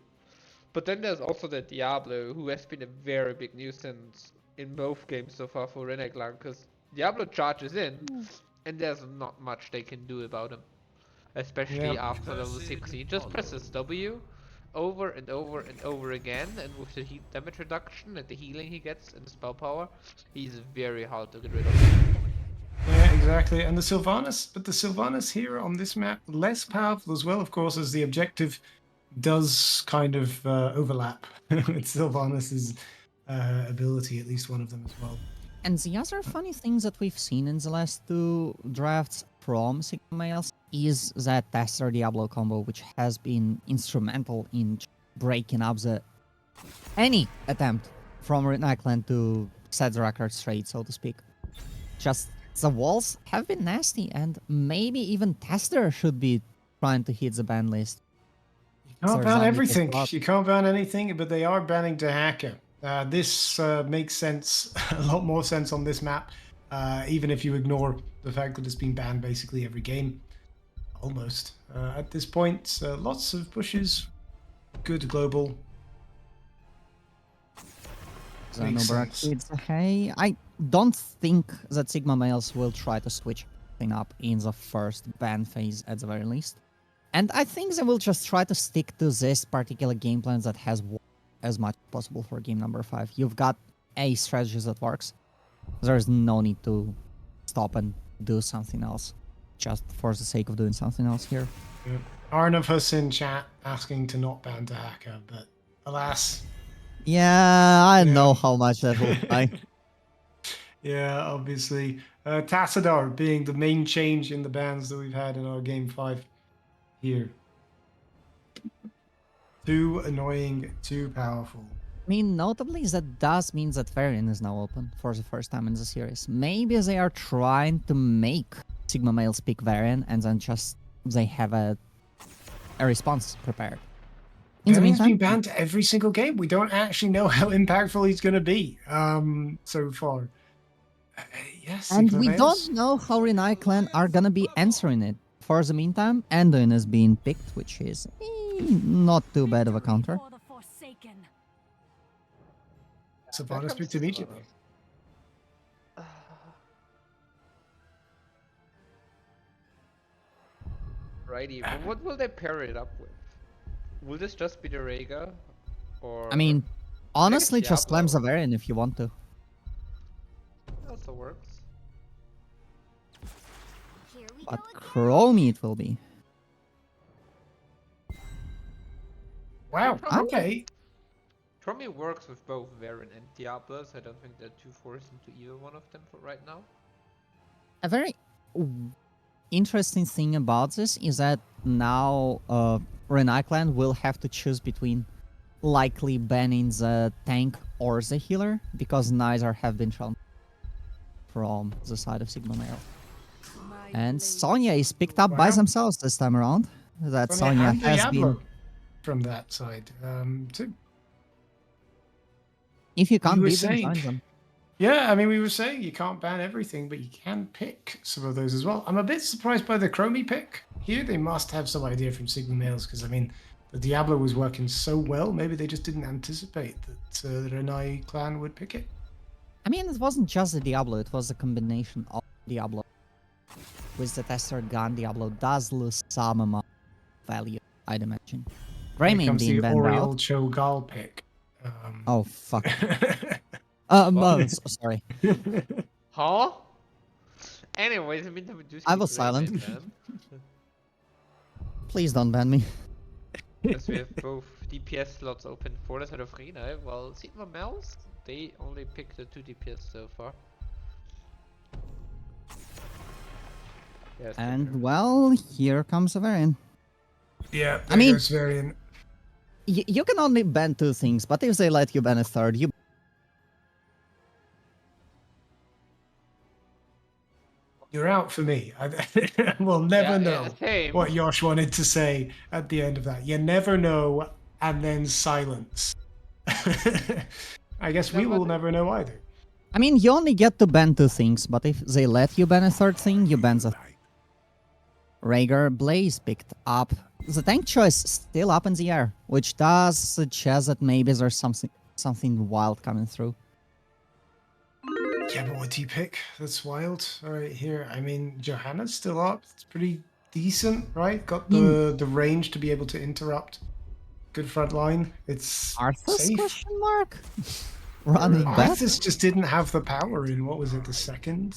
But then there's also the Diablo, who has been a very big nuisance in both games so far for Renai clan, because Diablo charges in, and there's not much they can do about him. Especially Yeah. after level 60. He just presses W over and over and over again, and with the heat damage reduction and the healing he gets and the spell power, he's very hard to get rid of. Yeah, exactly. And the Sylvanas, but the Sylvanas here on this map, less powerful as well, of course, as the objective does kind of overlap with Sylvanas's ability, at least one of them as well. And the other funny things that we've seen in the last two drafts from Sigma Males is that Tester Diablo combo, which has been instrumental in breaking up any attempt from Renai clan to set the record straight, so to speak. Just the walls have been nasty, and maybe even Tester should be trying to hit the ban list. You can't Sorry, ban Zombie everything. takes a lot. You can't ban anything, but they are banning Dahaka. This makes sense, a lot more sense on this map, even if you ignore the fact that it's been banned basically every game. Almost. At this point, lots of pushes, good global. Makes sense. Hey, I don't think that Sigma Males will try to switch thing up in the first ban phase at the very least. And I think they will just try to stick to this particular game plan that has worked as much as possible for game number 5. You've got a strategy that works. There's no need to stop and do something else just for the sake of doing something else here. Yeah. Arnav us in chat asking to not ban Dahaka, but alas. Yeah, I Yeah. know how much that will buy. Yeah, obviously. Tassadar being the main change in the bans that we've had in our game 5 here. Too annoying, too powerful. I mean, notably, that does mean that Varian is now open for the first time in the series. Maybe they are trying to make Sigma Males pick Varian, and then just they have a response prepared. In the Varian's been meantime, banned every single game. We don't actually know how impactful he's going to be so far. Yes, and Sigma we Males. don't know how Renai clan are gonna be answering it. For the meantime, Anduin is being picked, which is not too bad of a counter. For the Forsaken. Sylvanas picked immediately. Righty, but what will they pair it up with? Will this just be the Rhaegar? Or I mean, honestly, just Diablo. slam the Varian if you want to. also works. Here we But go again. Chromie it will be. Wow, okay. Chromie works with both Varen and Diablo, so I don't think they're too forced into either one of them for right now. A very interesting thing about this is that now Renai clan will have to choose between likely banning the tank or the healer, because neither have been shown from the side of Sigma Male. My And blade. Sonya is picked up by Wow. themselves this time around. That Sonya and has Diablo been... from that side too. If you can't were beat them, saying- join them. Yeah, I mean, we were saying you can't ban everything, but you can pick some of those as well. I'm a bit surprised by the Chromie pick here. They must have some idea from Sigma Males, because I mean, the Diablo was working so well. Maybe they just didn't anticipate that the Renai clan would pick it. I mean, it wasn't just the Diablo, it was a combination of Diablo. With the Tester gun, Diablo does lose some amount of value, I'd imagine. Here Greymane comes being the banned Oriel out. Cho'Gall pick. Oh, fuck. Sorry. Huh? Anyways, I mean, we do I see was Greymane silent. ban, Please don't ban me. as we have both DPS slots open for the side of Renai, while Sigma Males, they only picked the 2 DPS so far. Yes, And, well, here comes a variant. Yeah, I mean- goes Varian. You can only ban 2 things, but if they let you ban a third, you... You're out for me. We'll never know same. what Yosh wanted to say at the end of that. You never know, and then silence. I guess we will never know either. I mean, you only get to ban 2 things, but if they let you ban a third thing, you ban the... Rhaegar Blaze picked up. The tank choice still up in the air, which does suggest that maybe there's something wild coming through. Yeah, but what do you pick? That's wild. All right, here. I mean, Johanna's still up. It's pretty decent, right? Got the range to be able to interrupt. Good front line. It's Arthas safe. question mark? Running back? Arthas just didn't have the power in, what was it, the second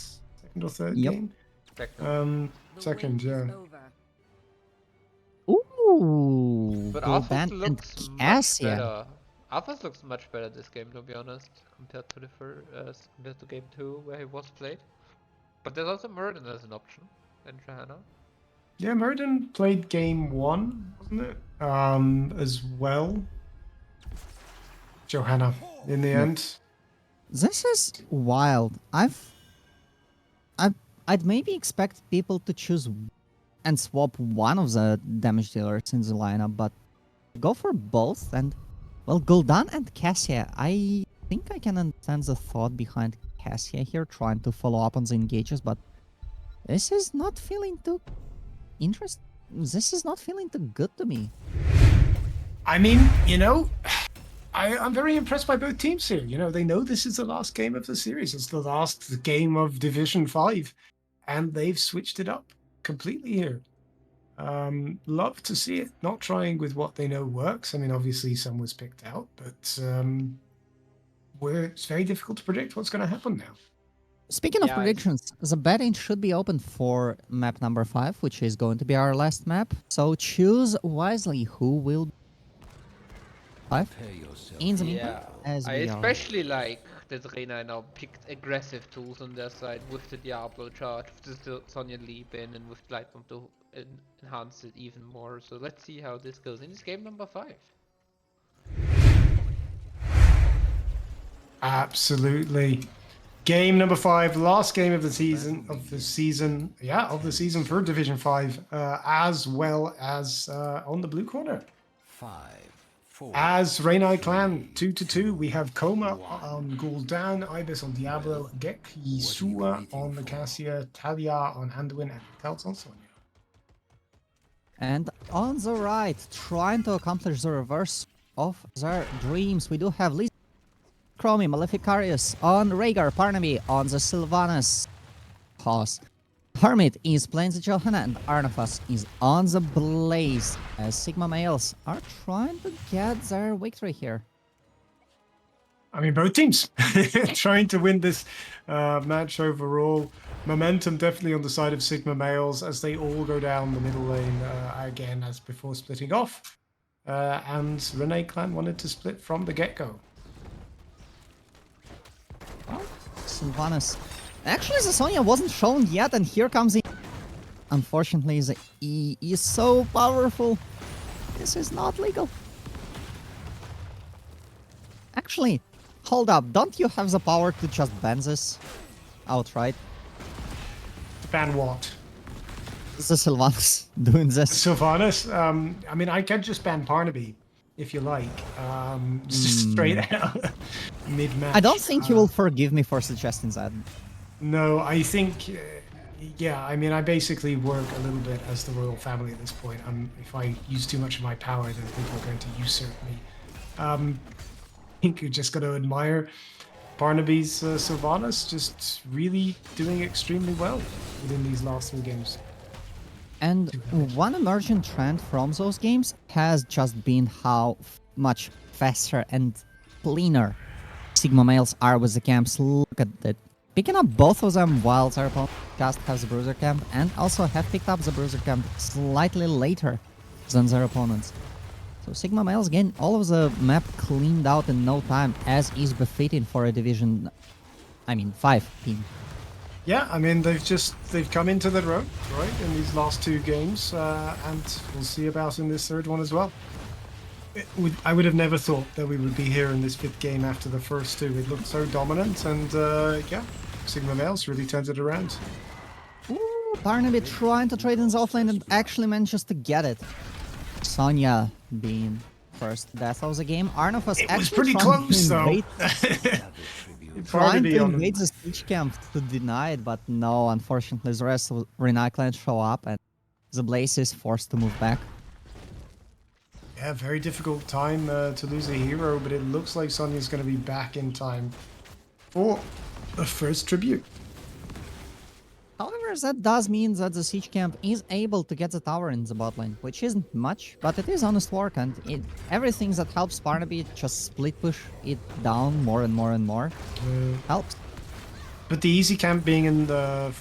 or third Yep. game? Second. The Second, wait is yeah. over. Ooh, But Gul'dan Arthas and looks much Cassia. better. Arthas looks much better this game, to be honest, compared to the compared to game 2 where he was played. But there's also Murden as an option in Johanna. Yeah, Murden played game 1, wasn't it? As well. Johanna, in the end. This is wild. I'd maybe expect people to choose and swap one of the damage dealers in the lineup, but go for both. And well, Gul'dan and Cassia, I think I can understand the thought behind Cassia here, trying to follow up on the engages, but this is not feeling too This is not feeling too good to me. I mean, you know, I'm very impressed by both teams here. You know, they know this is the last game of the series. It's the last game of Division 5, and they've switched it up completely here. Love to see it. Not trying with what they know works. I mean, obviously some was picked out, but it's very difficult to predict what's going to happen now. Speaking of Yeah, predictions, the betting should be open for map number 5, which is going to be our last map. So choose wisely who will 5 in the meantime, Yeah, as I we are. especially like that Renai now picked aggressive tools on their side with the Diablo charge, with the Sonya leap in, and with Light Bomb to enhance it even more. So let's see how this goes in this game number 5. Absolutely. Game number 5, last game of the season, for Division 5, as well as on the blue corner. 5, 4. As Renai Clan 2-2, we have Koma on Gul'dan, Ibis on Diablo, Gek Yisua on the Cassia, Talia on Anduin, and Telts on Sonya. And on the right, trying to accomplish the reverse of their dreams, we do have Lisa, Chromie, Maleficarius on Rhaegar, Parnaby on the Sylvanas Hoss. Hermit is playing the Johanna, and Arnafas is on the Blaze, as Sigma males are trying to get their victory here. I mean, both teams trying to win this match overall. Momentum definitely on the side of Sigma males as they all go down the middle lane again as before splitting off. And Renai Clan wanted to split from the get-go. Sylvanas. Actually, the Sonya wasn't shown yet, and here comes the... Unfortunately, the E is so powerful. This is not legal. Actually, hold up. Don't you have the power to just ban this outright? Ban what? The Sylvanas doing this. Sylvanas? I mean, I can just ban Parnaby if you like. Just straight out mid-match. I don't think you will forgive me for suggesting that. No, I think, yeah, I mean, I basically work a little bit as the royal family at this point. If I use too much of my power, then people are going to usurp me. I think you just got to admire Barnaby's Sylvanas just really doing extremely well within these last 3 games. And one emerging trend from those games has just been how much faster and cleaner Sigma males are with the camps. Look at that. Picking up both of them while their opponent just has the Bruiser camp, and also have picked up the Bruiser camp slightly later than their opponents. So Sigma males getting all of the map cleaned out in no time, as is befitting for a Division, 5 team. Yeah, I mean, they've come into their own, right, in these last 2 games, and we'll see about in this 3rd one as well. I would have never thought that we would be here in this 5th game after the first 2. It looked so dominant, and yeah, Sigma males really turned it around. Ooh, Barnaby trying to trade in the offlane and actually manages to get it. Sonya being first death of the game. Arnov was It was pretty close, though. Trying to invade the siege camp to deny it, but no, unfortunately the rest of Renai clan show up and the Blaze is forced to move back. Yeah, very difficult time to lose a hero, but it looks like Sonya's going to be back in time for the first tribute. However, that does mean that the siege camp is able to get the tower in the bot lane, which isn't much, but it is honest work, and everything that helps Barnaby just split push it down more and more and more helps. But the easy camp being in the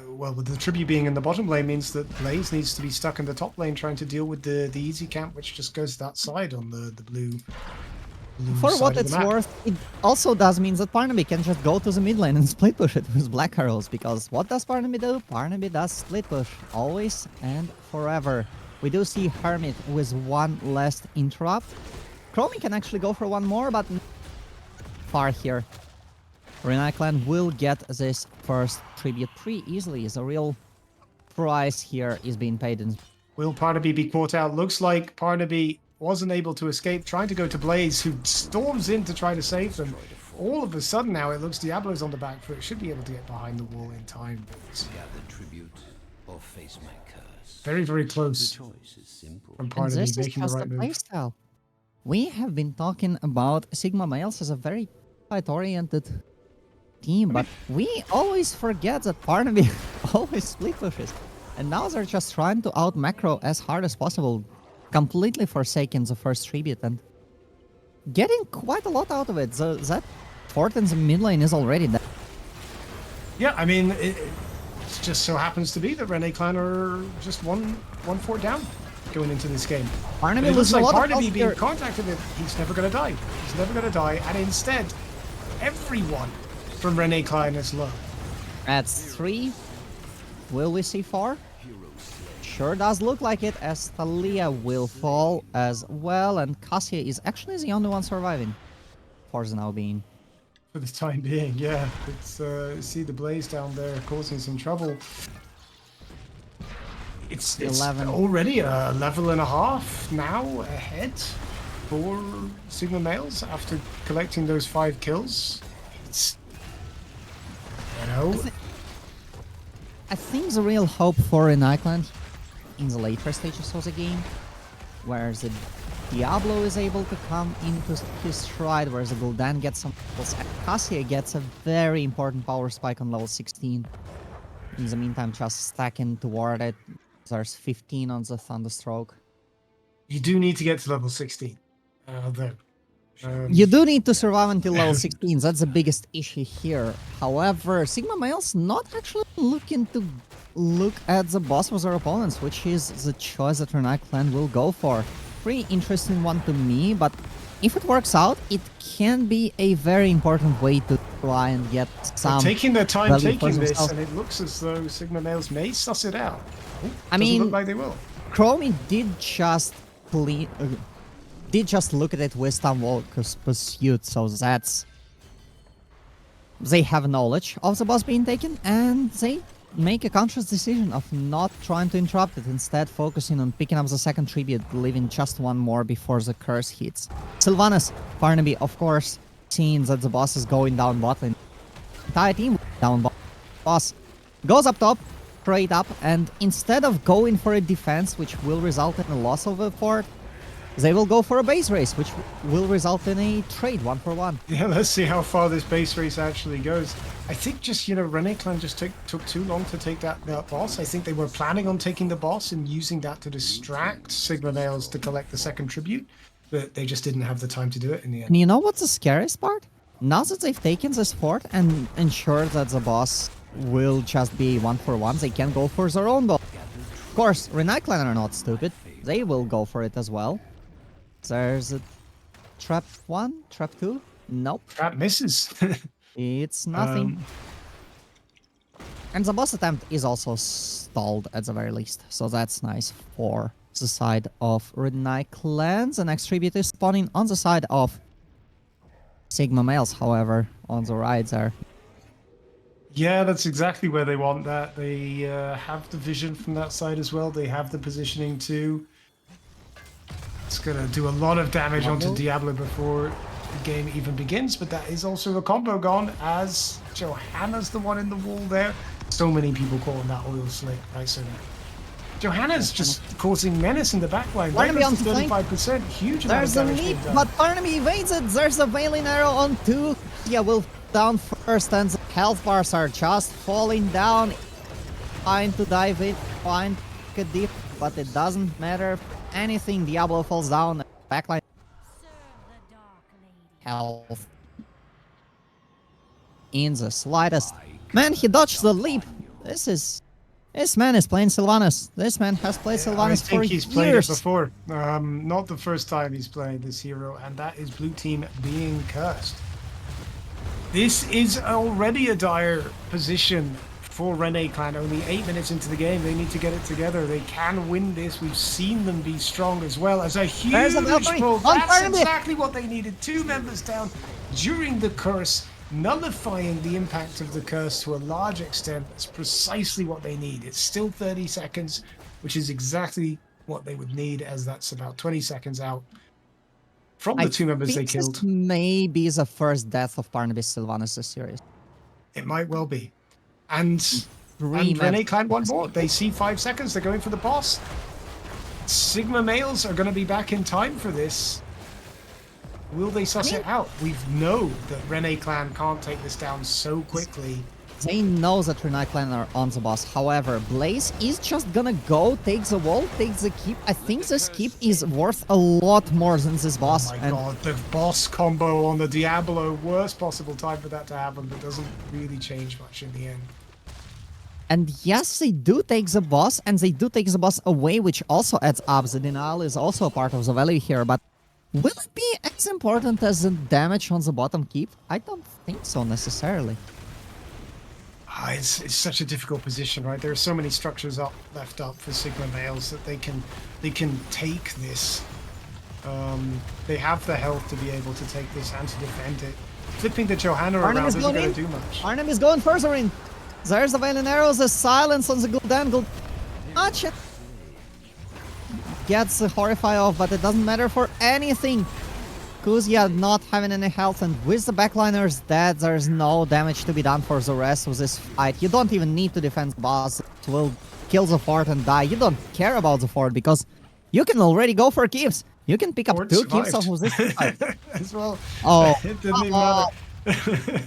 well, with the tribute being in the bottom lane means that Blaze needs to be stuck in the top lane trying to deal with the easy camp, which just goes that side on the blue. For side what of the it's map. worth, it also does mean that Barnaby can just go to the mid lane and split push it with black arrows, because what does Barnaby do? Barnaby does split push, always and forever. We do see Hermit with one last interrupt. Chromie can actually go for one more, but far here. Renai clan will get this first tribute pretty easily. The real price here is being paid in. Will Parnaby be caught out? Looks like Parnaby wasn't able to escape, trying to go to Blaze, who storms in to try to save them. All of a sudden now it looks Diablo's on the back foot. Should be able to get behind the wall in time. But Gather tribute or face my curse. very, very The close choice is simple. from And Parnaby this is making the just right the move. playstyle. We have been talking about Sigma Males as a very fight-oriented team, but we always forget that Barnaby always split pushes. And now they're just trying to out-macro as hard as possible, completely forsaking the first tribute and getting quite a lot out of it. That fort in the mid lane is already there. Yeah, I mean, it just so happens to be that Renai clan are just one fort down going into this game. Barnaby It looks loses a like lot of Barnaby health being here. contacted with, he's never going to die. He's never going to die. And instead, everyone from Renai clan is low. That's 3. Will we see 4? Sure does look like it, as Thalia will fall as well, and Cassia is actually the only one surviving. For the now being. For the time being, yeah. It's see the Blaze down there causing some trouble. It's 11. already a level and a half now ahead for Sigma Males after collecting those 5 kills. It's, you know, I think the real hope for Renai clan in the later stages of the game, where the Diablo is able to come into his stride, where the Gul'dan gets some kills, and Cassia gets a very important power spike on level 16. In the meantime, just stacking toward it. There's 15 on the Thunderstroke. you do need to get to level 16. Though. You do need to survive until level 16, that's the biggest issue here. However, Sigma Males not actually looking to look at the boss of their opponents, which is the choice that Renai clan will go for. Pretty interesting one to me, but if it works out, it can be a very important way to try and get some taking their time value for taking this, themselves. and it looks as though Sigma Males may suss it out. I Doesn't mean, look like they will. Chromie did just look at it with Stonewalker's Pursuit, so that's... They have knowledge of the boss being taken, and they make a conscious decision of not trying to interrupt it, instead focusing on picking up the second tribute, leaving just one more before the curse hits. Sylvanas, Barnaby, of course, seeing that the boss is going down bot lane. Entire team down bot. Boss goes up top, straight up, and instead of going for a defense, which will result in a loss of a fort, they will go for a base race, which will result in a trade 1-for-1. Yeah, let's see how far this base race actually goes. I think just, you know, Renai clan just took too long to take that boss. I think they were planning on taking the boss and using that to distract Sigma Males to collect the second tribute, but they just didn't have the time to do it in the end. And you know what's the scariest part? Now that they've taken this fort and ensured that the boss will just be 1-for-1, they can go for their own boss. Of course, Renai clan are not stupid. They will go for it as well. There's a trap 1, trap 2. Nope, Trap misses. it's nothing. And the boss attempt is also stalled at the very least, so that's nice for the side of Renai clans. The next tribute is spawning on the side of Sigma Males, however, on the right there. Yeah, that's exactly where they want that. They have the vision from that side as well. They have the positioning too. It's going to do a lot of damage onto Diablo before the game even begins, but that is also a combo gone as Johanna's the one in the wall there. So many people calling that oil slick, right? So Johanna's just causing menace in the backline. Right Barnaby on to flank. 35%. Huge amount There's of a damage leap, being done. but Barnaby evades it. There's a Veiling arrow on 2. Yeah, will down first, and the health bars are just falling down. Trying to dive in, trying to get deep, but it doesn't matter anything. Diablo falls down. Backline Serve the Dark Lady. health in the slightest. Man, he dodged the leap. This man is playing Sylvanas. This man has played I Sylvanas for think he's played it years. before. Not the first time he's played this hero, and that is blue team being cursed. This is already a dire position for Renai clan. Only 8 minutes into the game, they need to get it together. They can win this. We've seen them be strong as well as a huge There's a Valkyrie pull. on That's Barnaby. exactly what they needed. 2 members down during the curse, nullifying the impact of the curse to a large extent. That's precisely what they need. It's still 30 seconds, which is exactly what they would need, as that's about 20 seconds out from the 2 members they think killed. this may be the first death of Barnaby Sylvanas this series. It might well be. And Three Renai clan one more. They see 5 seconds. They're going for the boss. Sigma males are going to be back in time for this. Will they suss it out? We know that Renai clan can't take this down so quickly. They know that Renai clan are on the boss. However, Blaze is just gonna go, take the wall, take the keep. I think this keep is worth a lot more than this boss. Oh my and god, the boss combo on the Diablo. Worst possible time for that to happen, but doesn't really change much in the end. And yes, they do take the boss, and they do take the boss away, which also adds up. The denial is also a part of the value here, but will it be as important as the damage on the bottom keep? I don't think so necessarily. It's such a difficult position, right? There are so many structures left up for Sigma males that they can take this. They have the health to be able to take this and to defend it. Flipping the Johanna Arnim around is isn't going going in. to do much. Arnim is going further in. There's the Valen Arrows, the silence on the Gul'dan. Gul'dan gets the Horrify off, but it doesn't matter for anything. Kuzia not having any health, and with the backliners dead, there's no damage to be done for the rest of this fight. You don't even need to defend the boss. It will kill the fort and die. You don't care about the fort because you can already go for keeps. You can pick up Fort 2 keeps off survived. of this fight. As well. Oh, It didn't even matter.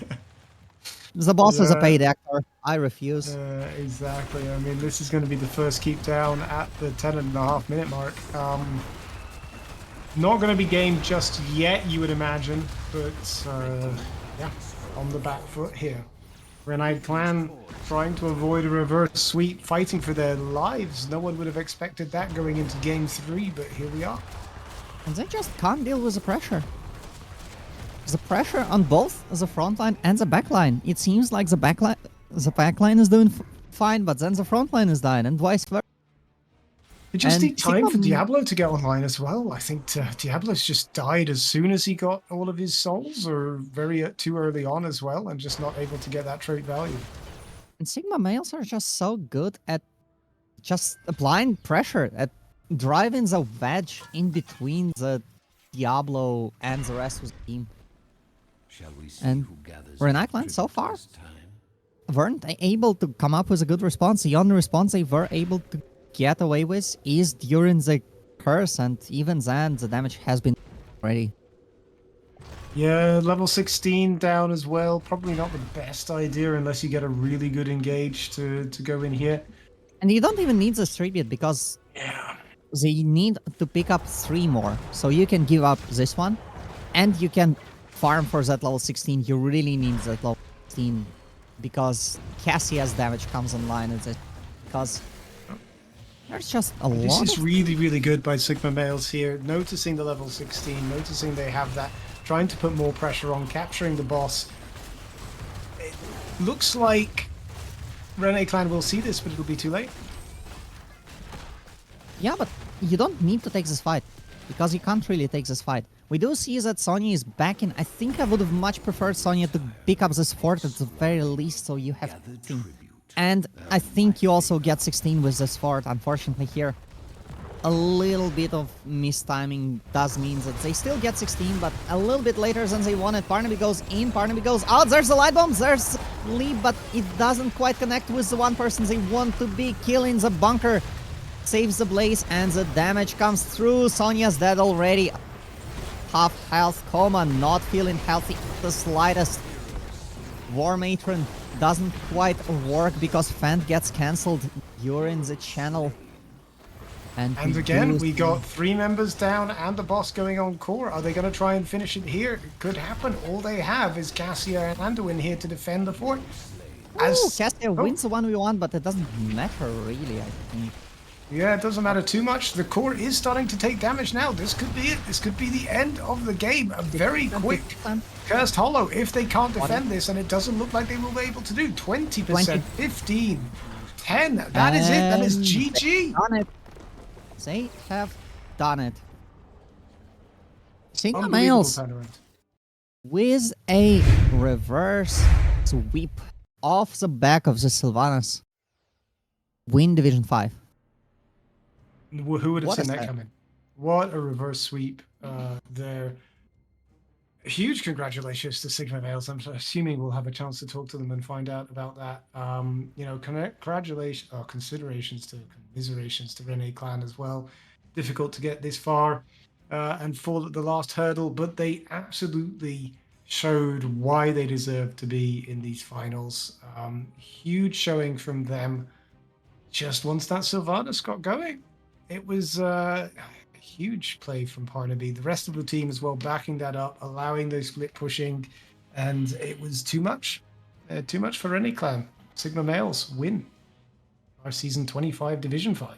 the boss is a Yeah. paid actor. I refuse. Exactly. I mean, this is going to be the first keep down at the 10.5 minute mark. Not going to be game just yet, you would imagine, but yeah, on the back foot here. Renai clan trying to avoid a reverse sweep, fighting for their lives. No one would have expected that going into game 3, but here we are. And they just can't deal with the pressure. The pressure on both the front line and the back line. It seems like the back line is doing fine, but then the front line is dying, and vice versa. It just And need time for Sigma- Diablo to get online as well. I think Diablo's just died as soon as he got all of his souls, or too early on as well, and just not able to get that trait value. And Sigma males are just so good at just applying pressure, at driving the wedge in between the Diablo and the rest of the team. Shall we see And who gathers Renai the clan, so tribute far, this time? weren't able to come up with a good response. The only response they were able to get away with is during the curse, and even then the damage has been already. Yeah, level 16 down as well. Probably not the best idea unless you get a really good engage to go in here. And you don't even need the tribute because Yeah. they need to pick up 3 more. So you can give up this one, and you can farm for that level 16. You really need that level 16 because Cassia's damage comes online at it. Because there's just a This lot is of... really, really good by Sigma males here. Noticing the level 16, noticing they have that, trying to put more pressure on, capturing the boss. It looks like Renai clan will see this, but it'll be too late. Yeah, but you don't need to take this fight, because you can't really take this fight. We do see that Sonya is back in. I think I would have much preferred Sonya to pick up this fort at the very least, so you have Gather 16. tribute. And I think you also get 16 with this fort. Unfortunately here, a little bit of mistiming does mean that they still get 16, but a little bit later than they wanted. Barnaby goes in, Barnaby goes out. There's the light bombs, there's leap, but it doesn't quite connect with the one person they want to be killing. The bunker saves the blaze, and the damage comes through. Sonya's dead already. Half health, coma, not feeling healthy the slightest. War Matron doesn't quite work because Fent gets cancelled during the channel. And again, do we see- got 3 members down and the boss going on core. Are they going to try and finish it here? It could happen. All they have is Cassia and Anduin here to defend the fort. Ooh, Cassia wins the 1v1, but it doesn't matter really, I think. Yeah, it doesn't matter too much. The core is starting to take damage now. This could be it. This could be the end of the game. A very quick Cursed Hollow. If they can't defend this, and it doesn't look like they will be able to do. 20%, 15, 10. That is it. That is And GG. Done it. They have done it. Sigma Unbelievable Males turnaround. with a reverse sweep off the back of the Sylvanas. Win Division 5. Who would have What seen is that that? coming? What a reverse sweep there. Huge congratulations to Sigma Males. I'm assuming we'll have a chance to talk to them and find out about that. You know, congratulations or commiserations to Renai clan as well. Difficult to get this far and fall at the last hurdle, but they absolutely showed why they deserve to be in these finals. Huge showing from them. Just once that Sylvanas got going, it was a huge play from Parnaby. The rest of the team as well backing that up, allowing those split pushing, and it was too much. Too much for any clan. Sigma Males win our season 25 Division 5.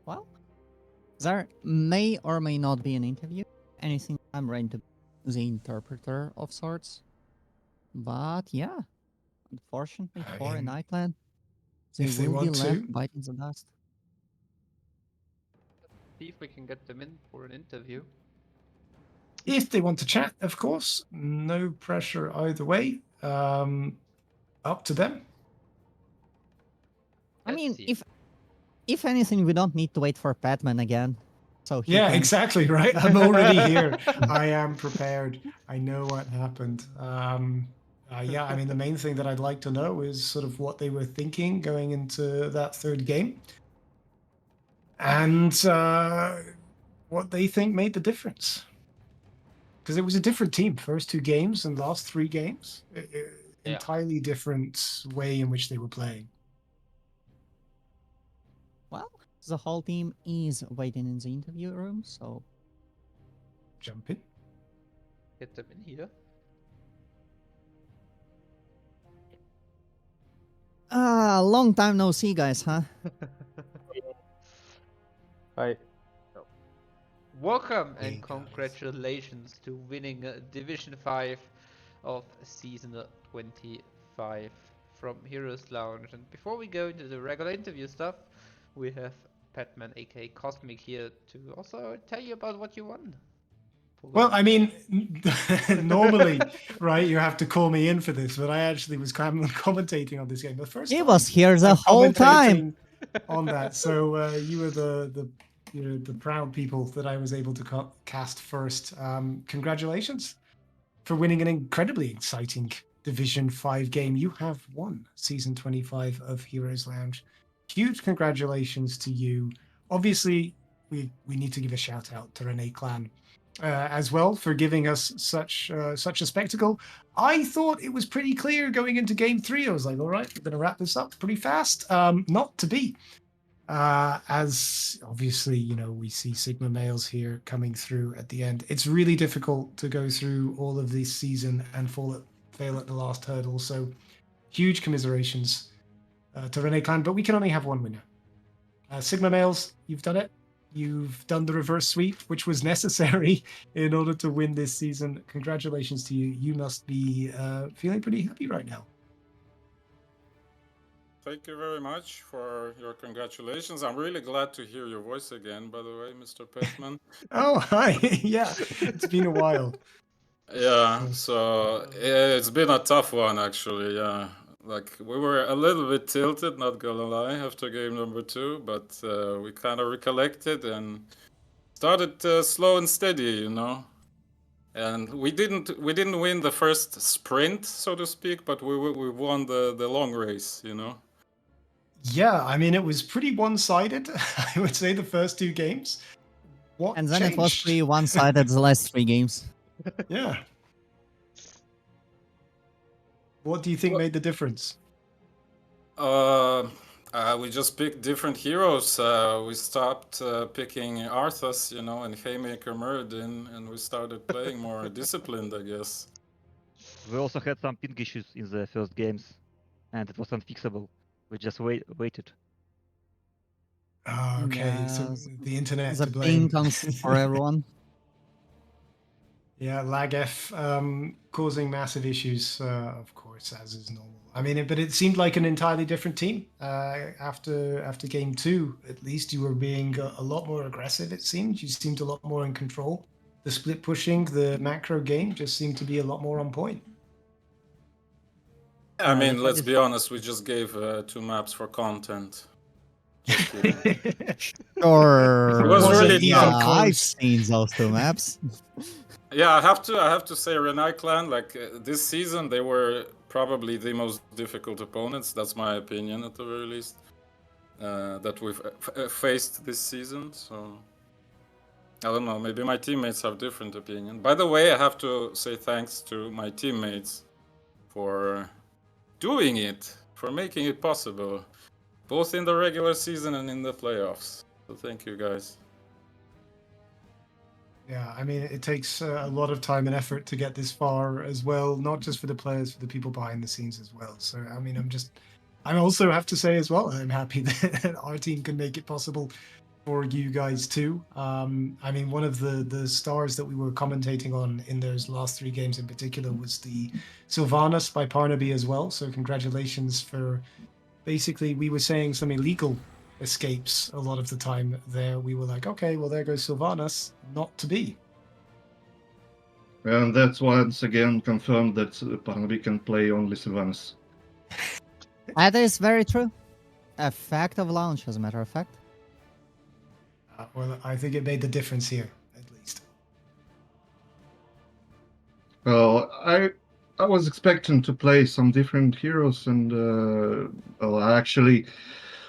Well, there may or may not be an interview. Anything I'm ready to be the interpreter of sorts. But yeah, unfortunately for an iClan, they if they will be want left to. biting the dust. See if we can get them in for an interview. If they want to chat, of course, no pressure either way. Up to them. I mean, Let's see. if anything, we don't need to wait for Petman again. So he Yeah, can... exactly, right? I'm already here. I am prepared. I know what happened. Yeah, I mean, the main thing that I'd like to know is sort of what they were thinking going into that third game. And what they think made the difference. Because it was a different team, first 2 games and last 3 games. Yeah. Entirely different way in which they were playing. Well, the whole team is waiting in the interview room, so... Jump in. Get them in here. Long time no see, guys, huh? Hi. Welcome Hey, and guys. congratulations to winning Division 5 of Season 25 from Heroes Lounge. And before we go into the regular interview stuff, we have Petman aka Cosmic here to also tell you about what you won. Well, I mean, normally, right, you have to call me in for this, but I actually was commentating on this game. The first He time was here the I'm whole time! commentating on that. So you were the proud people that I was able to cast first. Congratulations for winning an incredibly exciting Division 5 game. You have won Season 25 of Heroes Lounge. Huge congratulations to you. Obviously, we need to give a shout out to Renai Clan as well for giving us such a spectacle. I thought it was pretty clear going into Game 3. I was like, all right, we're going to wrap this up pretty fast. Not to be. As obviously, you know, we see Sigma Males here coming through at the end. It's really difficult to go through all of this season and fail at the last hurdle. So huge commiserations to Renai Clan, but we can only have one winner. Sigma Males, you've done it. You've done the reverse sweep, which was necessary in order to win this season. Congratulations to you. You must be feeling pretty happy right now. Thank you very much for your congratulations. I'm really glad to hear your voice again, by the way, Mr. Petman. Oh, hi. Yeah, it's been a while. Yeah, so it's been a tough one, actually. Yeah, like we were a little bit tilted, not gonna lie, after game number 2, but we kind of recollected and started slow and steady, you know. And we didn't win the first sprint, so to speak, but we won the long race, you know. Yeah, I mean, it was pretty one-sided, I would say, the first 2 games. What And then it was changed? pretty one-sided the last 3 games. Yeah. What do you think Well- made the difference? We just picked different heroes. We stopped picking Arthas, and Haymaker Muradin, and we started playing more disciplined, I guess. We also had some ping issues in the first games, and it was unfixable. We just waited. Oh, okay. So Yes. the internet The to ping blame. comes for everyone. Yeah, LagF causing massive issues, of course, as is normal. I mean, but it seemed like an entirely different team after game 2. At least you were being a lot more aggressive. It seemed you seemed a lot more in control. The split pushing, the macro game just seemed to be a lot more on point. I mean, the let's point be honest. We just gave 2 maps for content. Just kidding. Sure. It was really yeah, tough. I've seen those 2 maps. Yeah, I have to say, Renai clan, like this season, they were probably the most difficult opponents. That's my opinion, at the very least, that we've faced this season. So I don't know. Maybe my teammates have different opinion. By the way, I have to say thanks to my teammates for doing it, for making it possible, both in the regular season and in the playoffs. So thank you, guys. Yeah, I mean, it takes a lot of time and effort to get this far as well, not just for the players, for the people behind the scenes as well. So, I mean, I also have to say as well, I'm happy that our team can make it possible for you guys too. I mean, one of the stars that we were commentating on in those last 3 games in particular was the Sylvanas by Parnaby as well. So congratulations for, basically, we were saying some illegal escapes a lot of the time there. We were like, okay, well, there goes Sylvanas, not to be. And that's once again confirmed that Parnaby can play only Sylvanas. That is very true. A fact of launch, as a matter of fact. Well, I think it made the difference here, at least. Well, I was expecting to play some different heroes, and well, I actually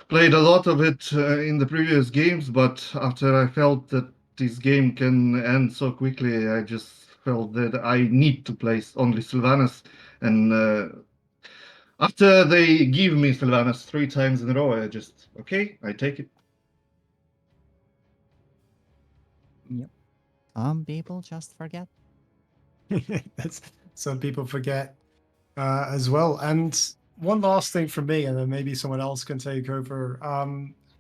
played a lot of it in the previous games. But after I felt that this game can end so quickly, I just felt that I need to play only Sylvanas. And after they give me Sylvanas 3 times in a row, I just I take it. Some people just forget. That's some people forget as well. And one last thing from me, and then maybe someone else can take over.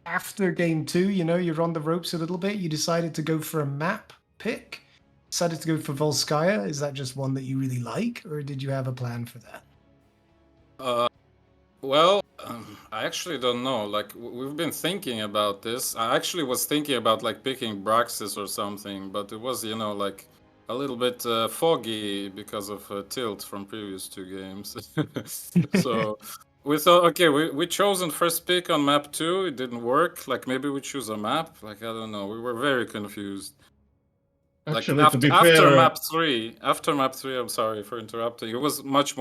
After game 2, you're on the ropes a little bit. You decided to go for a map pick. Decided to go for Volskaya. Is that just one that you really like, or did you have a plan for that? Well, I actually don't know. Like, we've been thinking about this. I actually was thinking about like picking Braxis or something, but it was, like a little bit foggy because of tilt from previous 2 games. So we thought, okay, we chosen first pick on map 2. It didn't work. Like, maybe we choose a map. Like, I don't know. We were very confused. Actually, Like to be after fair, map 3, I'm sorry for interrupting. It was much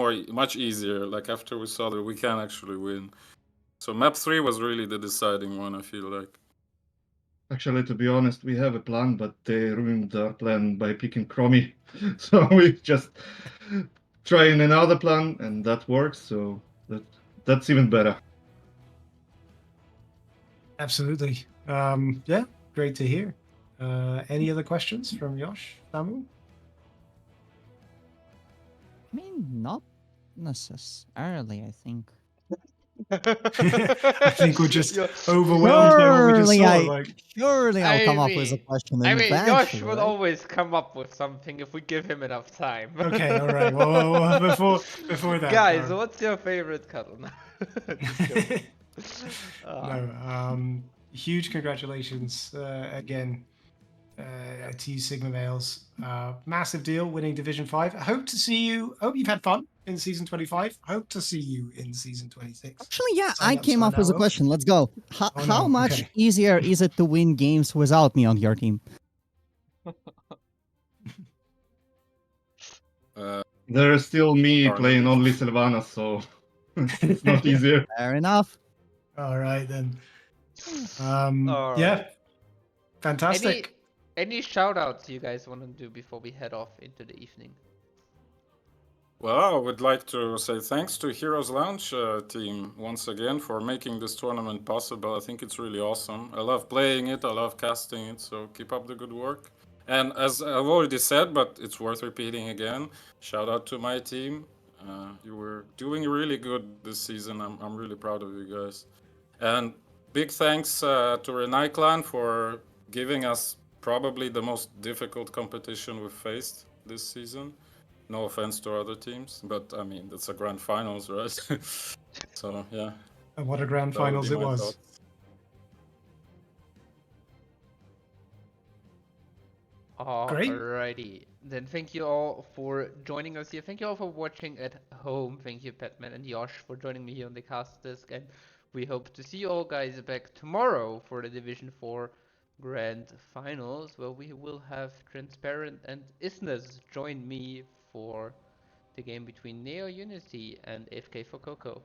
easier. Like after we saw that we can actually win. So map 3 was really the deciding one, I feel like. Actually, to be honest, we have a plan, but they ruined our plan by picking Chromie. So we just trying another plan, and that works. So that's even better. Absolutely. Yeah, great to hear. Any other questions from Yosh, Samu? I mean, not necessarily, I think. I think we're just overwhelmed by what we just saw. Surely I'll I come up with a mean- question I mean, eventually, Yosh will right? always come up with something if we give him enough time. Okay, all right. Well, before that, Guys, no. what's your favorite cuddle? Just joking. No, huge congratulations again to you, Sigma Males. Massive deal, winning Division 5. I hope you've had fun in Season 25. Hope to see you in Season 26. Actually, yeah, Sign I up, came sign up with a out. question. Let's go. Oh, How no, much okay. easier is it to win games without me on your team? There's still me Darn playing it. only Sylvanas, so it's not easier. Fair enough. All right, then. All Yeah, right. fantastic. Any shoutouts you guys want to do before we head off into the evening? Well, I would like to say thanks to Heroes Lounge team once again for making this tournament possible. I think it's really awesome. I love playing it, I love casting it, so keep up the good work. And as I've already said, but it's worth repeating again, shout out to my team. You were doing really good this season. I'm really proud of you guys. And big thanks to Renai Clan for giving us probably the most difficult competition we've faced this season. No offense to other teams, but I mean, that's a grand finals, right? So, yeah. And what a grand that would finals be it my was. thoughts. Great. Alrighty. Then thank you all for joining us here. Thank you all for watching at home. Thank you, Petman and Yosh, for joining me here on the cast disc. And we hope to see you all guys back tomorrow for the Division 4 Grand Finals, where we will have Transparent and Isnes join me for the game between Neo Unity and AFK for Coco.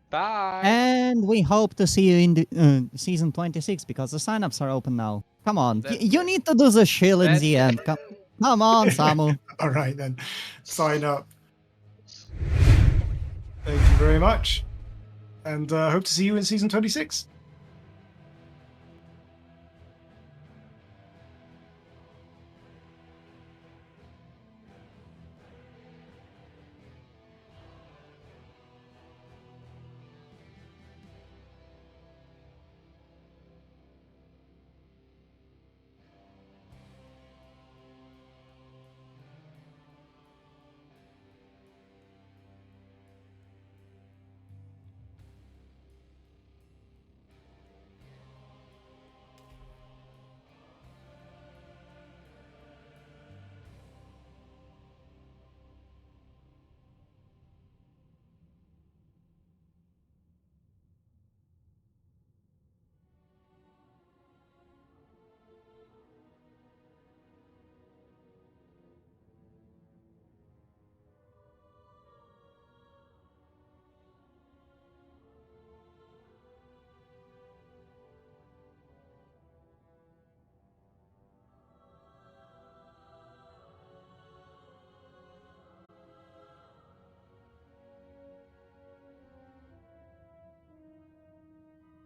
Bye! And we hope to see you in the season 26 because the signups are open now. Come on, That's you it. need to do the shill in That's the it. end. Come on, Samu. All right, then. Sign up. Thank you very much. And hope to see you in season 26.